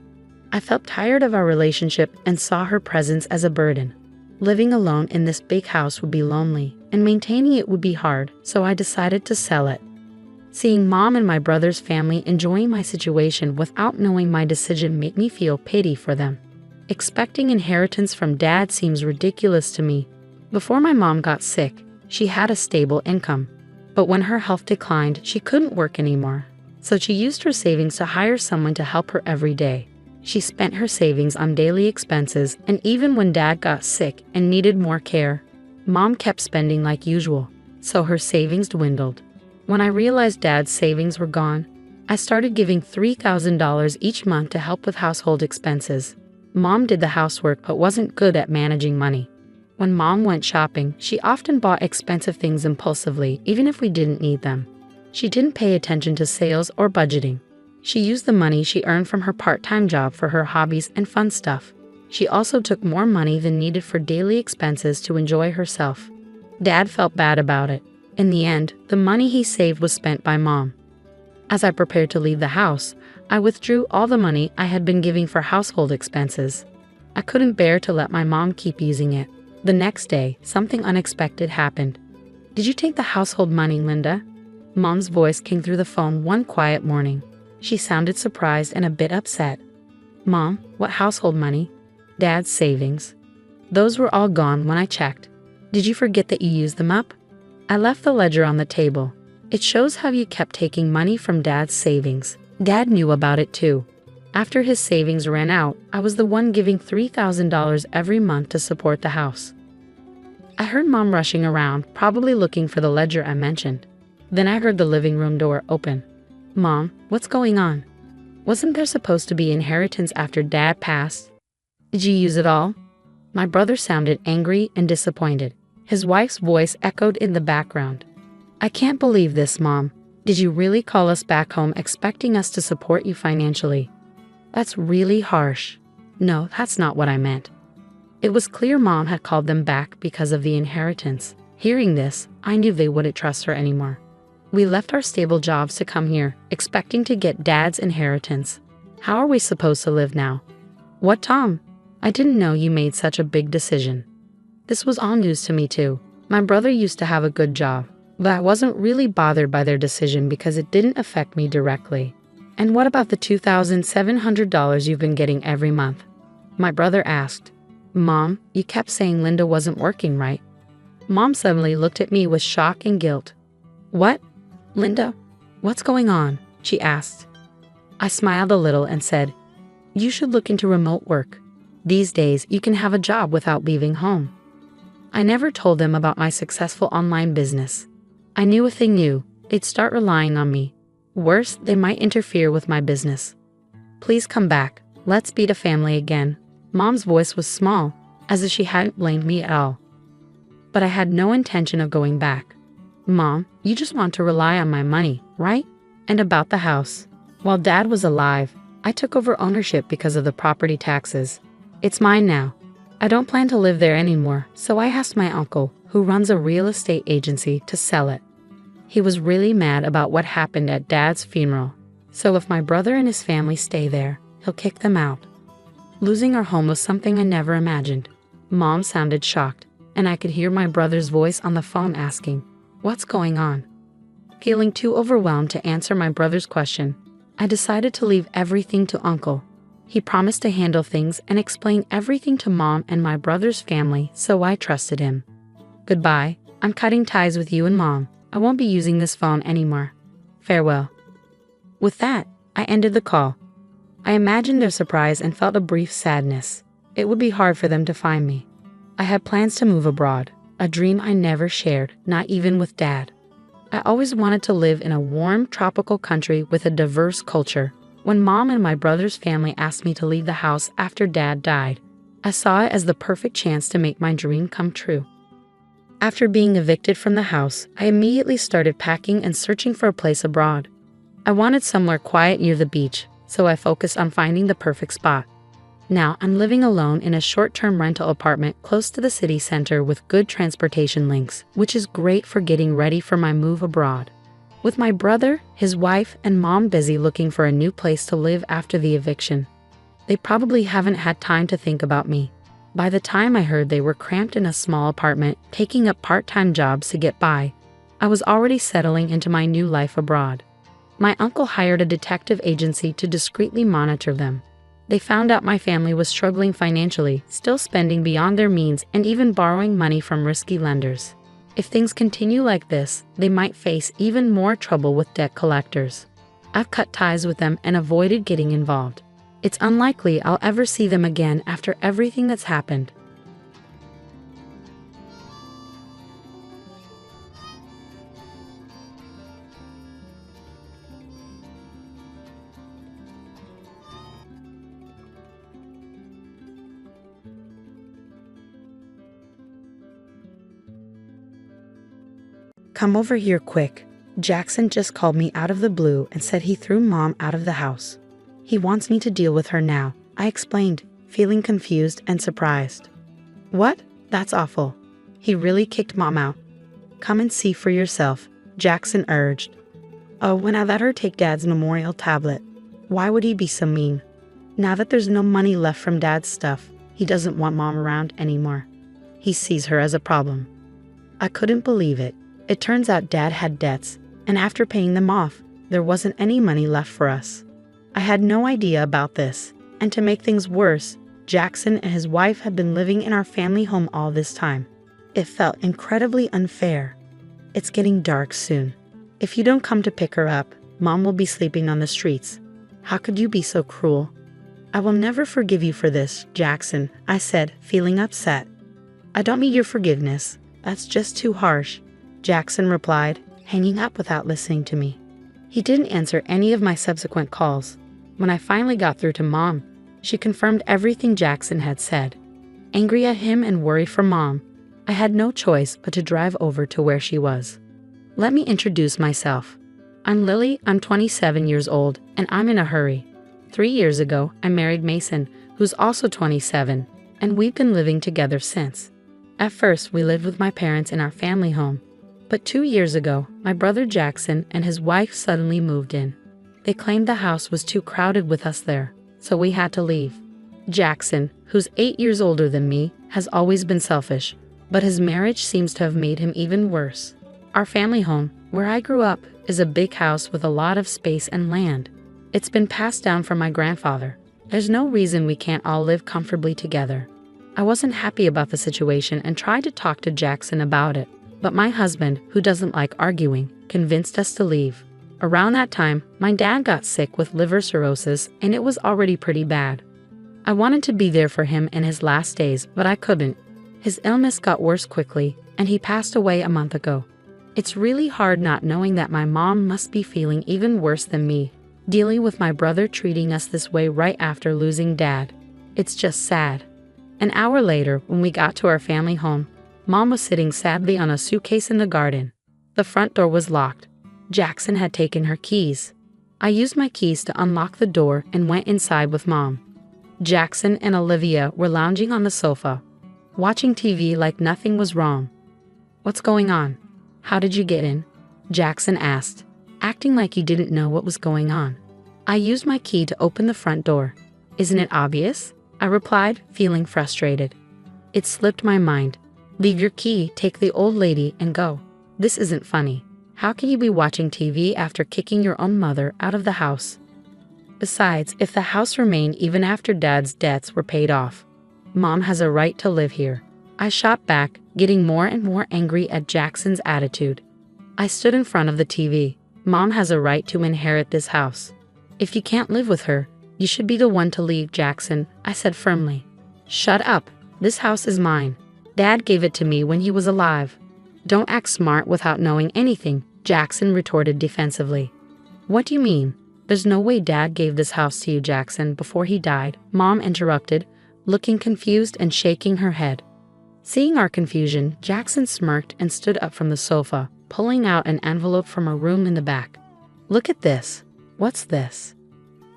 I felt tired of our relationship and saw her presence as a burden. Living alone in this big house would be lonely, and maintaining it would be hard, so I decided to sell it. Seeing Mom and my brother's family enjoying my situation without knowing my decision made me feel pity for them. Expecting inheritance from Dad seems ridiculous to me. Before my mom got sick, she had a stable income. But when her health declined, she couldn't work anymore. So she used her savings to hire someone to help her every day. She spent her savings on daily expenses, and even when Dad got sick and needed more care, Mom kept spending like usual, so her savings dwindled. When I realized Dad's savings were gone, I started giving $3,000 each month to help with household expenses. Mom did the housework but wasn't good at managing money. When Mom went shopping, she often bought expensive things impulsively, even if we didn't need them. She didn't pay attention to sales or budgeting. She used the money she earned from her part-time job for her hobbies and fun stuff. She also took more money than needed for daily expenses to enjoy herself. Dad felt bad about it. In the end, the money he saved was spent by Mom. As I prepared to leave the house, I withdrew all the money I had been giving for household expenses. I couldn't bear to let my mom keep using it. The next day, something unexpected happened. "Did you take the household money, Linda?" Mom's voice came through the phone one quiet morning. She sounded surprised and a bit upset. "Mom, what household money?" "Dad's savings. Those were all gone when I checked. Did you forget that you used them up?" I left the ledger on the table. It shows how you kept taking money from Dad's savings. Dad knew about it too. After his savings ran out, I was the one giving $3,000 every month to support the house. I heard Mom rushing around, probably looking for the ledger I mentioned. Then I heard the living room door open. "Mom, what's going on? Wasn't there supposed to be inheritance after Dad passed? Did you use it all?" My brother sounded angry and disappointed. His wife's voice echoed in the background. "I can't believe this, Mom. Did you really call us back home expecting us to support you financially? That's really harsh." "No, that's not what I meant." It was clear Mom had called them back because of the inheritance. Hearing this, I knew they wouldn't trust her anymore. We left our stable jobs to come here, expecting to get Dad's inheritance. How are we supposed to live now? "What, Tom? I didn't know you made such a big decision." This was all news to me too. My brother used to have a good job, but I wasn't really bothered by their decision because it didn't affect me directly. "And what about the $2,700 you've been getting every month?" my brother asked. "Mom, you kept saying Linda wasn't working, right?" Mom suddenly looked at me with shock and guilt. What? Linda, what's going on? She asked. I smiled a little and said, You should look into remote work. These days, you can have a job without leaving home. I never told them about my successful online business. I knew if they knew, they'd start relying on me. Worse, they might interfere with my business. Please come back. Let's be a family again. Mom's voice was small, as if she hadn't blamed me at all. But I had no intention of going back. Mom, you just want to rely on my money, right? And about the house. While Dad was alive, I took over ownership because of the property taxes. It's mine now. I don't plan to live there anymore, so I asked my uncle, who runs a real estate agency, to sell it. He was really mad about what happened at Dad's funeral, so if my brother and his family stay there, he'll kick them out. Losing our home was something I never imagined. Mom sounded shocked, and I could hear my brother's voice on the phone asking, What's going on? Feeling too overwhelmed to answer my brother's question, I decided to leave everything to Uncle. He promised to handle things and explain everything to Mom and my brother's family, so I trusted him. Goodbye, I'm cutting ties with you and Mom. I won't be using this phone anymore. Farewell. With that, I ended the call. I imagined their surprise and felt a brief sadness. It would be hard for them to find me. I had plans to move abroad, a dream I never shared, not even with Dad. I always wanted to live in a warm, tropical country with a diverse culture. When Mom and my brother's family asked me to leave the house after Dad died, I saw it as the perfect chance to make my dream come true. After being evicted from the house, I immediately started packing and searching for a place abroad. I wanted somewhere quiet near the beach, so I focused on finding the perfect spot. Now I'm living alone in a short-term rental apartment close to the city center with good transportation links, which is great for getting ready for my move abroad. With my brother, his wife, and Mom busy looking for a new place to live after the eviction. They probably haven't had time to think about me. By the time I heard they were cramped in a small apartment, taking up part-time jobs to get by, I was already settling into my new life abroad. My uncle hired a detective agency to discreetly monitor them. They found out my family was struggling financially, still spending beyond their means and even borrowing money from risky lenders. If things continue like this, they might face even more trouble with debt collectors. I've cut ties with them and avoided getting involved. It's unlikely I'll ever see them again after everything that's happened. Come over here quick. Jackson just called me out of the blue and said he threw Mom out of the house. He wants me to deal with her now, I explained, feeling confused and surprised. What? That's awful. He really kicked Mom out. Come and see for yourself, Jackson urged. Oh, when I let her take Dad's memorial tablet. Why would he be so mean? Now that there's no money left from Dad's stuff, he doesn't want Mom around anymore. He sees her as a problem. I couldn't believe it. It turns out Dad had debts, and after paying them off, there wasn't any money left for us. I had no idea about this, and to make things worse, Jackson and his wife had been living in our family home all this time. It felt incredibly unfair. It's getting dark soon. If you don't come to pick her up, Mom will be sleeping on the streets. How could you be so cruel? I will never forgive you for this, Jackson, I said, feeling upset. I don't need your forgiveness. That's just too harsh, Jackson replied, hanging up without listening to me. He didn't answer any of my subsequent calls. When I finally got through to Mom, she confirmed everything Jackson had said. Angry at him and worried for Mom, I had no choice but to drive over to where she was. Let me introduce myself. I'm Lily, I'm 27 years old, and I'm in a hurry. 3 years ago, I married Mason, who's also 27, and we've been living together since. At first, we lived with my parents in our family home. But 2 years ago, my brother Jackson and his wife suddenly moved in. They claimed the house was too crowded with us there, so we had to leave. Jackson, who's 8 years older than me, has always been selfish, but his marriage seems to have made him even worse. Our family home, where I grew up, is a big house with a lot of space and land. It's been passed down from my grandfather. There's no reason we can't all live comfortably together. I wasn't happy about the situation and tried to talk to Jackson about it. But my husband, who doesn't like arguing, convinced us to leave. Around that time, my dad got sick with liver cirrhosis, and it was already pretty bad. I wanted to be there for him in his last days, but I couldn't. His illness got worse quickly, and he passed away a month ago. It's really hard not knowing that my mom must be feeling even worse than me, dealing with my brother treating us this way right after losing dad. It's just sad. An hour later, when we got to our family home, Mom was sitting sadly on a suitcase in the garden. The front door was locked. Jackson had taken her keys. I used my keys to unlock the door and went inside with Mom. Jackson and Olivia were lounging on the sofa, watching TV like nothing was wrong. "What's going on? How did you get in?" Jackson asked, acting like he didn't know what was going on. I used my key to open the front door. "Isn't it obvious?" I replied, feeling frustrated. It slipped my mind. "Leave your key, take the old lady, and go." This isn't funny. How can you be watching TV after kicking your own mother out of the house? Besides, if the house remained even after Dad's debts were paid off, Mom has a right to live here. I shot back, getting more and more angry at Jackson's attitude. I stood in front of the TV. "Mom has a right to inherit this house. If you can't live with her, you should be the one to leave, Jackson," I said firmly. "Shut up. This house is mine. Dad gave it to me when he was alive." "Don't act smart without knowing anything," Jackson retorted defensively. "What do you mean? There's no way Dad gave this house to you, Jackson, before he died," Mom interrupted, looking confused and shaking her head. Seeing our confusion, Jackson smirked and stood up from the sofa, pulling out an envelope from a room in the back. "Look at this." "What's this?"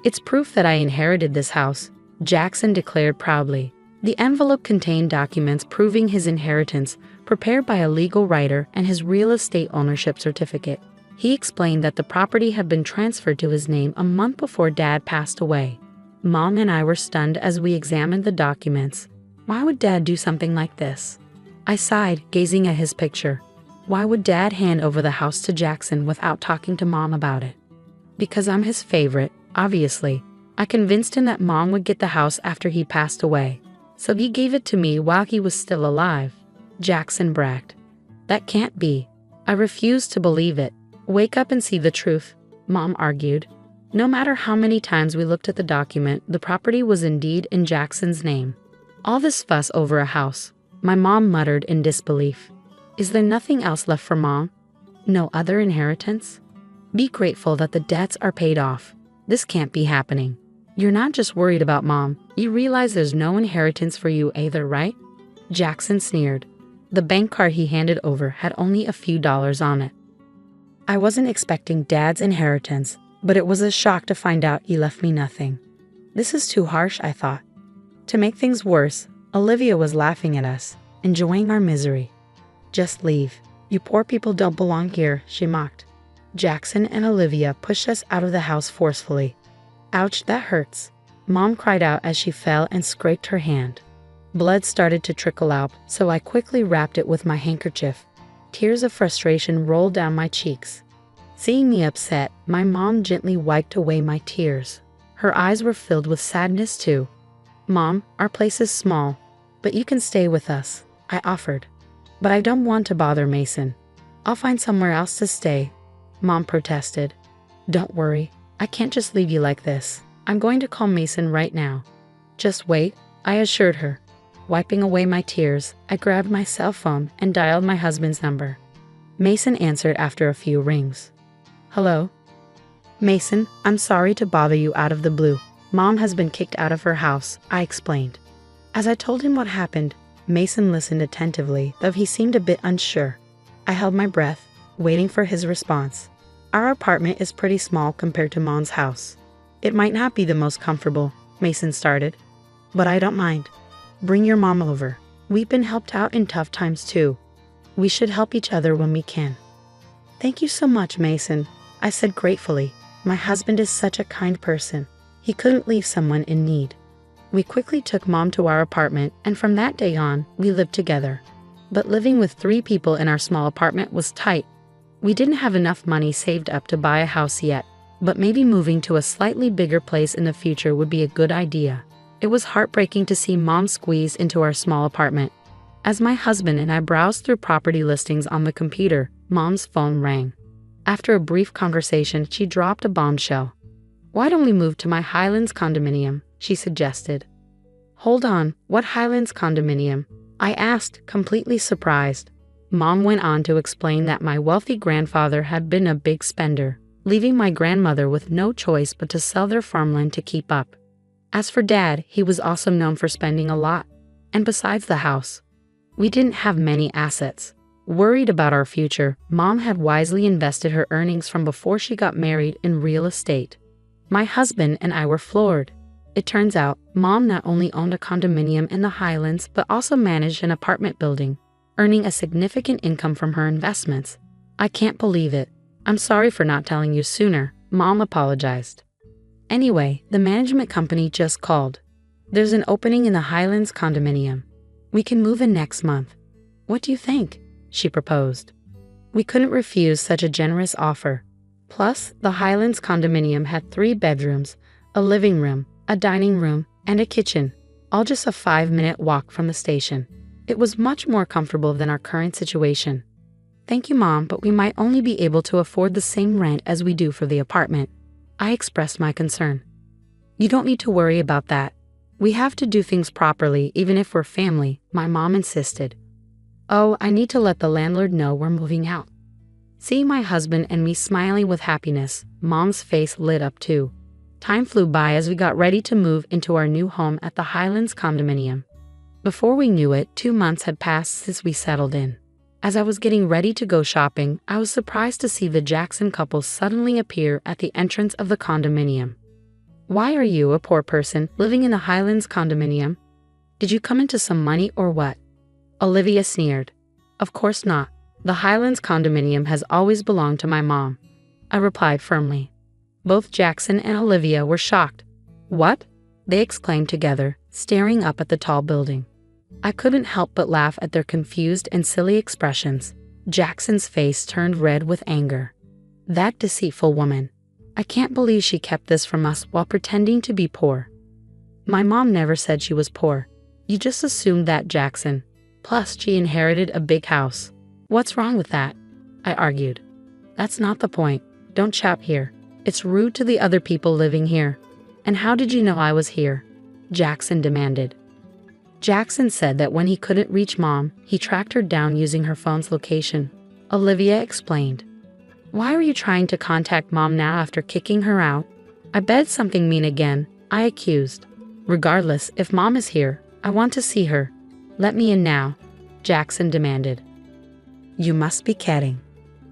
"It's proof that I inherited this house," Jackson declared proudly. The envelope contained documents proving his inheritance, prepared by a legal writer, and his real estate ownership certificate. He explained that the property had been transferred to his name a month before Dad passed away. Mom and I were stunned as we examined the documents. Why would Dad do something like this? I sighed, gazing at his picture. Why would Dad hand over the house to Jackson without talking to Mom about it? Because I'm his favorite, obviously. I convinced him that Mom would get the house after he passed away, so he gave it to me while he was still alive, Jackson bragged. That can't be. I refused to believe it. Wake up and see the truth, Mom argued. No matter how many times we looked at the document, the property was indeed in Jackson's name. All this fuss over a house, my mom muttered in disbelief. Is there nothing else left for Mom? No other inheritance? Be grateful that the debts are paid off. This can't be happening. You're not just worried about Mom, you realize there's no inheritance for you either, right? Jackson sneered. The bank card he handed over had only a few dollars on it. I wasn't expecting Dad's inheritance, but it was a shock to find out he left me nothing. This is too harsh, I thought. To make things worse, Olivia was laughing at us, enjoying our misery. Just leave. You poor people don't belong here, she mocked. Jackson and Olivia pushed us out of the house forcefully. Ouch, that hurts. Mom cried out as she fell and scraped her hand. Blood started to trickle out, so I quickly wrapped it with my handkerchief. Tears of frustration rolled down my cheeks. Seeing me upset, my mom gently wiped away my tears. Her eyes were filled with sadness too. Mom, our place is small, but you can stay with us, I offered. But I don't want to bother Mason. I'll find somewhere else to stay, Mom protested. Don't worry, I can't just leave you like this. I'm going to call Mason right now. Just wait, I assured her. Wiping away my tears, I grabbed my cell phone and dialed my husband's number. Mason answered after a few rings. Hello? Mason, I'm sorry to bother you out of the blue. Mom has been kicked out of her house, I explained. As I told him what happened, Mason listened attentively, though he seemed a bit unsure. I held my breath, waiting for his response. Our apartment is pretty small compared to Mom's house. It might not be the most comfortable, Mason started, but I don't mind. Bring your mom over. We've been helped out in tough times too. We should help each other when we can. Thank you so much, Mason, I said gratefully. My husband is such a kind person. He couldn't leave someone in need. We quickly took Mom to our apartment, and from that day on, we lived together. But living with 3 people in our small apartment was tight. We didn't have enough money saved up to buy a house yet, but maybe moving to a slightly bigger place in the future would be a good idea. It was heartbreaking to see Mom squeeze into our small apartment. As my husband and I browsed through property listings on the computer, Mom's phone rang. After a brief conversation, she dropped a bombshell. "Why don't we move to my Highlands condominium?" she suggested. "Hold on, what Highlands condominium?" I asked, completely surprised. Mom went on to explain that my wealthy grandfather had been a big spender, leaving my grandmother with no choice but to sell their farmland to keep up. As for Dad, he was also known for spending a lot. And besides the house, we didn't have many assets. Worried about our future, Mom had wisely invested her earnings from before she got married in real estate. My husband and I were floored. It turns out, Mom not only owned a condominium in the Highlands but also managed an apartment building, earning a significant income from her investments. "I can't believe it. I'm sorry for not telling you sooner," Mom apologized. "Anyway, the management company just called. There's an opening in the Highlands condominium. We can move in next month. What do you think?" she proposed. We couldn't refuse such a generous offer. Plus, the Highlands condominium had 3 bedrooms, a living room, a dining room, and a kitchen, all just a 5-minute walk from the station. It was much more comfortable than our current situation. "Thank you, Mom, but we might only be able to afford the same rent as we do for the apartment." I expressed my concern. "You don't need to worry about that. We have to do things properly even if we're family," my mom insisted. "Oh, I need to let the landlord know we're moving out." Seeing my husband and me smiling with happiness, Mom's face lit up too. Time flew by as we got ready to move into our new home at the Highlands condominium. Before we knew it, 2 months had passed since we settled in. As I was getting ready to go shopping, I was surprised to see the Jackson couple suddenly appear at the entrance of the condominium. "Why are you, a poor person, living in the Highlands condominium? Did you come into some money or what?" Olivia sneered. "Of course not. The Highlands condominium has always belonged to my mom," I replied firmly. Both Jackson and Olivia were shocked. "What?" they exclaimed together, staring up at the tall building. I couldn't help but laugh at their confused and silly expressions. Jackson's face turned red with anger. "That deceitful woman. I can't believe she kept this from us while pretending to be poor." "My mom never said she was poor. You just assumed that, Jackson. Plus, she inherited a big house. What's wrong with that?" I argued. "That's not the point. Don't chat here. It's rude to the other people living here." "And how did you know I was here?" Jackson demanded. Jackson said that when he couldn't reach Mom, he tracked her down using her phone's location. Olivia explained. "Why are you trying to contact Mom now after kicking her out?" "I bet something mean again," I accused. "Regardless, if Mom is here, I want to see her. Let me in now," Jackson demanded. "You must be kidding.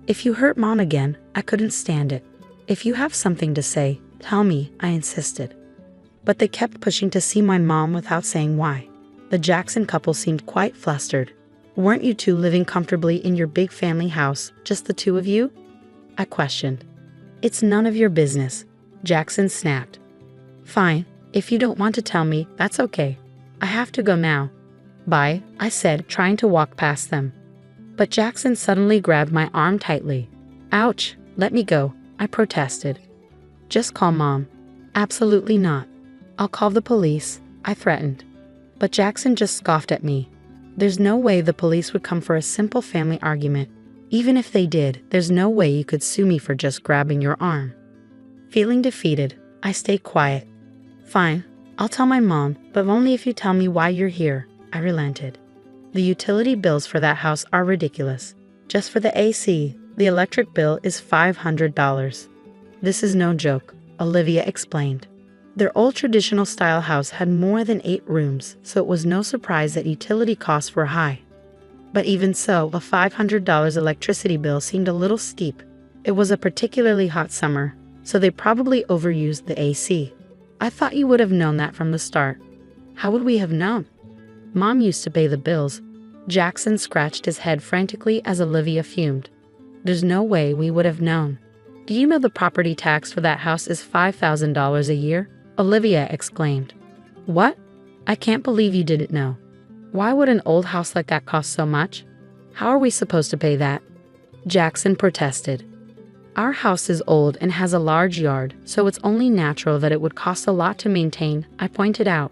If you hurt Mom again, I couldn't stand it. If you have something to say, tell me," I insisted. But they kept pushing to see my mom without saying why. The Jackson couple seemed quite flustered. "Weren't you two living comfortably in your big family house, just the two of you?" I questioned. "It's none of your business," Jackson snapped. "Fine, if you don't want to tell me, that's okay. I have to go now." "Bye," I said, trying to walk past them. But Jackson suddenly grabbed my arm tightly. "Ouch, let me go," I protested. "Just call Mom." "Absolutely not. I'll call the police," I threatened. But Jackson just scoffed at me. "There's no way the police would come for a simple family argument. Even if they did, there's no way you could sue me for just grabbing your arm." Feeling defeated, I stayed quiet. "Fine, I'll tell my mom, but only if you tell me why you're here," I relented. "The utility bills for that house are ridiculous. Just for the AC, the electric bill is $500. "This is no joke," Olivia explained. Their old traditional style house had more than 8 rooms, so it was no surprise that utility costs were high. But even so, a $500 electricity bill seemed a little steep. It was a particularly hot summer, so they probably overused the AC. "I thought you would have known that from the start." "How would we have known? Mom used to pay the bills." Jackson scratched his head frantically as Olivia fumed. "There's no way we would have known. Do you know the property tax for that house is $5,000 a year?" Olivia exclaimed. "What? I can't believe you didn't know. Why would an old house like that cost so much? How are we supposed to pay that?" Jackson protested. "Our house is old and has a large yard, so it's only natural that it would cost a lot to maintain," I pointed out.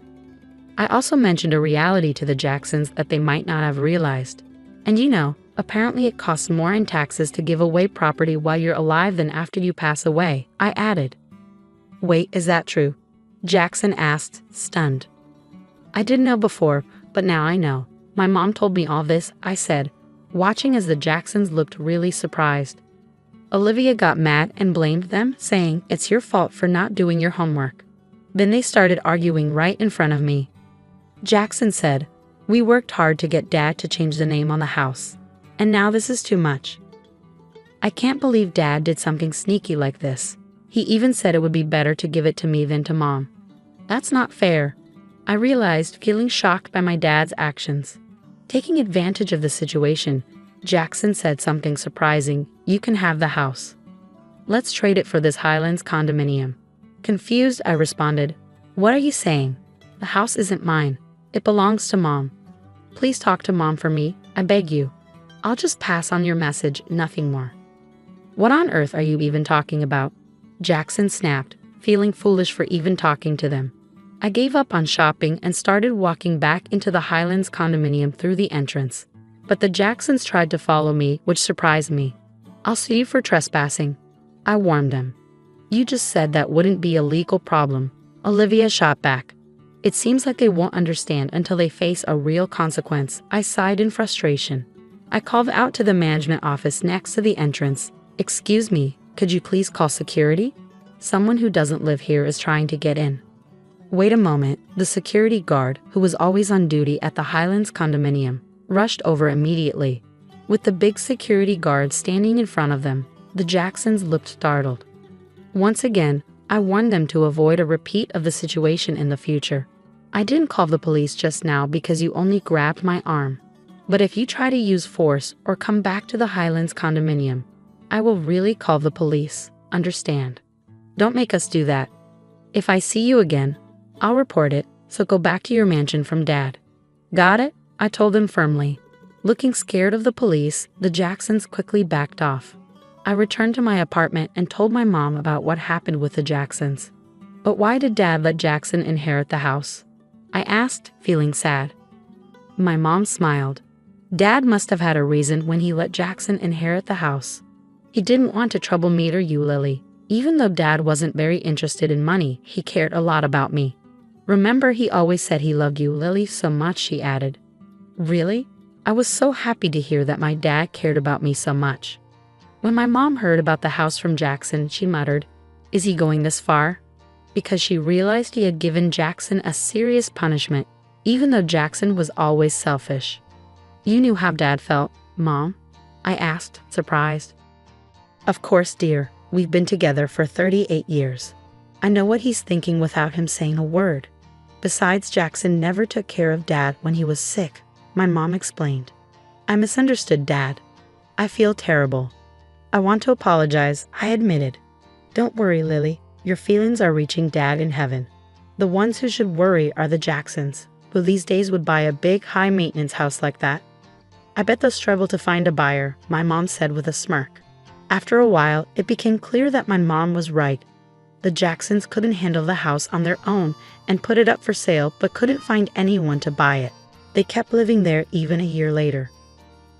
I also mentioned a reality to the Jacksons that they might not have realized. And apparently it costs more in taxes to give away property while you're alive than after you pass away, I added. Wait, is that true? Jackson asked, stunned. I didn't know before, but now I know. My mom told me all this, I said, watching as the Jacksons looked really surprised. Olivia got mad and blamed them, saying, it's your fault for not doing your homework. Then they started arguing right in front of me. Jackson said, we worked hard to get Dad to change the name on the house. And now this is too much. I can't believe Dad did something sneaky like this. He even said it would be better to give it to me than to Mom. That's not fair. I realized, feeling shocked by my dad's actions. Taking advantage of the situation, Jackson said something surprising, you can have the house. Let's trade it for this Highlands condominium. Confused, I responded, what are you saying? The house isn't mine. It belongs to Mom. Please talk to Mom for me, I beg you. I'll just pass on your message, nothing more. What on earth are you even talking about? Jackson snapped, feeling foolish for even talking to them. I gave up on shopping and started walking back into the Highlands condominium through the entrance. But the Jacksons tried to follow me, which surprised me. I'll sue you for trespassing, I warned them. You just said that wouldn't be a legal problem, Olivia shot back. It seems like they won't understand until they face a real consequence, I sighed in frustration. I called out to the management office next to the entrance. Excuse me, could you please call security? Someone who doesn't live here is trying to get in. Wait a moment, the security guard, who was always on duty at the Highlands condominium, rushed over immediately. With the big security guard standing in front of them, the Jacksons looked startled. Once again, I warned them to avoid a repeat of the situation in the future. I didn't call the police just now because you only grabbed my arm. But if you try to use force or come back to the Highlands condominium, I will really call the police, understand? Don't make us do that. If I see you again, I'll report it, so go back to your mansion from Dad. Got it? I told them firmly. Looking scared of the police, the Jacksons quickly backed off. I returned to my apartment and told my mom about what happened with the Jacksons. But why did Dad let Jackson inherit the house? I asked, feeling sad. My mom smiled. Dad must have had a reason when he let Jackson inherit the house. He didn't want to trouble-meter you, Lily. Even though Dad wasn't very interested in money, he cared a lot about me. Remember, he always said he loved you, Lily, so much, she added. Really? I was so happy to hear that my dad cared about me so much. When my mom heard about the house from Jackson, she muttered, is he going this far? Because she realized he had given Jackson a serious punishment, even though Jackson was always selfish. You knew how Dad felt, Mom? I asked, surprised. Of course, dear. We've been together for 38 years. I know what he's thinking without him saying a word. Besides, Jackson never took care of Dad when he was sick, my mom explained. I misunderstood Dad. I feel terrible. I want to apologize, I admitted. Don't worry, Lily. Your feelings are reaching Dad in heaven. The ones who should worry are the Jacksons, who these days would buy a big, high-maintenance house like that. I bet they'll struggle to find a buyer, my mom said with a smirk. After a while, it became clear that my mom was right. The Jacksons couldn't handle the house on their own and put it up for sale but couldn't find anyone to buy it. They kept living there even a year later.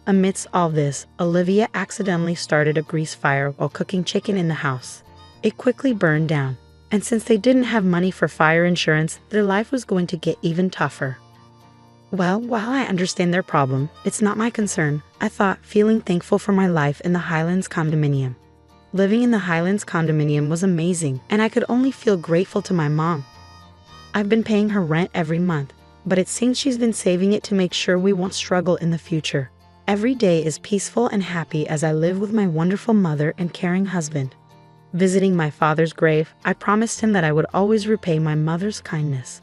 Amidst all this, Olivia accidentally started a grease fire while cooking chicken in the house. It quickly burned down, and since they didn't have money for fire insurance, their life was going to get even tougher. Well, while I understand their problem, it's not my concern, I thought, feeling thankful for my life in the Highlands condominium. Living in the Highlands condominium was amazing, and I could only feel grateful to my mom. I've been paying her rent every month, but it seems she's been saving it to make sure we won't struggle in the future. Every day is peaceful and happy as I live with my wonderful mother and caring husband. Visiting my father's grave, I promised him that I would always repay my mother's kindness.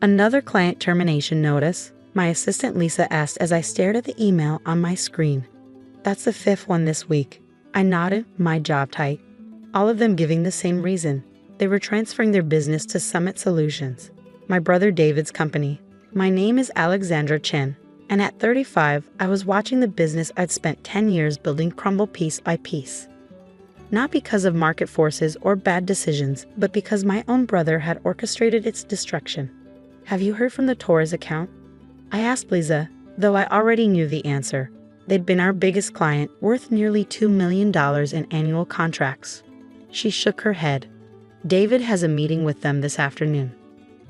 Another client termination notice, my assistant Lisa asked as I stared at the email on my screen. That's the 5th one this week. I nodded, my jaw tight. All of them giving the same reason. They were transferring their business to Summit Solutions, my brother David's company. My name is Alexandra Chen, and at 35, I was watching the business I'd spent 10 years building crumble piece by piece. Not because of market forces or bad decisions, but because my own brother had orchestrated its destruction. Have you heard from the Torres account? I asked Lisa, though I already knew the answer. They'd been our biggest client, worth nearly $2 million in annual contracts. She shook her head. David has a meeting with them this afternoon.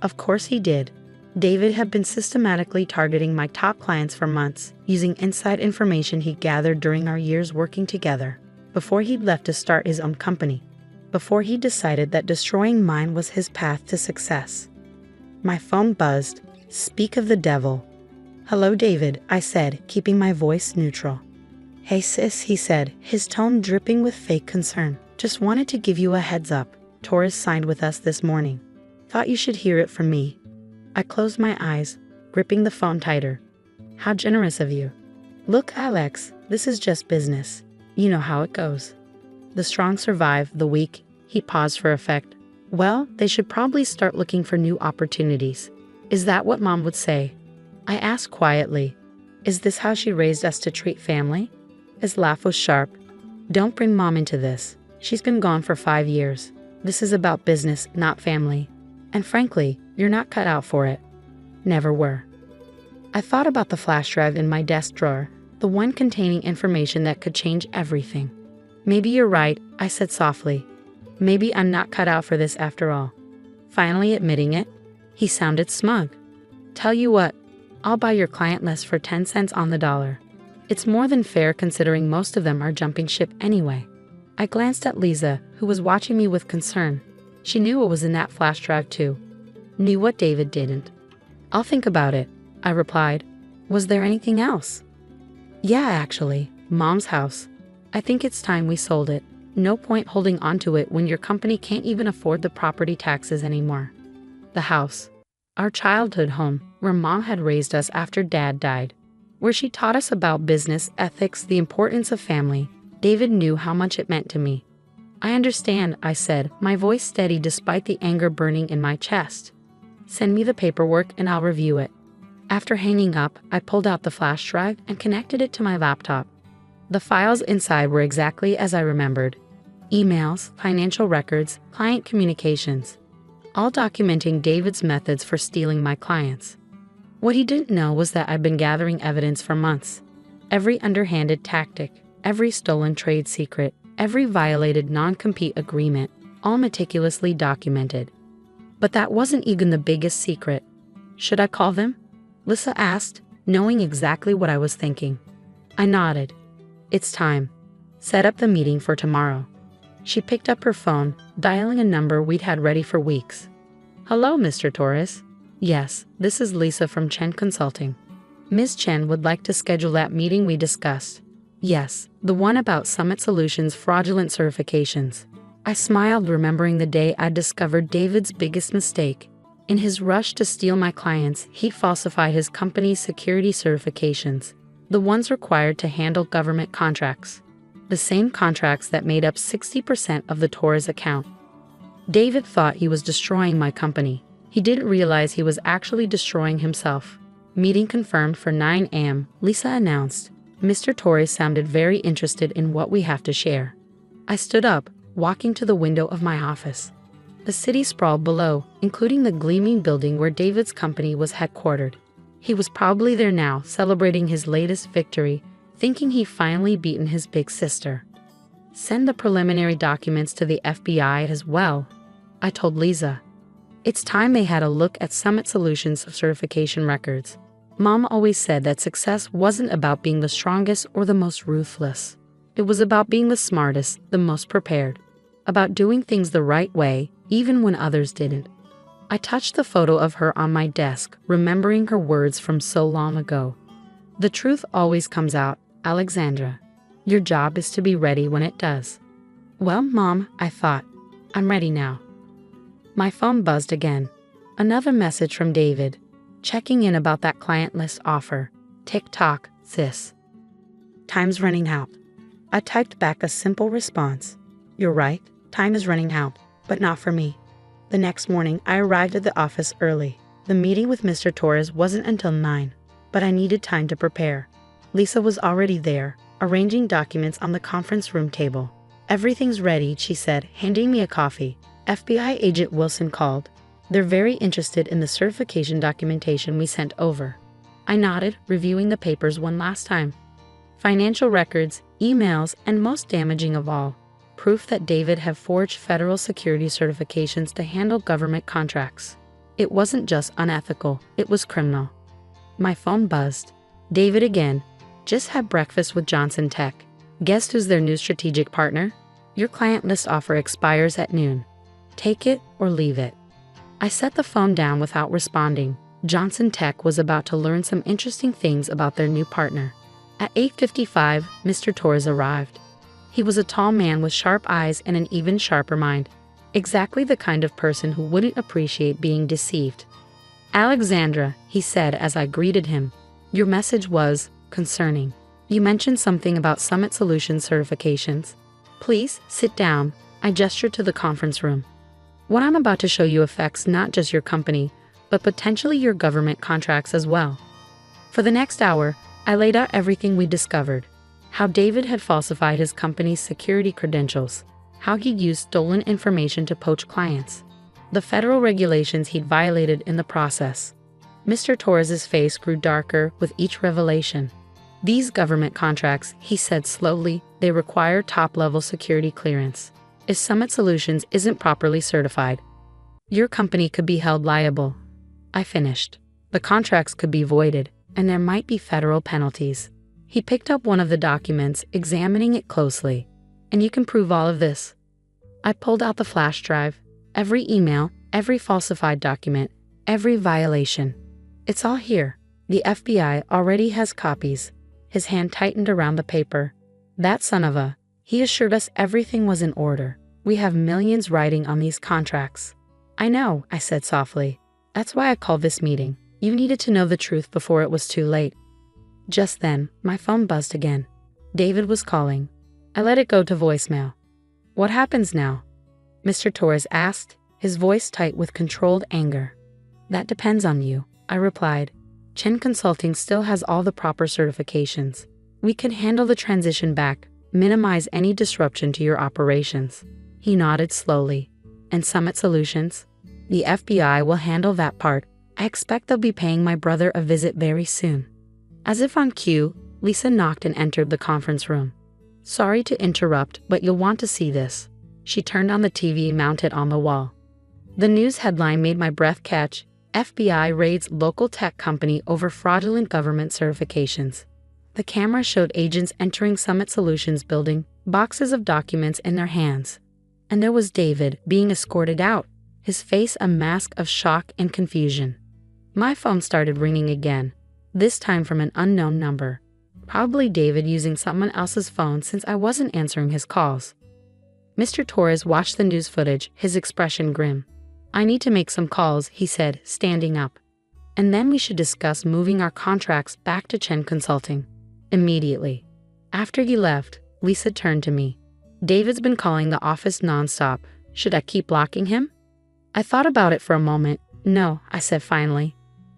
Of course he did. David had been systematically targeting my top clients for months, using inside information he gathered during our years working together, before he'd left to start his own company, before he decided that destroying mine was his path to success. My phone buzzed. Speak of the devil. Hello, David, I said, keeping my voice neutral. Hey sis, he said, his tone dripping with fake concern. Just wanted to give you a heads up. Torres signed with us this morning. Thought you should hear it from me. I closed my eyes, gripping the phone tighter. How generous of you. Look, Alex, this is just business. You know how it goes. The strong survive, the weak. He paused for effect. Well, they should probably start looking for new opportunities. Is that what Mom would say? I asked quietly. Is this how she raised us to treat family? His laugh was sharp. Don't bring Mom into this. She's been gone for 5 years. This is about business, not family. And frankly, you're not cut out for it. Never were. I thought about the flash drive in my desk drawer, the one containing information that could change everything. Maybe you're right, I said softly. Maybe I'm not cut out for this after all. Finally admitting it, he sounded smug. Tell you what, I'll buy your client list for 10 cents on the dollar. It's more than fair considering most of them are jumping ship anyway. I glanced at Lisa, who was watching me with concern. She knew what was in that flash drive too. Knew what David didn't. I'll think about it, I replied. Was there anything else? Yeah, actually, Mom's house. I think it's time we sold it. No point holding onto it when your company can't even afford the property taxes anymore. The house. Our childhood home, where Mom had raised us after Dad died. Where she taught us about business, ethics, the importance of family. David knew how much it meant to me. I understand, I said, my voice steady despite the anger burning in my chest. Send me the paperwork and I'll review it. After hanging up, I pulled out the flash drive and connected it to my laptop. The files inside were exactly as I remembered. Emails, financial records, client communications. All documenting David's methods for stealing my clients. What he didn't know was that I'd been gathering evidence for months. Every underhanded tactic, every stolen trade secret, every violated non-compete agreement, all meticulously documented. But that wasn't even the biggest secret. Should I call them? Lisa asked, knowing exactly what I was thinking. I nodded. It's time. Set up the meeting for tomorrow. She picked up her phone, dialing a number we'd had ready for weeks. Hello, Mr. Torres. Yes, this is Lisa from Chen Consulting. Ms. Chen would like to schedule that meeting we discussed. Yes, the one about Summit Solutions' fraudulent certifications. I smiled, remembering the day I discovered David's biggest mistake. In his rush to steal my clients, he'd falsified his company's security certifications, the ones required to handle government contracts. The same contracts that made up 60% of the Torres account. David thought he was destroying my company. He didn't realize he was actually destroying himself. Meeting confirmed for 9 a.m., Lisa announced. Mr. Torres sounded very interested in what we have to share. I stood up, walking to the window of my office. The city sprawled below, including the gleaming building where David's company was headquartered. He was probably there now, celebrating his latest victory, thinking he'd finally beaten his big sister. Send the preliminary documents to the FBI as well, I told Lisa. It's time they had a look at Summit Solutions' certification records. Mom always said that success wasn't about being the strongest or the most ruthless. It was about being the smartest, the most prepared. About doing things the right way, even when others didn't. I touched the photo of her on my desk, remembering her words from so long ago. The truth always comes out, Alexandra. Your job is to be ready when it does. Well, Mom, I thought. I'm ready now. My phone buzzed again. Another message from David. Checking in about that client list offer. Tick-tock, sis. Time's running out. I typed back a simple response. You're right, time is running out. but not for me. The next morning, I arrived at the office early. The meeting with Mr. Torres wasn't until 9, but I needed time to prepare. Lisa was already there, arranging documents on the conference room table. "Everything's ready," she said, handing me a coffee. "FBI agent Wilson called. They're very interested in the certification documentation we sent over." I nodded, reviewing the papers one last time. Financial records, emails, and most damaging of all, proof that David had forged federal security certifications to handle government contracts. It wasn't just unethical, it was criminal. My phone buzzed. "David again. Just had breakfast with Johnson Tech. Guess who's their new strategic partner? Your client list offer expires at noon. Take it or leave it." I set the phone down without responding. Johnson Tech was about to learn some interesting things about their new partner. At 8:55, Mr. Torres arrived. He was a tall man with sharp eyes and an even sharper mind. Exactly the kind of person who wouldn't appreciate being deceived. "Alexandra," he said as I greeted him, "your message was concerning. You mentioned something about Summit Solutions certifications. Please sit down." I gestured to the conference room. "What I'm about to show you affects not just your company, but potentially your government contracts as well." For the next hour, I laid out everything we discovered. How David had falsified his company's security credentials, how he'd used stolen information to poach clients, the federal regulations he'd violated in the process. Mr. Torres's face grew darker with each revelation. "These government contracts," he said slowly, "they require top-level security clearance. If Summit Solutions isn't properly certified, your company could be held liable." I finished. "The contracts could be voided, and there might be federal penalties." He picked up one of the documents, examining it closely. "And you can prove all of this?" I pulled out the flash drive. "Every email, every falsified document, every violation. It's all here. The FBI already has copies." His hand tightened around the paper. "That son of a..." He assured us everything was in order. "We have millions riding on these contracts." "I know," I said softly. "That's why I called this meeting. You needed to know the truth before it was too late." Just then, my phone buzzed again. David was calling. I let it go to voicemail. "What happens now?" Mr. Torres asked, his voice tight with controlled anger. "That depends on you," I replied. "Chen Consulting still has all the proper certifications. We can handle the transition back, minimize any disruption to your operations." He nodded slowly. "And Summit Solutions? The FBI will handle that part. I expect they'll be paying my brother a visit very soon." As if on cue, Lisa knocked and entered the conference room. "Sorry to interrupt, but you'll want to see this." She turned on the TV mounted on the wall. The news headline made my breath catch. "FBI raids local tech company over fraudulent government certifications." The camera showed agents entering Summit Solutions building, boxes of documents in their hands. And there was David being escorted out, his face a mask of shock and confusion. My phone started ringing again, this time from an unknown number. Probably David using someone else's phone since I wasn't answering his calls. Mr. Torres watched the news footage, his expression grim. "I need to make some calls," he said, standing up. "And then we should discuss moving our contracts back to Chen Consulting. Immediately." After he left, Lisa turned to me. "David's been calling the office nonstop. Should I keep blocking him?" I thought about it for a moment. "No," I said finally.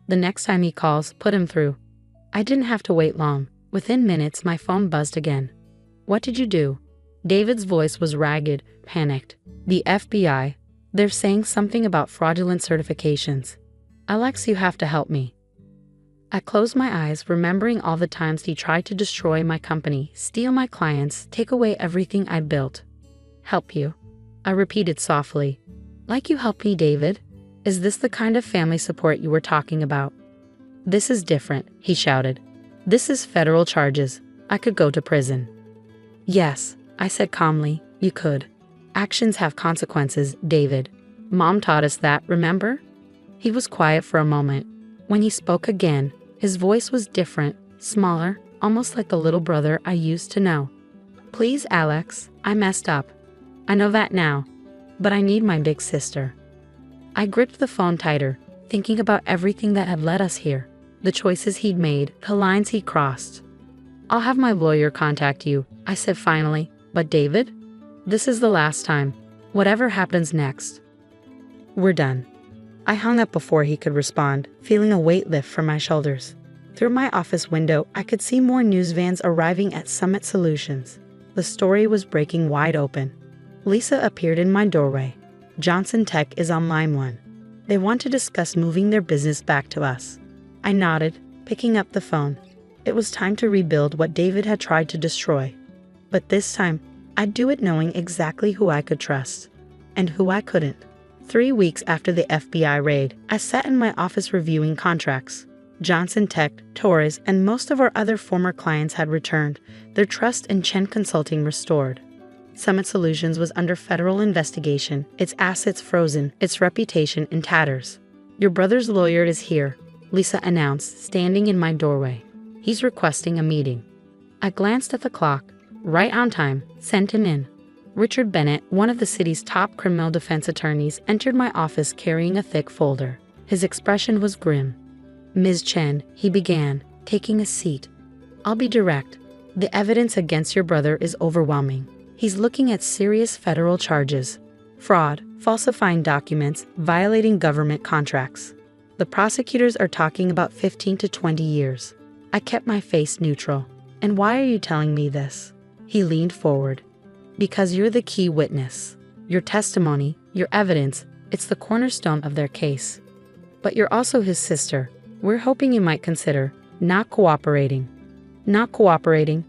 "The next time he calls, put him through." I didn't have to wait long. Within minutes, my phone buzzed again. "What did you do?" David's voice was ragged, panicked. "The FBI. They're saying something about fraudulent certifications. Alex, you have to help me." I closed my eyes, remembering all the times he tried to destroy my company, steal my clients, take away everything I built. "Help you?" I repeated softly. "Like you helped me, David? Is this the kind of family support you were talking about?" "This is different," he shouted. "This is federal charges. I could go to prison." "Yes," I said calmly, "you could. Actions have consequences, David. Mom taught us that, remember?" He was quiet for a moment. When he spoke again, his voice was different, smaller, almost like the little brother I used to know. "Please, Alex, I messed up. I know that now. But I need my big sister." I gripped the phone tighter, thinking about everything that had led us here, the choices he'd made, the lines he'd crossed. "I'll have my lawyer contact you," I said finally. "But David? This is the last time." Whatever happens next, we're done. I hung up before he could respond, feeling a weight lift from my shoulders. Through my office window, I could see more news vans arriving at Summit Solutions. The story was breaking wide open. Lisa appeared in my doorway. Johnson Tech is on line 1. They want to discuss moving their business back to us. I nodded, picking up the phone. It was time to rebuild what David had tried to destroy. But this time, I'd do it knowing exactly who I could trust and who I couldn't. 3 weeks after the FBI raid, I sat in my office reviewing contracts. Johnson Tech, Torres, and most of our other former clients had returned, their trust in Chen Consulting restored. Summit Solutions was under federal investigation, its assets frozen, its reputation in tatters. Your brother's lawyer is here, Lisa announced, standing in my doorway. He's requesting a meeting. I glanced at the clock. Right on time, sent him in. Richard Bennett, one of the city's top criminal defense attorneys, entered my office carrying a thick folder. His expression was grim. Ms. Chen, he began, taking a seat. I'll be direct. The evidence against your brother is overwhelming. He's looking at serious federal charges. Fraud, falsifying documents, violating government contracts. The prosecutors are talking about 15 to 20 years. I kept my face neutral. And why are you telling me this? He leaned forward. Because you're the key witness. Your testimony, your evidence, it's the cornerstone of their case. But you're also his sister. We're hoping you might consider not cooperating. Not cooperating?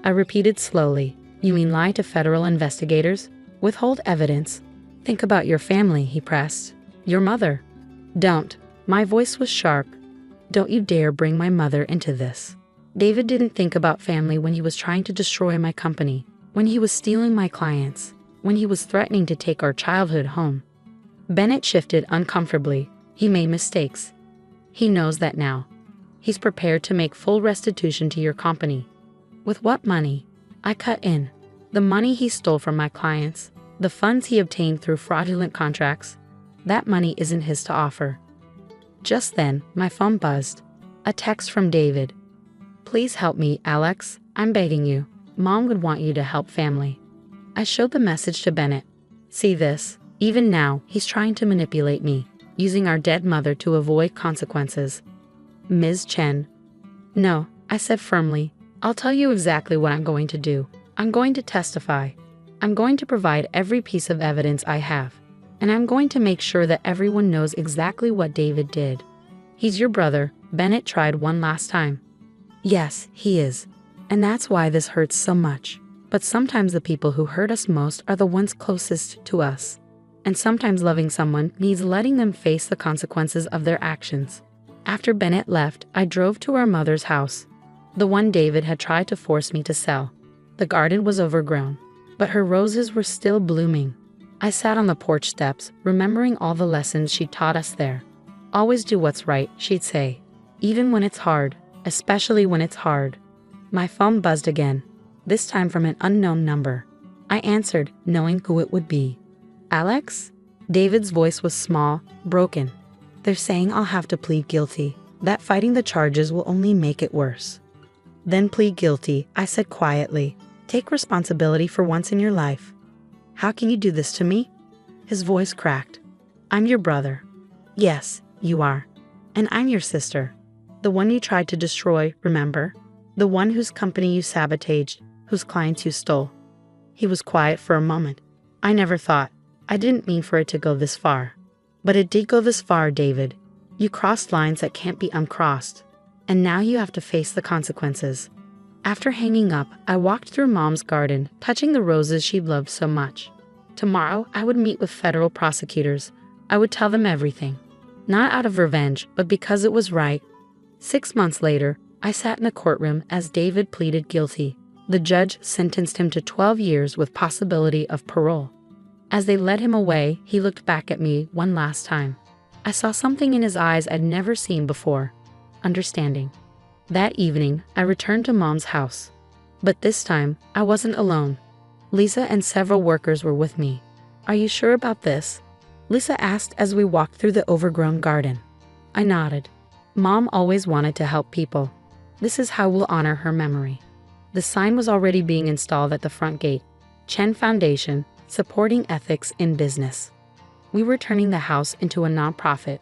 I repeated slowly. You mean lie to federal investigators? Withhold evidence? Think about your family, he pressed. Your mother. Don't. My voice was sharp. Don't you dare bring my mother into this. David didn't think about family when he was trying to destroy my company, when he was stealing my clients, when he was threatening to take our childhood home. Bennett shifted uncomfortably. He made mistakes. He knows that now. He's prepared to make full restitution to your company. With what money? I cut in. The money he stole from my clients, the funds he obtained through fraudulent contracts, that money isn't his to offer. Just then, my phone buzzed. A text from David. Please help me, Alex. I'm begging you. Mom would want you to help family. I showed the message to Bennett. See this? Even now, he's trying to manipulate me, using our dead mother to avoid consequences. Ms. Chen. No, I said firmly. I'll tell you exactly what I'm going to do. I'm going to testify. I'm going to provide every piece of evidence I have. And I'm going to make sure that everyone knows exactly what David did. He's your brother. Bennett tried one last time. Yes, he is. And that's why this hurts so much. But sometimes the people who hurt us most are the ones closest to us. And sometimes loving someone means letting them face the consequences of their actions. After Bennett left, I drove to our mother's house. The one David had tried to force me to sell. The garden was overgrown, but her roses were still blooming. I sat on the porch steps, remembering all the lessons she taught us there. Always do what's right, she'd say. Even when it's hard, especially when it's hard. My phone buzzed again, this time from an unknown number. I answered, knowing who it would be. Alex? David's voice was small, broken. They're saying I'll have to plead guilty, that fighting the charges will only make it worse. Then plead guilty, I said quietly. Take responsibility for once in your life. How can you do this to me? His voice cracked. I'm your brother. Yes, you are. And I'm your sister. The one you tried to destroy, remember? The one whose company you sabotaged, whose clients you stole. He was quiet for a moment. I never thought. I didn't mean for it to go this far. But it did go this far, David. You crossed lines that can't be uncrossed. And now you have to face the consequences. After hanging up, I walked through Mom's garden, touching the roses she loved so much. Tomorrow, I would meet with federal prosecutors. I would tell them everything. Not out of revenge, but because it was right. 6 months later, I sat in the courtroom as David pleaded guilty. The judge sentenced him to 12 years with possibility of parole. As they led him away, he looked back at me one last time. I saw something in his eyes I'd never seen before. Understanding. That evening, I returned to Mom's house. But this time, I wasn't alone. Lisa and several workers were with me. Are you sure about this? Lisa asked as we walked through the overgrown garden. I nodded. Mom always wanted to help people. This is how we'll honor her memory. The sign was already being installed at the front gate. Chen Foundation, supporting ethics in business. We were turning the house into a nonprofit,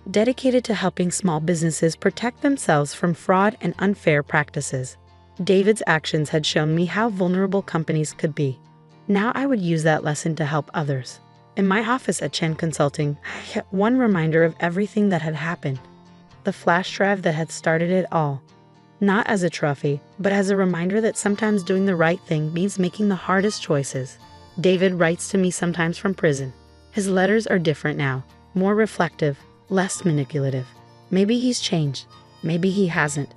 dedicated to helping small businesses protect themselves from fraud and unfair practices. David's actions had shown me how vulnerable companies could be. Now I would use that lesson to help others. In my office at Chen Consulting, I had one reminder of everything that had happened, the flash drive that had started it all. Not as a trophy, but as a reminder that sometimes doing the right thing means making the hardest choices. David writes to me sometimes from prison. His letters are different now, more reflective, less manipulative. Maybe he's changed, maybe he hasn't.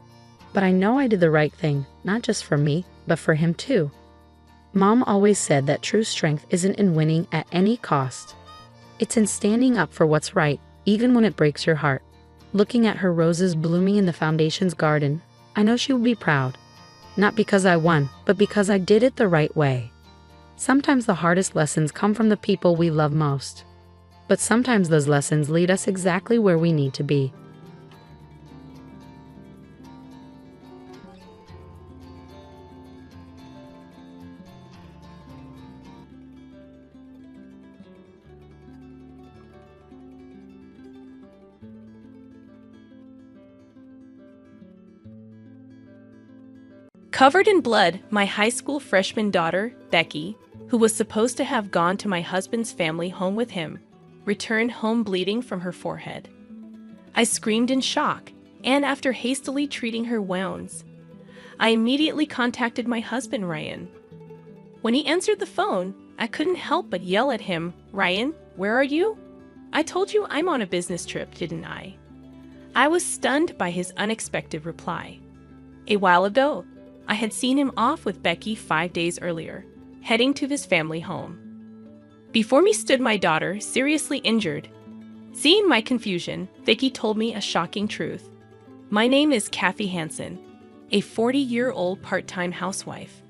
But I know I did the right thing, not just for me, but for him too. Mom always said that true strength isn't in winning at any cost. It's in standing up for what's right, even when it breaks your heart. Looking at her roses blooming in the foundation's garden, I know she will be proud. Not because I won, but because I did it the right way. Sometimes the hardest lessons come from the people we love most. But sometimes those lessons lead us exactly where we need to be. Covered in blood, my high school freshman daughter, Becky, who was supposed to have gone to my husband's family home with him, returned home bleeding from her forehead. I screamed in shock, and after hastily treating her wounds, I immediately contacted my husband, Ryan. When he answered the phone, I couldn't help but yell at him, "Ryan, where are you? I told you I'm on a business trip, didn't I?" I was stunned by his unexpected reply. A while ago, I had seen him off with Becky 5 days earlier, heading to his family home. Before me stood my daughter, seriously injured. Seeing my confusion, Vicky told me a shocking truth. My name is Kathy Hansen, a 40-year-old part-time housewife.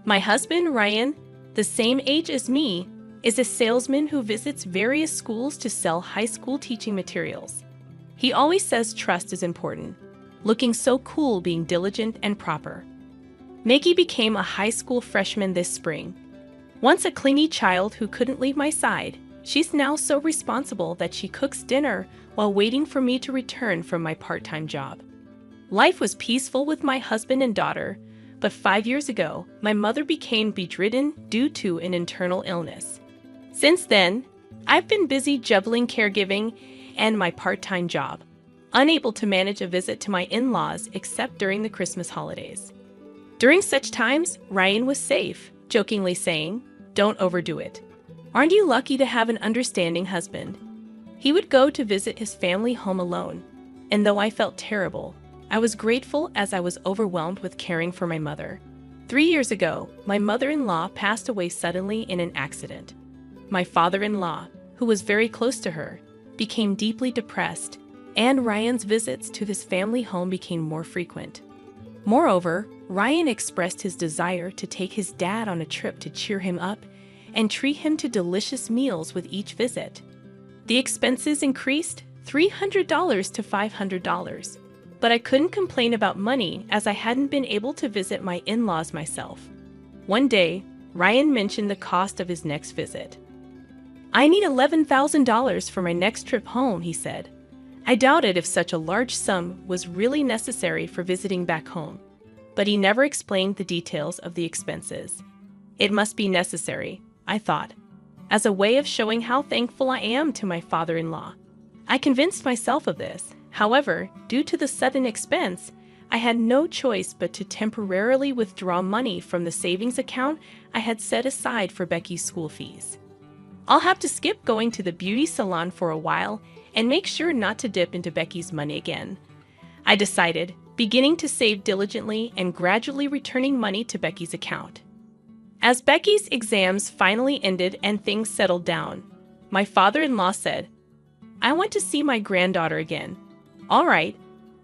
My husband, Ryan, the same age as me, is a salesman who visits various schools to sell high school teaching materials. He always says trust is important, looking so cool being diligent and proper. Maggie became a high school freshman this spring. Once a clingy child who couldn't leave my side, she's now so responsible that she cooks dinner while waiting for me to return from my part-time job. Life was peaceful with my husband and daughter, but 5 years ago, my mother became bedridden due to an internal illness. Since then, I've been busy juggling caregiving and my part-time job, unable to manage a visit to my in-laws except during the Christmas holidays. During such times, Ryan was safe, jokingly saying, "Don't overdo it. Aren't you lucky to have an understanding husband?" He would go to visit his family home alone, and though I felt terrible, I was grateful as I was overwhelmed with caring for my mother. 3 years ago, my mother-in-law passed away suddenly in an accident. My father-in-law, who was very close to her, became deeply depressed, and Ryan's visits to his family home became more frequent. Moreover, Ryan expressed his desire to take his dad on a trip to cheer him up and treat him to delicious meals with each visit. The expenses increased $300 to $500, but I couldn't complain about money as I hadn't been able to visit my in-laws myself. One day, Ryan mentioned the cost of his next visit. "I need $11,000 for my next trip home," he said. I doubted if such a large sum was really necessary for visiting back home, but he never explained the details of the expenses. It must be necessary, I thought, as a way of showing how thankful I am to my father-in-law. I convinced myself of this. However, due to the sudden expense, I had no choice but to temporarily withdraw money from the savings account I had set aside for Becky's school fees. I'll have to skip going to the beauty salon for a while and make sure not to dip into Becky's money again, I decided, beginning to save diligently and gradually returning money to Becky's account. As Becky's exams finally ended and things settled down, my father-in-law said, "I want to see my granddaughter again." "All right,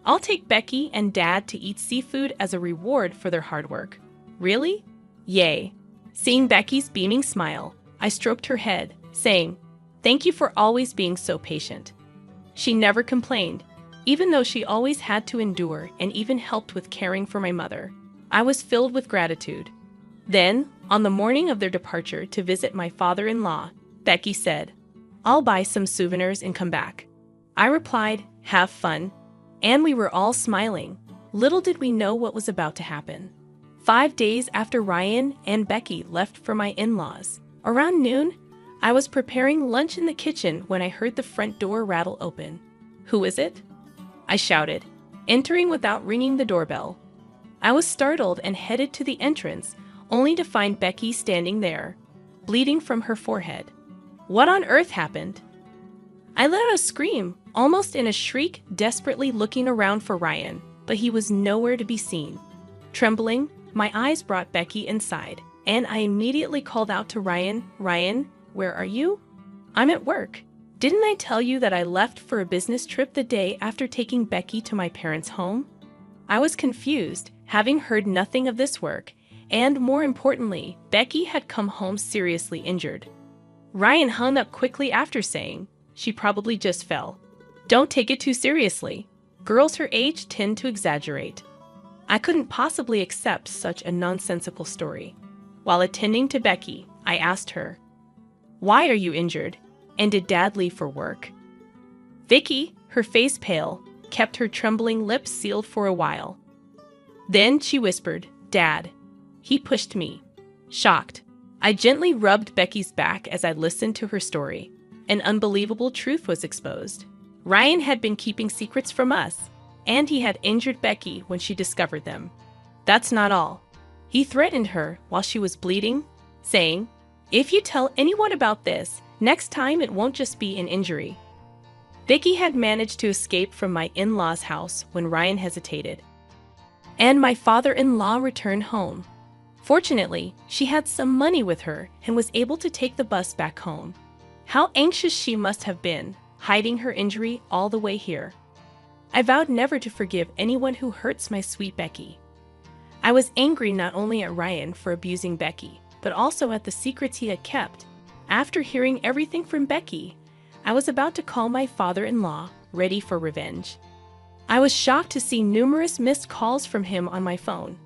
I'll take Becky and Dad to eat seafood as a reward for their hard work." "Really?" "Yay." Seeing Becky's beaming smile, I stroked her head, saying, "Thank you for always being so patient." She never complained, even though she always had to endure and even helped with caring for my mother. I was filled with gratitude. Then, On the morning of their departure to visit my father-in-law, Becky said, "I'll buy some souvenirs and come back." I replied, "Have fun." And we were all smiling. Little did we know what was about to happen. 5 days after Ryan and Becky left for my in-laws, around noon, I was preparing lunch in the kitchen when I heard the front door rattle open. "Who is it?" I shouted, entering without ringing the doorbell. I was startled and headed to the entrance, only to find Becky standing there, bleeding from her forehead. What on earth happened? I let out a scream, almost in a shriek, desperately looking around for Ryan, but he was nowhere to be seen. Trembling, my eyes brought Becky inside, and I immediately called out to Ryan, "Ryan, where are you?" "I'm at work. Didn't I tell you that I left for a business trip the day after taking Becky to my parents' home?" I was confused, having heard nothing of this work, and more importantly, Becky had come home seriously injured. Ryan hung up quickly after saying, "She probably just fell. Don't take it too seriously. Girls her age tend to exaggerate." I couldn't possibly accept such a nonsensical story. While attending to Becky, I asked her, "Why are you injured? And did Dad leave for work?" Vicky, her face pale, kept her trembling lips sealed for a while. Then she whispered, "Dad." He pushed me. Shocked, I gently rubbed Becky's back as I listened to her story. An unbelievable truth was exposed. Ryan had been keeping secrets from us, and he had injured Becky when she discovered them. That's not all. He threatened her while she was bleeding, saying, "If you tell anyone about this, next time it won't just be an injury." Vicky had managed to escape from my in-laws' house when Ryan hesitated, and my father-in-law returned home. Fortunately, she had some money with her and was able to take the bus back home. How anxious she must have been, hiding her injury all the way here. I vowed never to forgive anyone who hurts my sweet Becky. I was angry not only at Ryan for abusing Becky, but also at the secrets he had kept. After hearing everything from Becky, I was about to call my father-in-law, ready for revenge. I was shocked to see numerous missed calls from him on my phone.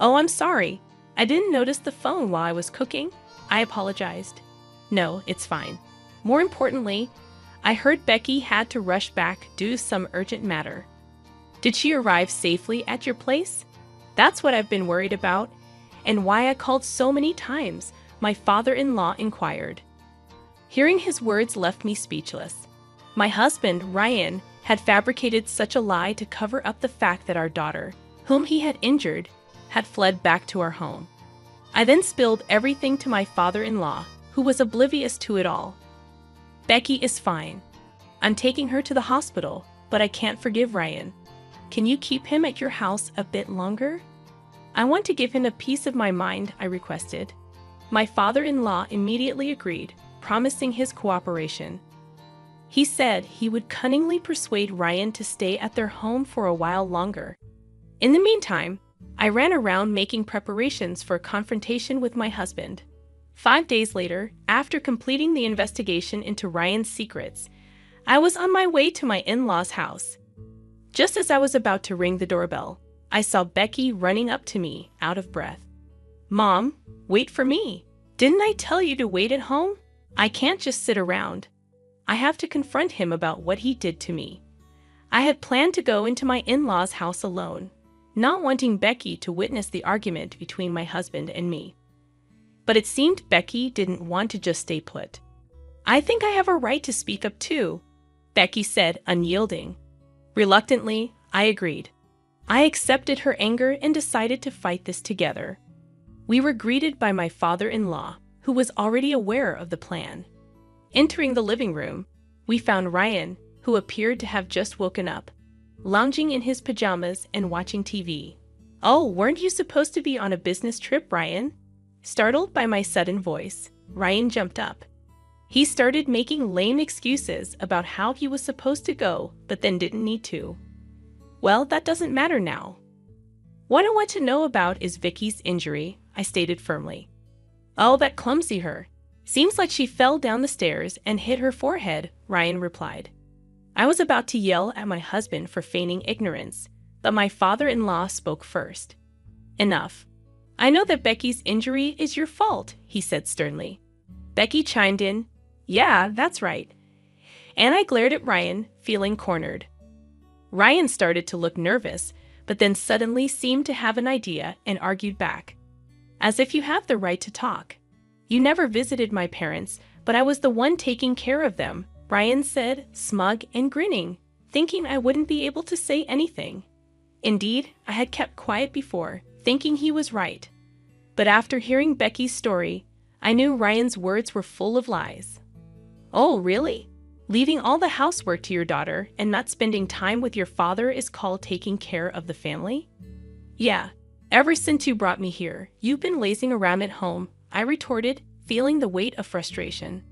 "Oh, I'm sorry. I didn't notice the phone while I was cooking," I apologized. "No, it's fine." More importantly, I heard Becky had to rush back due to some urgent matter. "Did she arrive safely at your place?" "That's what I've been worried about, and why I called so many times," my father-in-law inquired. Hearing his words left me speechless. My husband, Ryan, had fabricated such a lie to cover up the fact that our daughter, whom he had injured, had fled back to our home. I then spilled everything to my father-in-law, who was oblivious to it all. "Becky is fine. I'm taking her to the hospital, but I can't forgive Ryan. Can you keep him at your house a bit longer?" "I want to give him a piece of my mind," I requested. My father-in-law immediately agreed, promising his cooperation. He said he would cunningly persuade Ryan to stay at their home for a while longer. In the meantime, I ran around making preparations for a confrontation with my husband. 5 days later, after completing the investigation into Ryan's secrets, I was on my way to my in-laws' house. Just as I was about to ring the doorbell, I saw Becky running up to me, out of breath. "Mom, wait for me. Didn't I tell you to wait at home? I can't just sit around. I have to confront him about what he did to me." I had planned to go into my in-laws' house alone, not wanting Becky to witness the argument between my husband and me. But it seemed Becky didn't want to just stay put. "I think I have a right to speak up too," Becky said, unyielding. Reluctantly, I agreed. I accepted her anger and decided to fight this together. We were greeted by my father-in-law, who was already aware of the plan. Entering the living room, we found Ryan, who appeared to have just woken up, lounging in his pajamas and watching TV. "Oh, weren't you supposed to be on a business trip, Ryan?" Startled by my sudden voice, Ryan jumped up. He started making lame excuses about how he was supposed to go, but then didn't need to. "Well, that doesn't matter now. What I want to know about is Vicky's injury," I stated firmly. "Oh, that clumsy her. Seems like she fell down the stairs and hit her forehead," Ryan replied. I was about to yell at my husband for feigning ignorance, but my father-in-law spoke first. "Enough. I know that Becky's injury is your fault, he said sternly. Becky chimed in, yeah, that's right. And I glared at Ryan, feeling cornered. Ryan started to look nervous, but then suddenly seemed to have an idea and argued back. As if you have the right to talk. You never visited my parents, but I was the one taking care of them, Ryan said, smug and grinning, thinking I wouldn't be able to say anything. Indeed, I had kept quiet before, thinking he was right. But after hearing Becky's story, I knew Ryan's words were full of lies. Oh, really? Leaving all the housework to your daughter and not spending time with your father is called taking care of the family? Yeah, ever since you brought me here, you've been lazing around at home, I retorted, feeling the weight of frustration.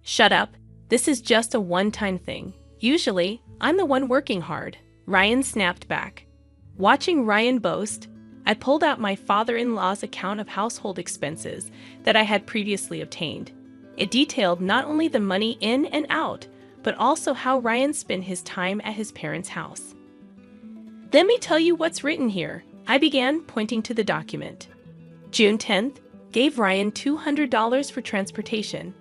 Shut up, this is just a one-time thing. Usually, I'm the one working hard, Ryan snapped back. Watching Ryan boast, I pulled out my father-in-law's account of household expenses that I had previously obtained. It detailed not only the money in and out, but also how Ryan spent his time at his parents' house. Let me tell you what's written here, I began, pointing to the document. June 10th, gave Ryan $200 for transportation.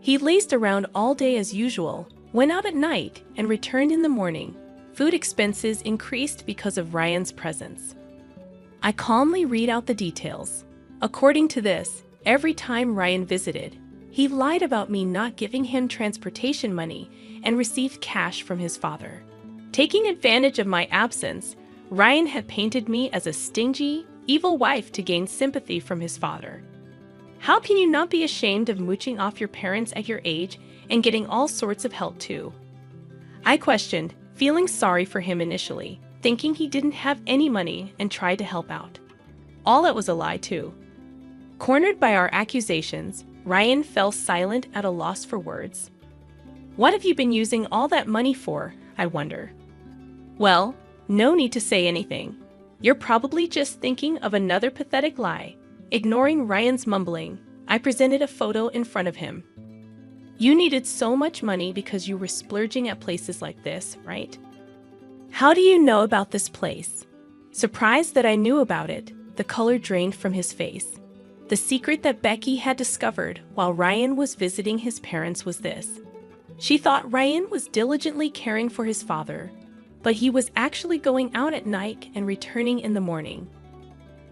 He lazed around all day as usual, went out at night, and returned in the morning. Food expenses increased because of Ryan's presence. I calmly read out the details. According to this, every time Ryan visited, he lied about me not giving him transportation money and received cash from his father. Taking advantage of my absence, Ryan had painted me as a stingy, evil wife to gain sympathy from his father. How can you not be ashamed of mooching off your parents at your age and getting all sorts of help too? I questioned, feeling sorry for him initially, thinking he didn't have any money and tried to help out. All that was a lie too. Cornered by our accusations, Ryan fell silent at a loss for words. What have you been using all that money for, I wonder? Well, no need to say anything. You're probably just thinking of another pathetic lie. Ignoring Ryan's mumbling, I presented a photo in front of him. You needed so much money because you were splurging at places like this, right? How do you know about this place? Surprised that I knew about it, the color drained from his face. The secret that Becky had discovered while Ryan was visiting his parents was this. She thought Ryan was diligently caring for his father, but he was actually going out at night and returning in the morning.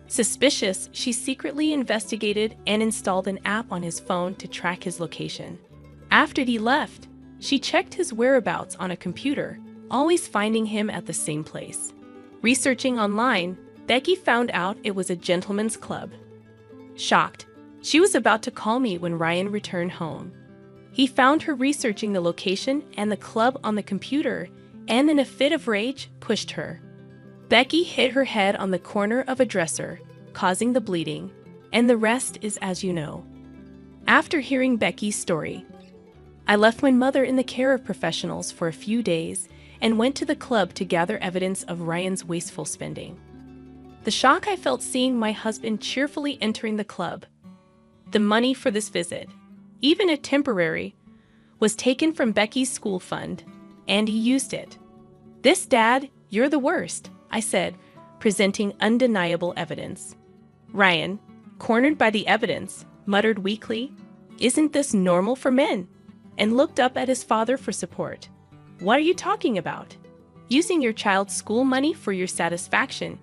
Suspicious, she secretly investigated and installed an app on his phone to track his location. After he left, she checked his whereabouts on a computer, always finding him at the same place. Researching online, Becky found out it was a gentleman's club. Shocked, she was about to call me when Ryan returned home. He found her researching the location and the club on the computer, and in a fit of rage, pushed her. Becky hit her head on the corner of a dresser, causing the bleeding, and the rest is as you know. After hearing Becky's story, I left my mother in the care of professionals for a few days and went to the club to gather evidence of Ryan's wasteful spending. The shock I felt seeing my husband cheerfully entering the club. The money for this visit, even if temporary, was taken from Becky's school fund, and he used it. This, Dad, you're the worst, I said, presenting undeniable evidence. Ryan, cornered by the evidence, muttered weakly, "Isn't this normal for men?" and looked up at his father for support. What are you talking about? Using your child's school money for your satisfaction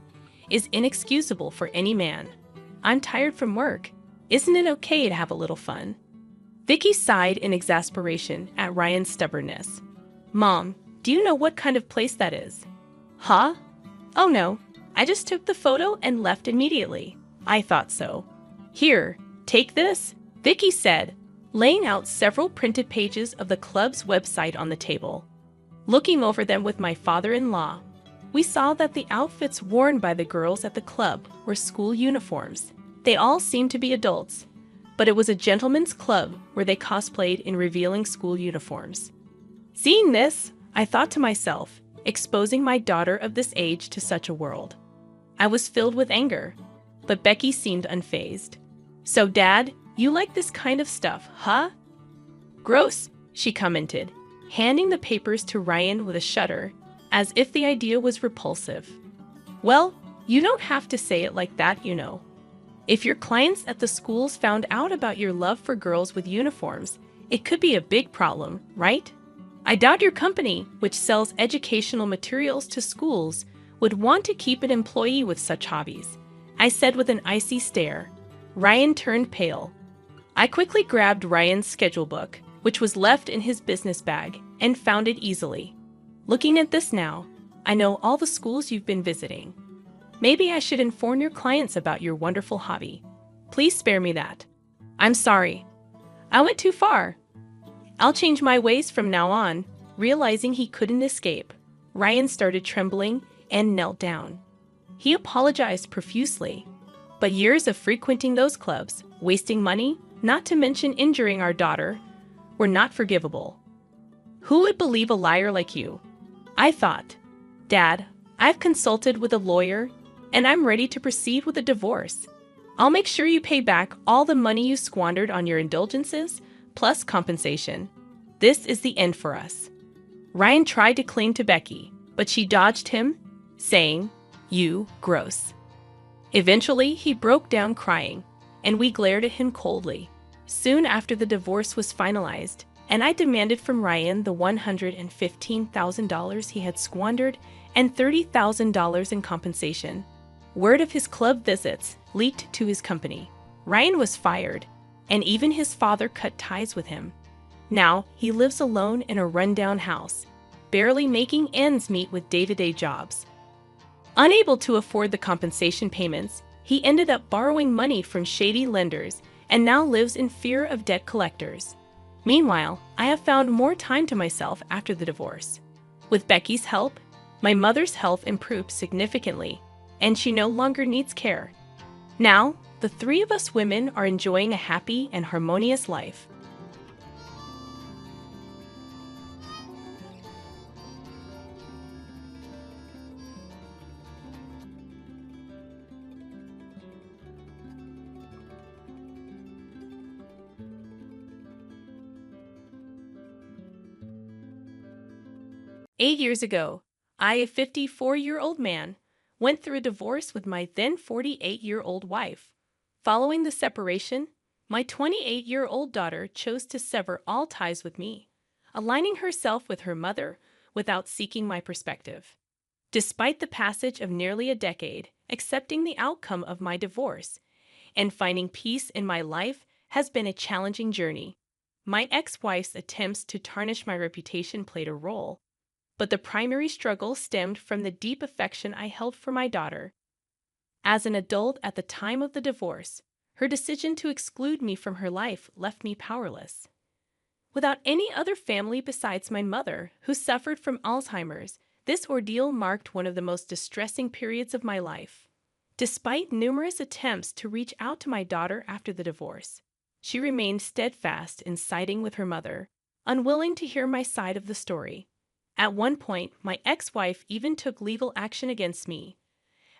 is inexcusable for any man. I'm tired from work. Isn't it okay to have a little fun? Vicky sighed in exasperation at Ryan's stubbornness. Mom, do you know what kind of place that is? Huh? Oh no, I just took the photo and left immediately. I thought so. Here, take this, Vicky said, laying out several printed pages of the club's website on the table. Looking over them with my father-in-law, we saw that the outfits worn by the girls at the club were school uniforms. They all seemed to be adults, but it was a gentleman's club where they cosplayed in revealing school uniforms. Seeing this, I thought to myself, exposing my daughter of this age to such a world. I was filled with anger, but Becky seemed unfazed. So, Dad, you like this kind of stuff, huh? Gross, she commented, handing the papers to Ryan with a shudder, as if the idea was repulsive. Well, you don't have to say it like that, you know. If your clients at the schools found out about your love for girls with uniforms, it could be a big problem, right? I doubt your company, which sells educational materials to schools, would want to keep an employee with such hobbies, I said with an icy stare. Ryan turned pale. I quickly grabbed Ryan's schedule book, which was left in his business bag, and found it easily. Looking at this now, I know all the schools you've been visiting. Maybe I should inform your clients about your wonderful hobby. Please spare me that. I'm sorry. I went too far. I'll change my ways from now on. Realizing he couldn't escape, Ryan started trembling and knelt down. He apologized profusely. But years of frequenting those clubs, wasting money, not to mention injuring our daughter, were not forgivable. Who would believe a liar like you? I thought. Dad, I've consulted with a lawyer, and I'm ready to proceed with a divorce. I'll make sure you pay back all the money you squandered on your indulgences, plus compensation. This is the end for us. Ryan tried to cling to Becky, but she dodged him, saying, "You gross." Eventually, he broke down crying, and we glared at him coldly. Soon after the divorce was finalized, and I demanded from Ryan the $115,000 he had squandered and $30,000 in compensation. Word of his club visits leaked to his company. Ryan was fired, and even his father cut ties with him. Now, he lives alone in a rundown house, barely making ends meet with day-to-day jobs. Unable to afford the compensation payments, he ended up borrowing money from shady lenders and now lives in fear of debt collectors. Meanwhile, I have found more time to myself after the divorce. With Becky's help, my mother's health improved significantly, and she no longer needs care. Now, the three of us women are enjoying a happy and harmonious life. "8 years ago, I, a 54-year-old man, went through a divorce with my then 48-year-old wife. Following the separation, my 28-year-old daughter chose to sever all ties with me, aligning herself with her mother without seeking my perspective. Despite the passage of nearly a decade, accepting the outcome of my divorce and finding peace in my life has been a challenging journey. My ex-wife's attempts to tarnish my reputation played a role, but the primary struggle stemmed from the deep affection I held for my daughter. As an adult at the time of the divorce, her decision to exclude me from her life left me powerless. Without any other family besides my mother, who suffered from Alzheimer's, this ordeal marked one of the most distressing periods of my life. Despite numerous attempts to reach out to my daughter after the divorce, she remained steadfast in siding with her mother, unwilling to hear my side of the story. At one point, my ex-wife even took legal action against me,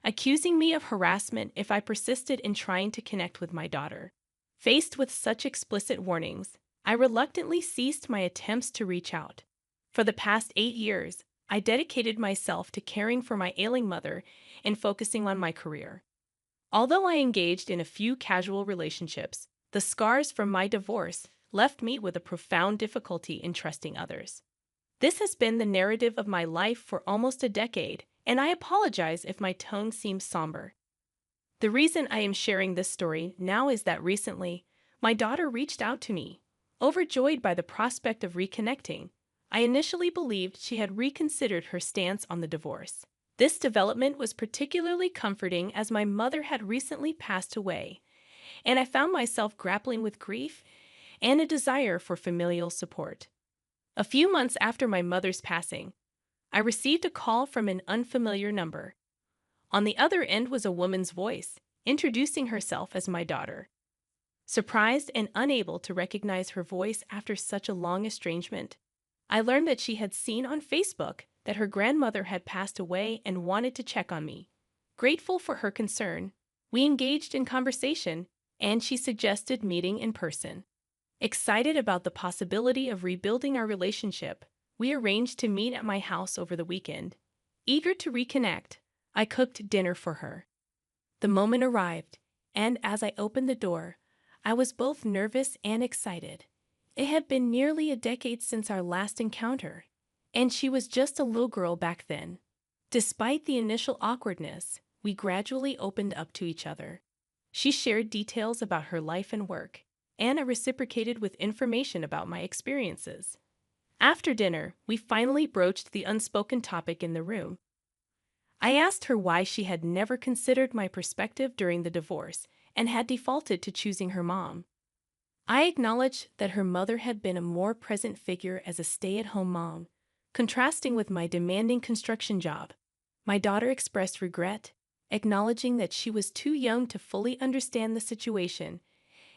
accusing me of harassment if I persisted in trying to connect with my daughter. Faced with such explicit warnings, I reluctantly ceased my attempts to reach out. For the past 8 years, I dedicated myself to caring for my ailing mother and focusing on my career. Although I engaged in a few casual relationships, the scars from my divorce left me with a profound difficulty in trusting others. This has been the narrative of my life for almost a decade, and I apologize if my tone seems somber. The reason I am sharing this story now is that recently, my daughter reached out to me. Overjoyed by the prospect of reconnecting, I initially believed she had reconsidered her stance on the divorce. This development was particularly comforting as my mother had recently passed away, and I found myself grappling with grief and a desire for familial support. A few months after my mother's passing, I received a call from an unfamiliar number. On the other end was a woman's voice, introducing herself as my daughter. Surprised and unable to recognize her voice after such a long estrangement, I learned that she had seen on Facebook that her grandmother had passed away and wanted to check on me. Grateful for her concern, we engaged in conversation, and she suggested meeting in person. Excited about the possibility of rebuilding our relationship, we arranged to meet at my house over the weekend. Eager to reconnect, I cooked dinner for her. The moment arrived, and as I opened the door, I was both nervous and excited. It had been nearly a decade since our last encounter, and she was just a little girl back then. Despite the initial awkwardness, we gradually opened up to each other. She shared details about her life and work, and I reciprocated with information about my experiences. After dinner, we finally broached the unspoken topic in the room. I asked her why she had never considered my perspective during the divorce and had defaulted to choosing her mom. I acknowledged that her mother had been a more present figure as a stay-at-home mom, contrasting with my demanding construction job. My daughter expressed regret, acknowledging that she was too young to fully understand the situation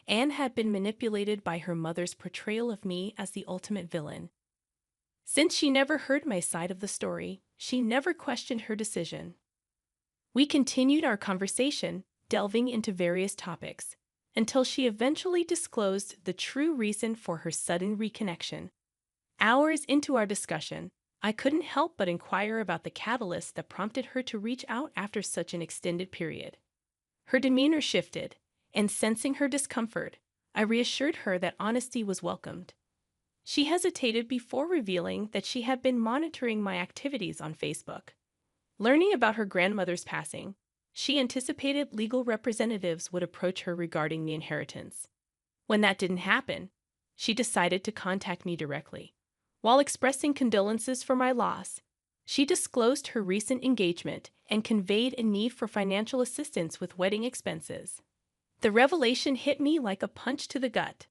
and had been manipulated by her mother's portrayal of me as the ultimate villain. Since she never heard my side of the story, she never questioned her decision. We continued our conversation, delving into various topics, until she eventually disclosed the true reason for her sudden reconnection. Hours into our discussion, I couldn't help but inquire about the catalyst that prompted her to reach out after such an extended period. Her demeanor shifted, and sensing her discomfort, I reassured her that honesty was welcomed. She hesitated before revealing that she had been monitoring my activities on Facebook. Learning about her grandmother's passing, she anticipated legal representatives would approach her regarding the inheritance. When that didn't happen, she decided to contact me directly. While expressing condolences for my loss, she disclosed her recent engagement and conveyed a need for financial assistance with wedding expenses. The revelation hit me like a punch to the gut.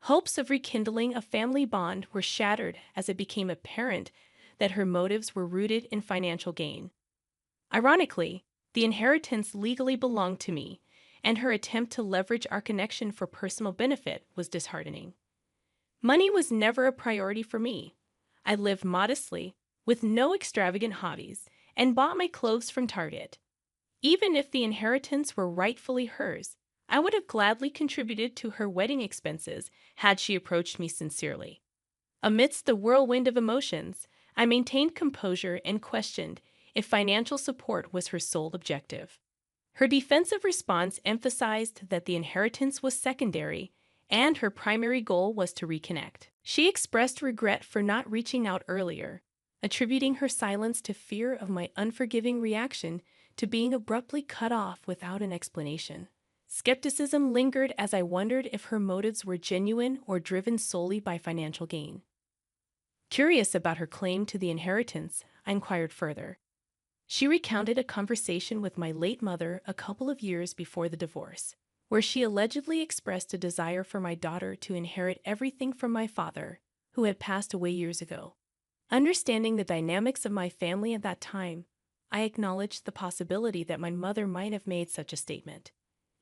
Hopes of rekindling a family bond were shattered as it became apparent that her motives were rooted in financial gain. Ironically, the inheritance legally belonged to me, and her attempt to leverage our connection for personal benefit was disheartening. Money was never a priority for me. I lived modestly, with no extravagant hobbies, and bought my clothes from Target. Even if the inheritance were rightfully hers, I would have gladly contributed to her wedding expenses had she approached me sincerely. Amidst the whirlwind of emotions, I maintained composure and questioned if financial support was her sole objective. Her defensive response emphasized that the inheritance was secondary and her primary goal was to reconnect. She expressed regret for not reaching out earlier, attributing her silence to fear of my unforgiving reaction to being abruptly cut off without an explanation. Skepticism lingered as I wondered if her motives were genuine or driven solely by financial gain. Curious about her claim to the inheritance, I inquired further. She recounted a conversation with my late mother a couple of years before the divorce, where she allegedly expressed a desire for my daughter to inherit everything from my father, who had passed away years ago. Understanding the dynamics of my family at that time, I acknowledged the possibility that my mother might have made such a statement.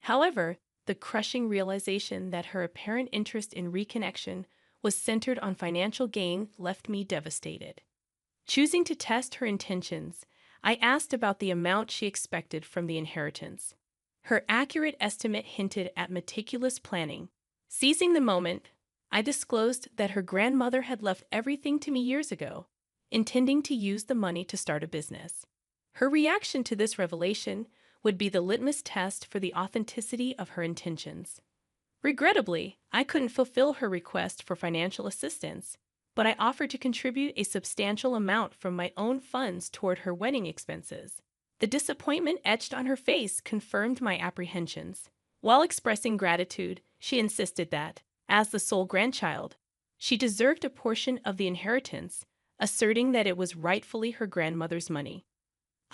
However, the crushing realization that her apparent interest in reconnection was centered on financial gain left me devastated. Choosing to test her intentions, I asked about the amount she expected from the inheritance. Her accurate estimate hinted at meticulous planning. Seizing the moment, I disclosed that her grandmother had left everything to me years ago, intending to use the money to start a business. Her reaction to this revelation would be the litmus test for the authenticity of her intentions. Regrettably, I couldn't fulfill her request for financial assistance, but I offered to contribute a substantial amount from my own funds toward her wedding expenses. The disappointment etched on her face confirmed my apprehensions. While expressing gratitude, she insisted that, as the sole grandchild, she deserved a portion of the inheritance, asserting that it was rightfully her grandmother's money.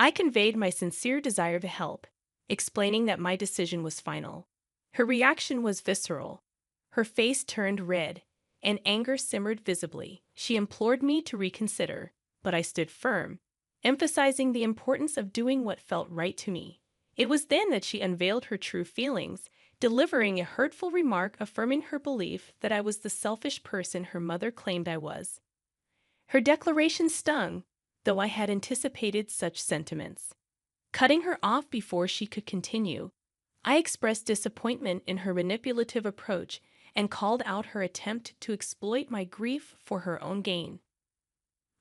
I conveyed my sincere desire to help, explaining that my decision was final. Her reaction was visceral. Her face turned red, and anger simmered visibly. She implored me to reconsider, but I stood firm, emphasizing the importance of doing what felt right to me. It was then that she unveiled her true feelings, delivering a hurtful remark affirming her belief that I was the selfish person her mother claimed I was. Her declaration stung, though I had anticipated such sentiments. Cutting her off before she could continue, I expressed disappointment in her manipulative approach and called out her attempt to exploit my grief for her own gain.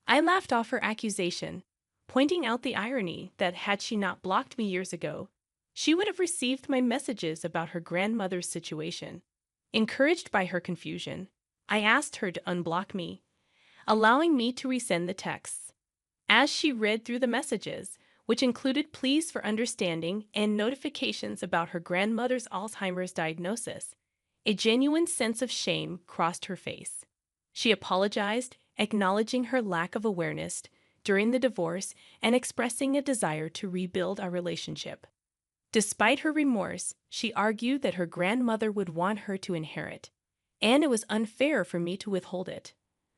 I laughed off her accusation, pointing out the irony that had she not blocked me years ago, she would have received my messages about her grandmother's situation. Encouraged by her confusion, I asked her to unblock me, allowing me to resend the texts. As she read through the messages, which included pleas for understanding and notifications about her grandmother's Alzheimer's diagnosis, a genuine sense of shame crossed her face. She apologized, acknowledging her lack of awareness during the divorce and expressing a desire to rebuild our relationship. Despite her remorse, she argued that her grandmother would want her to inherit, and it was unfair for me to withhold it.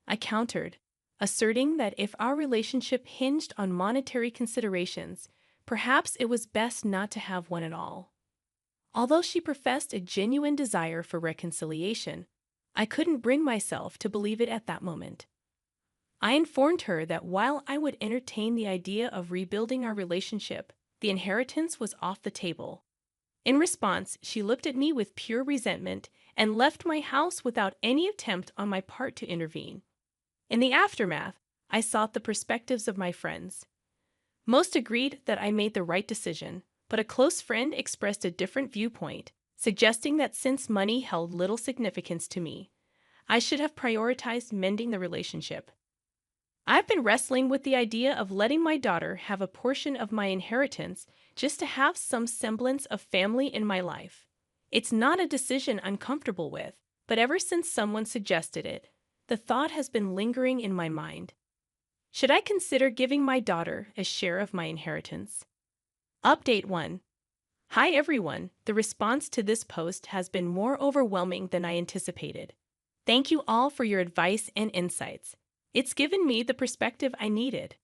I countered, asserting that if our relationship hinged on monetary considerations, perhaps it was best not to have one at all. Although she professed a genuine desire for reconciliation, I couldn't bring myself to believe it at that moment. I informed her that while I would entertain the idea of rebuilding our relationship, the inheritance was off the table. In response, she looked at me with pure resentment and left my house without any attempt on my part to intervene. In the aftermath, I sought the perspectives of my friends. Most agreed that I made the right decision, but a close friend expressed a different viewpoint, suggesting that since money held little significance to me, I should have prioritized mending the relationship. I've been wrestling with the idea of letting my daughter have a portion of my inheritance just to have some semblance of family in my life. It's not a decision I'm comfortable with, but ever since someone suggested it, the thought has been lingering in my mind. Should I consider giving my daughter a share of my inheritance? Update 1. Hi everyone, the response to this post has been more overwhelming than I anticipated. Thank you all for your advice and insights. It's given me the perspective I needed.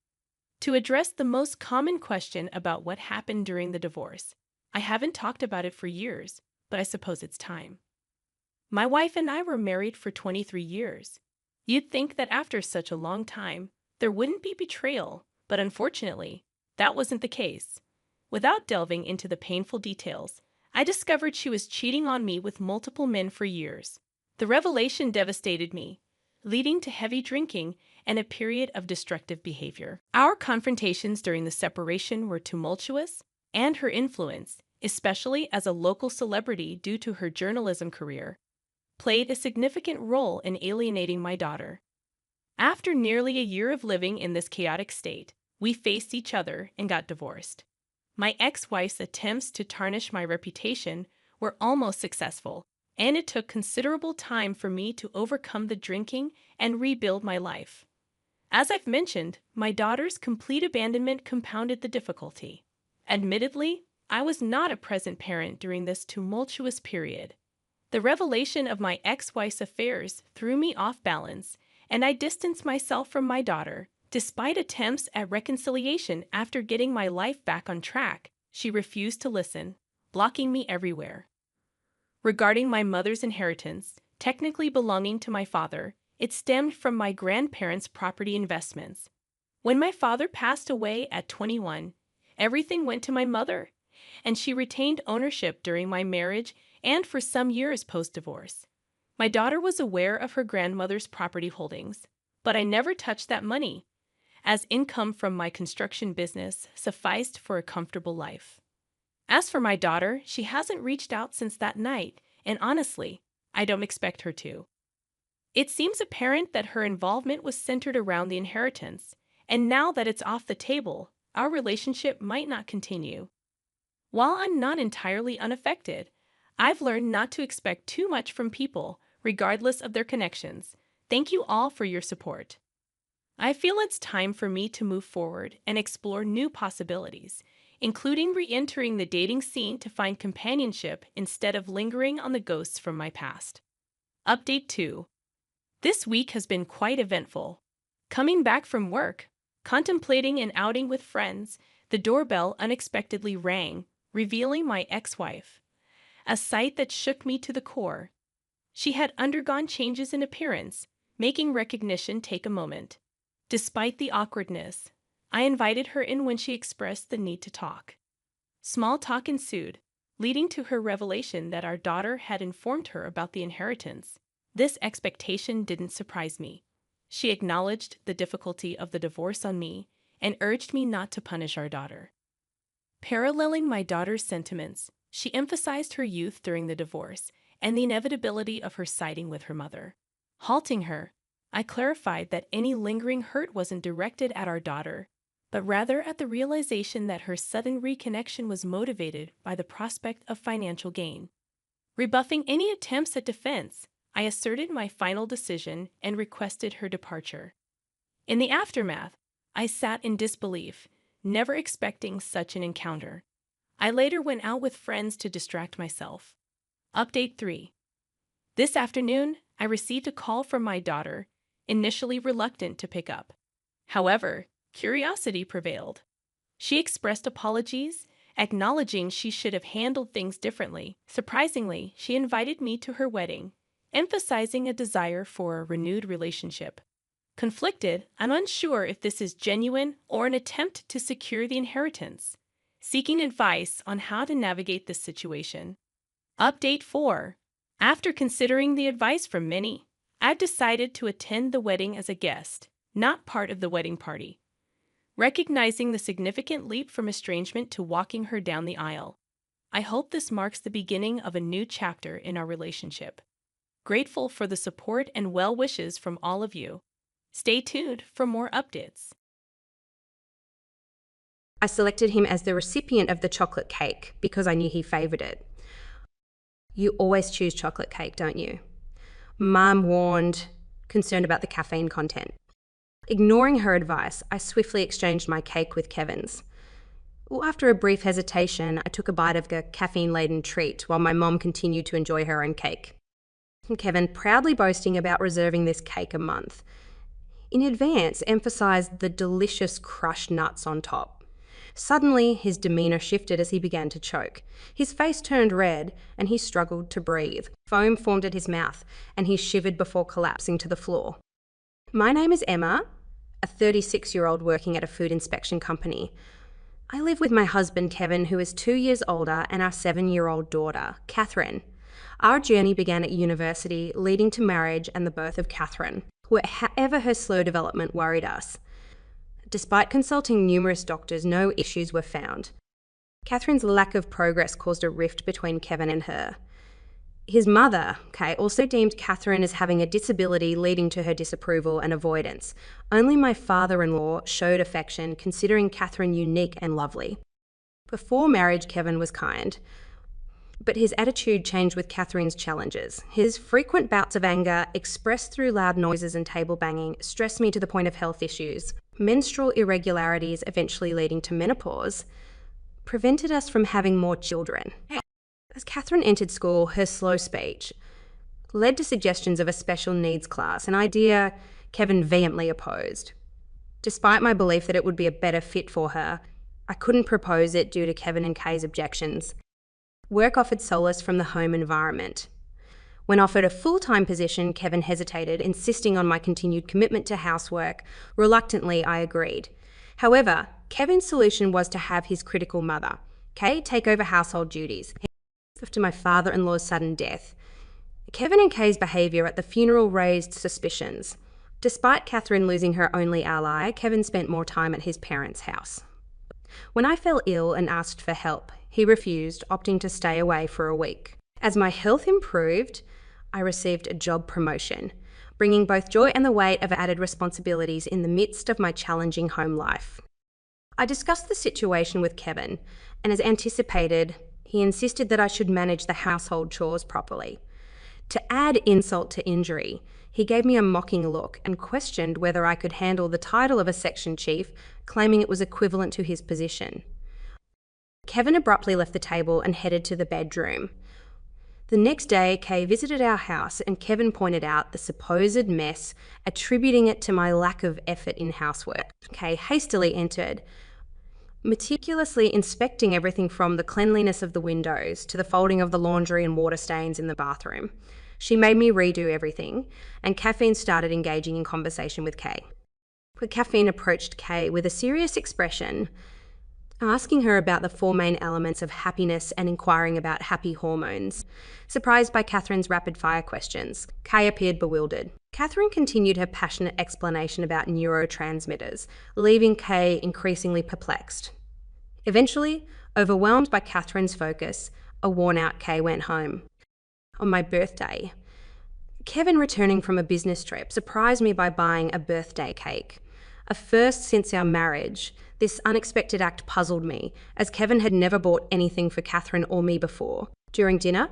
To address the most common question about what happened during the divorce, I haven't talked about it for years, but I suppose it's time. My wife and I were married for 23 years. You'd think that after such a long time, there wouldn't be betrayal, but unfortunately, that wasn't the case. Without delving into the painful details, I discovered she was cheating on me with multiple men for years. The revelation devastated me, leading to heavy drinking and a period of destructive behavior. Our confrontations during the separation were tumultuous, and her influence, especially as a local celebrity due to her journalism career, played a significant role in alienating my daughter. After nearly a year of living in this chaotic state, we faced each other and got divorced. My ex-wife's attempts to tarnish my reputation were almost successful, and it took considerable time for me to overcome the drinking and rebuild my life. As I've mentioned, my daughter's complete abandonment compounded the difficulty. Admittedly, I was not a present parent during this tumultuous period. The revelation of my ex-wife's affairs threw me off balance, and I distanced myself from my daughter. Despite attempts at reconciliation after getting my life back on track, she refused to listen, blocking me everywhere. Regarding my mother's inheritance, technically belonging to my father, it stemmed from my grandparents' property investments. When my father passed away at 21, everything went to my mother, and she retained ownership during my marriage and for some years post-divorce. My daughter was aware of her grandmother's property holdings, but I never touched that money, as income from my construction business sufficed for a comfortable life. As for my daughter, she hasn't reached out since that night, and honestly, I don't expect her to. It seems apparent that her involvement was centered around the inheritance, and now that it's off the table, our relationship might not continue. While I'm not entirely unaffected, I've learned not to expect too much from people, regardless of their connections. Thank you all for your support. I feel it's time for me to move forward and explore new possibilities, including re-entering the dating scene to find companionship instead of lingering on the ghosts from my past. Update 2. This week has been quite eventful. Coming back from work, contemplating an outing with friends, the doorbell unexpectedly rang, revealing my ex-wife. A sight that shook me to the core. She had undergone changes in appearance, making recognition take a moment. Despite the awkwardness, I invited her in when she expressed the need to talk. Small talk ensued, leading to her revelation that our daughter had informed her about the inheritance. This expectation didn't surprise me. She acknowledged the difficulty of the divorce on me and urged me not to punish our daughter. Paralleling my daughter's sentiments, she emphasized her youth during the divorce and the inevitability of her siding with her mother. Halting her, I clarified that any lingering hurt wasn't directed at our daughter, but rather at the realization that her sudden reconnection was motivated by the prospect of financial gain. Rebuffing any attempts at defense, I asserted my final decision and requested her departure. In the aftermath, I sat in disbelief, never expecting such an encounter. I later went out with friends to distract myself. Update 3. This afternoon, I received a call from my daughter, initially reluctant to pick up. However, curiosity prevailed. She expressed apologies, acknowledging she should have handled things differently. Surprisingly, she invited me to her wedding, emphasizing a desire for a renewed relationship. Conflicted, I'm unsure if this is genuine or an attempt to secure the inheritance. Seeking advice on how to navigate this situation. Update 4. After considering the advice from many, I've decided to attend the wedding as a guest, not part of the wedding party. Recognizing the significant leap from estrangement to walking her down the aisle, I hope this marks the beginning of a new chapter in our relationship. Grateful for the support and well wishes from all of you. Stay tuned for more updates. I selected him as the recipient of the chocolate cake because I knew he favoured it. You always choose chocolate cake, don't you? Mum warned, concerned about the caffeine content. Ignoring her advice, I swiftly exchanged my cake with Kevin's. After a brief hesitation, I took a bite of the caffeine-laden treat while my mom continued to enjoy her own cake. Kevin, proudly boasting about reserving this cake a month, in advance emphasised the delicious crushed nuts on top. Suddenly, his demeanour shifted as he began to choke. His face turned red and he struggled to breathe. Foam formed at his mouth and he shivered before collapsing to the floor. My name is Emma, a 36-year-old working at a food inspection company. I live with my husband, Kevin, who is 2 years older, and our 7-year-old daughter, Catherine. Our journey began at university, leading to marriage and the birth of Catherine. However, her slow development worried us. Despite consulting numerous doctors, no issues were found. Catherine's lack of progress caused a rift between Kevin and her. His mother, Kay, also deemed Catherine as having a disability, leading to her disapproval and avoidance. Only my father-in-law showed affection, considering Catherine unique and lovely. Before marriage, Kevin was kind, but his attitude changed with Catherine's challenges. His frequent bouts of anger, expressed through loud noises and table banging, stressed me to the point of health issues. Menstrual irregularities, eventually leading to menopause, prevented us from having more children. As Catherine entered school, her slow speech led to suggestions of a special needs class, an idea Kevin vehemently opposed. Despite my belief that it would be a better fit for her, I couldn't propose it due to Kevin and Kay's objections. Work offered solace from the home environment. When offered a full-time position, Kevin hesitated, insisting on my continued commitment to housework. Reluctantly, I agreed. However, Kevin's solution was to have his critical mother, Kay, take over household duties. After my father-in-law's sudden death, Kevin and Kay's behaviour at the funeral raised suspicions. Despite Catherine losing her only ally, Kevin spent more time at his parents' house. When I fell ill and asked for help, he refused, opting to stay away for a week. As my health improved, I received a job promotion, bringing both joy and the weight of added responsibilities in the midst of my challenging home life. I discussed the situation with Kevin, and as anticipated, he insisted that I should manage the household chores properly. To add insult to injury, he gave me a mocking look and questioned whether I could handle the title of a section chief, claiming it was equivalent to his position. Kevin abruptly left the table and headed to the bedroom. The next day, Kay visited our house and Kevin pointed out the supposed mess, attributing it to my lack of effort in housework. Kay hastily entered, meticulously inspecting everything from the cleanliness of the windows to the folding of the laundry and water stains in the bathroom. She made me redo everything, and Caffeine started engaging in conversation with Kay. Caffeine approached Kay with a serious expression, asking her about the 4 main elements of happiness and inquiring about happy hormones. Surprised by Catherine's rapid-fire questions, Kay appeared bewildered. Catherine continued her passionate explanation about neurotransmitters, leaving Kay increasingly perplexed. Eventually, Overwhelmed by Catherine's focus, a worn-out Kay went home. On my birthday, Kevin, returning from a business trip, surprised me by buying a birthday cake. A first since our marriage, this unexpected act puzzled me, as Kevin had never bought anything for Catherine or me before. During dinner,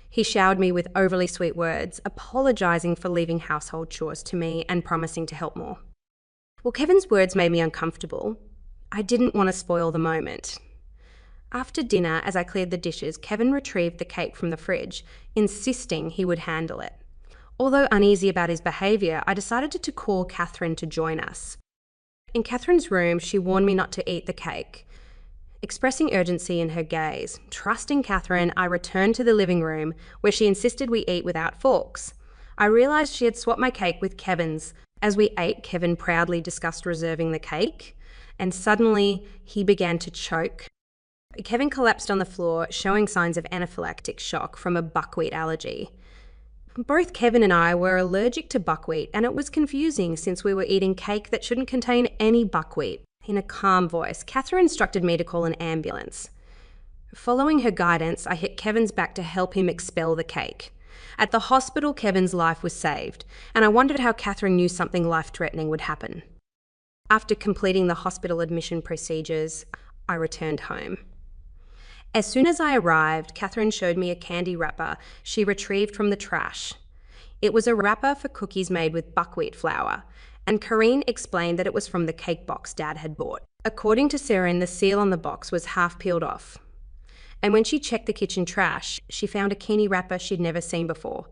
he showered me with overly sweet words, apologising for leaving household chores to me and promising to help more. Well, Kevin's words made me uncomfortable. I didn't want to spoil the moment. After dinner, as I cleared the dishes, Kevin retrieved the cake from the fridge, insisting he would handle it. Although uneasy about his behaviour, I decided to call Catherine to join us. In Catherine's room, she warned me not to eat the cake, expressing urgency in her gaze. Trusting Catherine, I returned to the living room, where she insisted we eat without forks. I realised she had swapped my cake with Kevin's. As we ate, Kevin proudly discussed reserving the cake, and suddenly he began to choke. Kevin collapsed on the floor, showing signs of anaphylactic shock from a buckwheat allergy. Both Kevin and I were allergic to buckwheat, and it was confusing since we were eating cake that shouldn't contain any buckwheat. In a calm voice, Catherine instructed me to call an ambulance. Following her guidance, I hit Kevin's back to help him expel the cake. At the hospital, Kevin's life was saved, and I wondered how Catherine knew something life-threatening would happen. After completing the hospital admission procedures, I returned home. As soon as I arrived, Catherine showed me a candy wrapper she retrieved from the trash. It was a wrapper for cookies made with buckwheat flour, and Corrine explained that it was from the cake box Dad had bought. According to Seren, the seal on the box was half peeled off. And when she checked the kitchen trash, she found a candy wrapper she'd never seen before.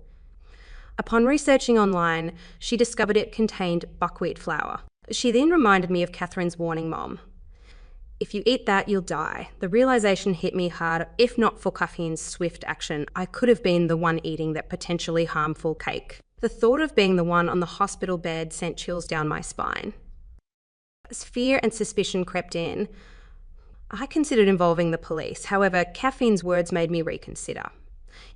Upon researching online, she discovered it contained buckwheat flour. She then reminded me of Catherine's warning mom. If you eat that, you'll die. The realisation hit me hard. If not for caffeine's swift action, I could have been the one eating that potentially harmful cake. The thought of being the one on the hospital bed sent chills down my spine. As fear and suspicion crept in, I considered involving the police. However, caffeine's words made me reconsider.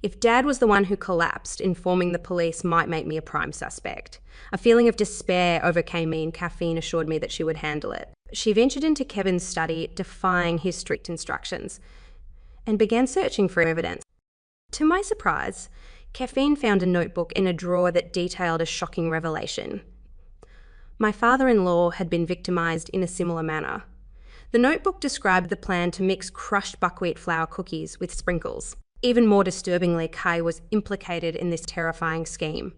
If Dad was the one who collapsed, informing the police might make me a prime suspect. A feeling of despair overcame me, and Caffeine assured me that she would handle it. She ventured into Kevin's study, defying his strict instructions, and began searching for evidence. To my surprise, Caffeine found a notebook in a drawer that detailed a shocking revelation. My father-in-law had been victimised in a similar manner. The notebook described the plan to mix crushed buckwheat flour cookies with sprinkles. Even more disturbingly, Kay was implicated in this terrifying scheme.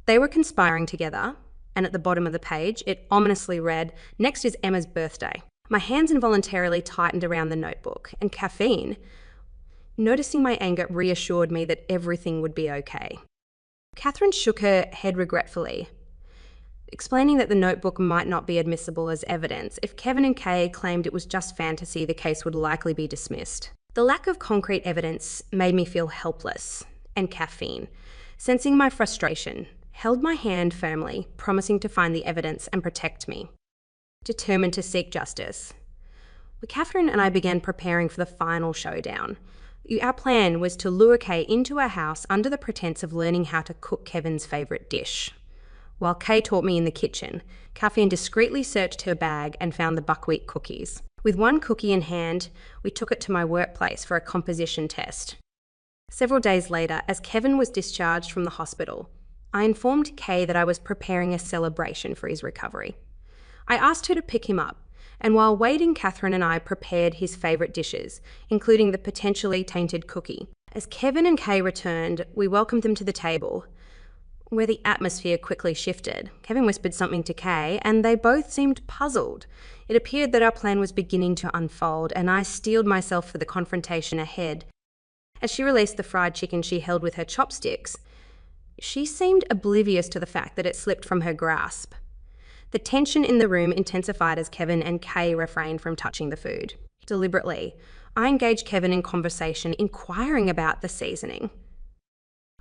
They were conspiring together, and at the bottom of the page, it ominously read, "Next is Emma's birthday." My hands involuntarily tightened around the notebook, and Caffeine, noticing my anger, reassured me that everything would be okay. Catherine shook her head regretfully, explaining that the notebook might not be admissible as evidence. If Kevin and Kay claimed it was just fantasy, the case would likely be dismissed. The lack of concrete evidence made me feel helpless, and Caffeine, sensing my frustration, held my hand firmly, promising to find the evidence and protect me. Determined to seek justice, Catherine and I began preparing for the final showdown. Our plan was to lure Kay into our house under the pretense of learning how to cook Kevin's favourite dish. While Kay taught me in the kitchen, Caffeine discreetly searched her bag and found the buckwheat cookies. With one cookie in hand, we took it to my workplace for a composition test. Several days later, as Kevin was discharged from the hospital, I informed Kay that I was preparing a celebration for his recovery. I asked her to pick him up, and while waiting, Catherine and I prepared his favourite dishes, including the potentially tainted cookie. As Kevin and Kay returned, we welcomed them to the table, where the atmosphere quickly shifted. Kevin whispered something to Kay, and they both seemed puzzled. It appeared that our plan was beginning to unfold, and I steeled myself for the confrontation ahead. As she released the fried chicken she held with her chopsticks, she seemed oblivious to the fact that it slipped from her grasp. The tension in the room intensified as Kevin and Kay refrained from touching the food. Deliberately, I engaged Kevin in conversation, inquiring about the seasoning.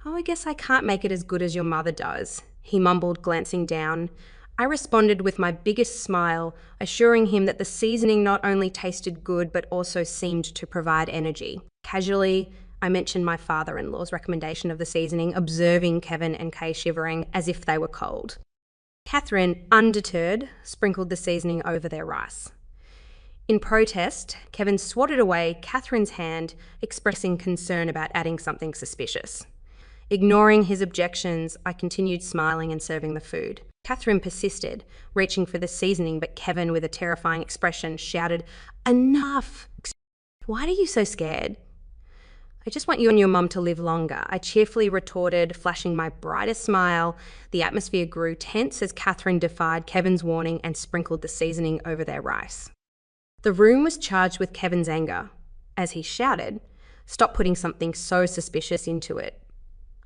"Oh, I guess I can't make it as good as your mother does," he mumbled, glancing down. I responded with my biggest smile, assuring him that the seasoning not only tasted good but also seemed to provide energy. Casually, I mentioned my father-in-law's recommendation of the seasoning, observing Kevin and Kay shivering as if they were cold. Catherine, undeterred, sprinkled the seasoning over their rice. In protest, Kevin swatted away Catherine's hand, expressing concern about adding something suspicious. Ignoring his objections, I continued smiling and serving the food. Catherine persisted, reaching for the seasoning, but Kevin, with a terrifying expression, shouted, "Enough! Why are you so scared?" "I just want you and your mum to live longer," I cheerfully retorted, flashing my brightest smile. The atmosphere grew tense as Catherine defied Kevin's warning and sprinkled the seasoning over their rice. The room was charged with Kevin's anger, as he shouted, "Stop putting something so suspicious into it."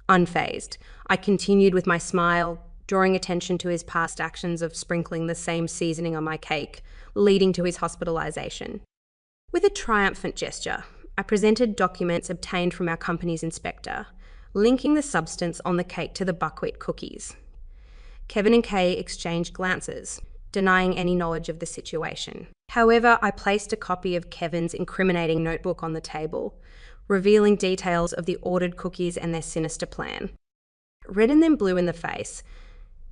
Unfazed, I continued with my smile, drawing attention to his past actions of sprinkling the same seasoning on my cake, leading to his hospitalization. With a triumphant gesture, I presented documents obtained from our company's inspector, linking the substance on the cake to the buckwheat cookies. Kevin and Kay exchanged glances, denying any knowledge of the situation. However, I placed a copy of Kevin's incriminating notebook on the table, revealing details of the ordered cookies and their sinister plan. Red and then blue in the face,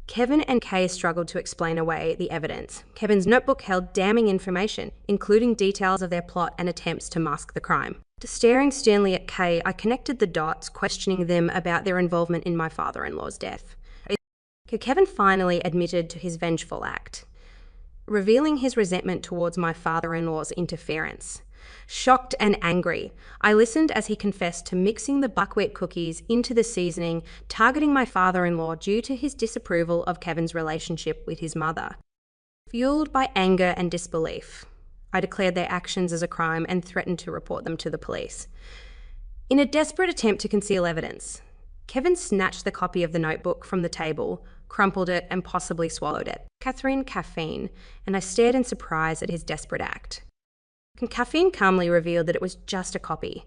Kevin and Kay struggled to explain away the evidence. Kevin's notebook held damning information, including details of their plot and attempts to mask the crime. Staring sternly at Kay, I connected the dots, questioning them about their involvement in my father-in-law's death. Kevin finally admitted to his vengeful act, revealing his resentment towards my father-in-law's interference. Shocked and angry, I listened as he confessed to mixing the buckwheat cookies into the seasoning, targeting my father-in-law due to his disapproval of Kevin's relationship with his mother. Fueled by anger and disbelief, I declared their actions as a crime and threatened to report them to the police. In a desperate attempt to conceal evidence, Kevin snatched the copy of the notebook from the table, crumpled it, and possibly swallowed it. Caffeine, and I stared in surprise at his desperate act. Caffeine calmly revealed that it was just a copy,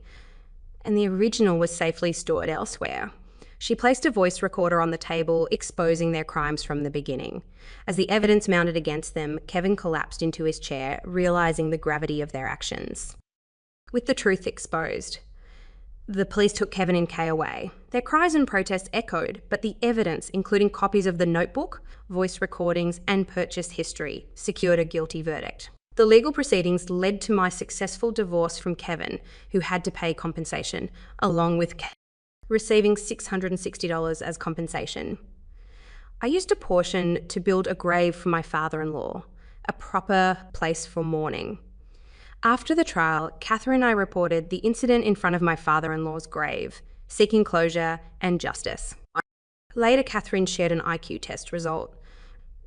and the original was safely stored elsewhere. She placed a voice recorder on the table, exposing their crimes from the beginning. As the evidence mounted against them, Kevin collapsed into his chair, realizing the gravity of their actions. With the truth exposed, the police took Kevin and Kay away. Their cries and protests echoed, but the evidence, including copies of the notebook, voice recordings, and purchase history, secured a guilty verdict. The legal proceedings led to my successful divorce from Kevin, who had to pay compensation, along with Kay receiving $660 as compensation. I used a portion to build a grave for my father-in-law, a proper place for mourning. After the trial, Catherine and I reported the incident in front of my father-in-law's grave, seeking closure and justice. Later, Catherine shared an IQ test result,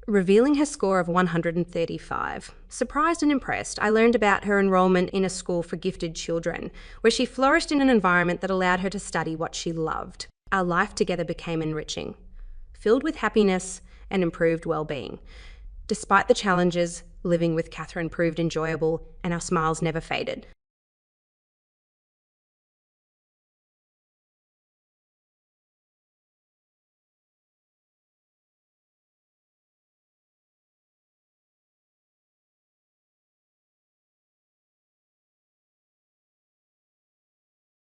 revealing her score of 135. Surprised and impressed, I learned about her enrollment in a school for gifted children, where she flourished in an environment that allowed her to study what she loved. Our life together became enriching, filled with happiness and improved well-being. Despite the challenges, living with Catherine proved enjoyable, and our smiles never faded.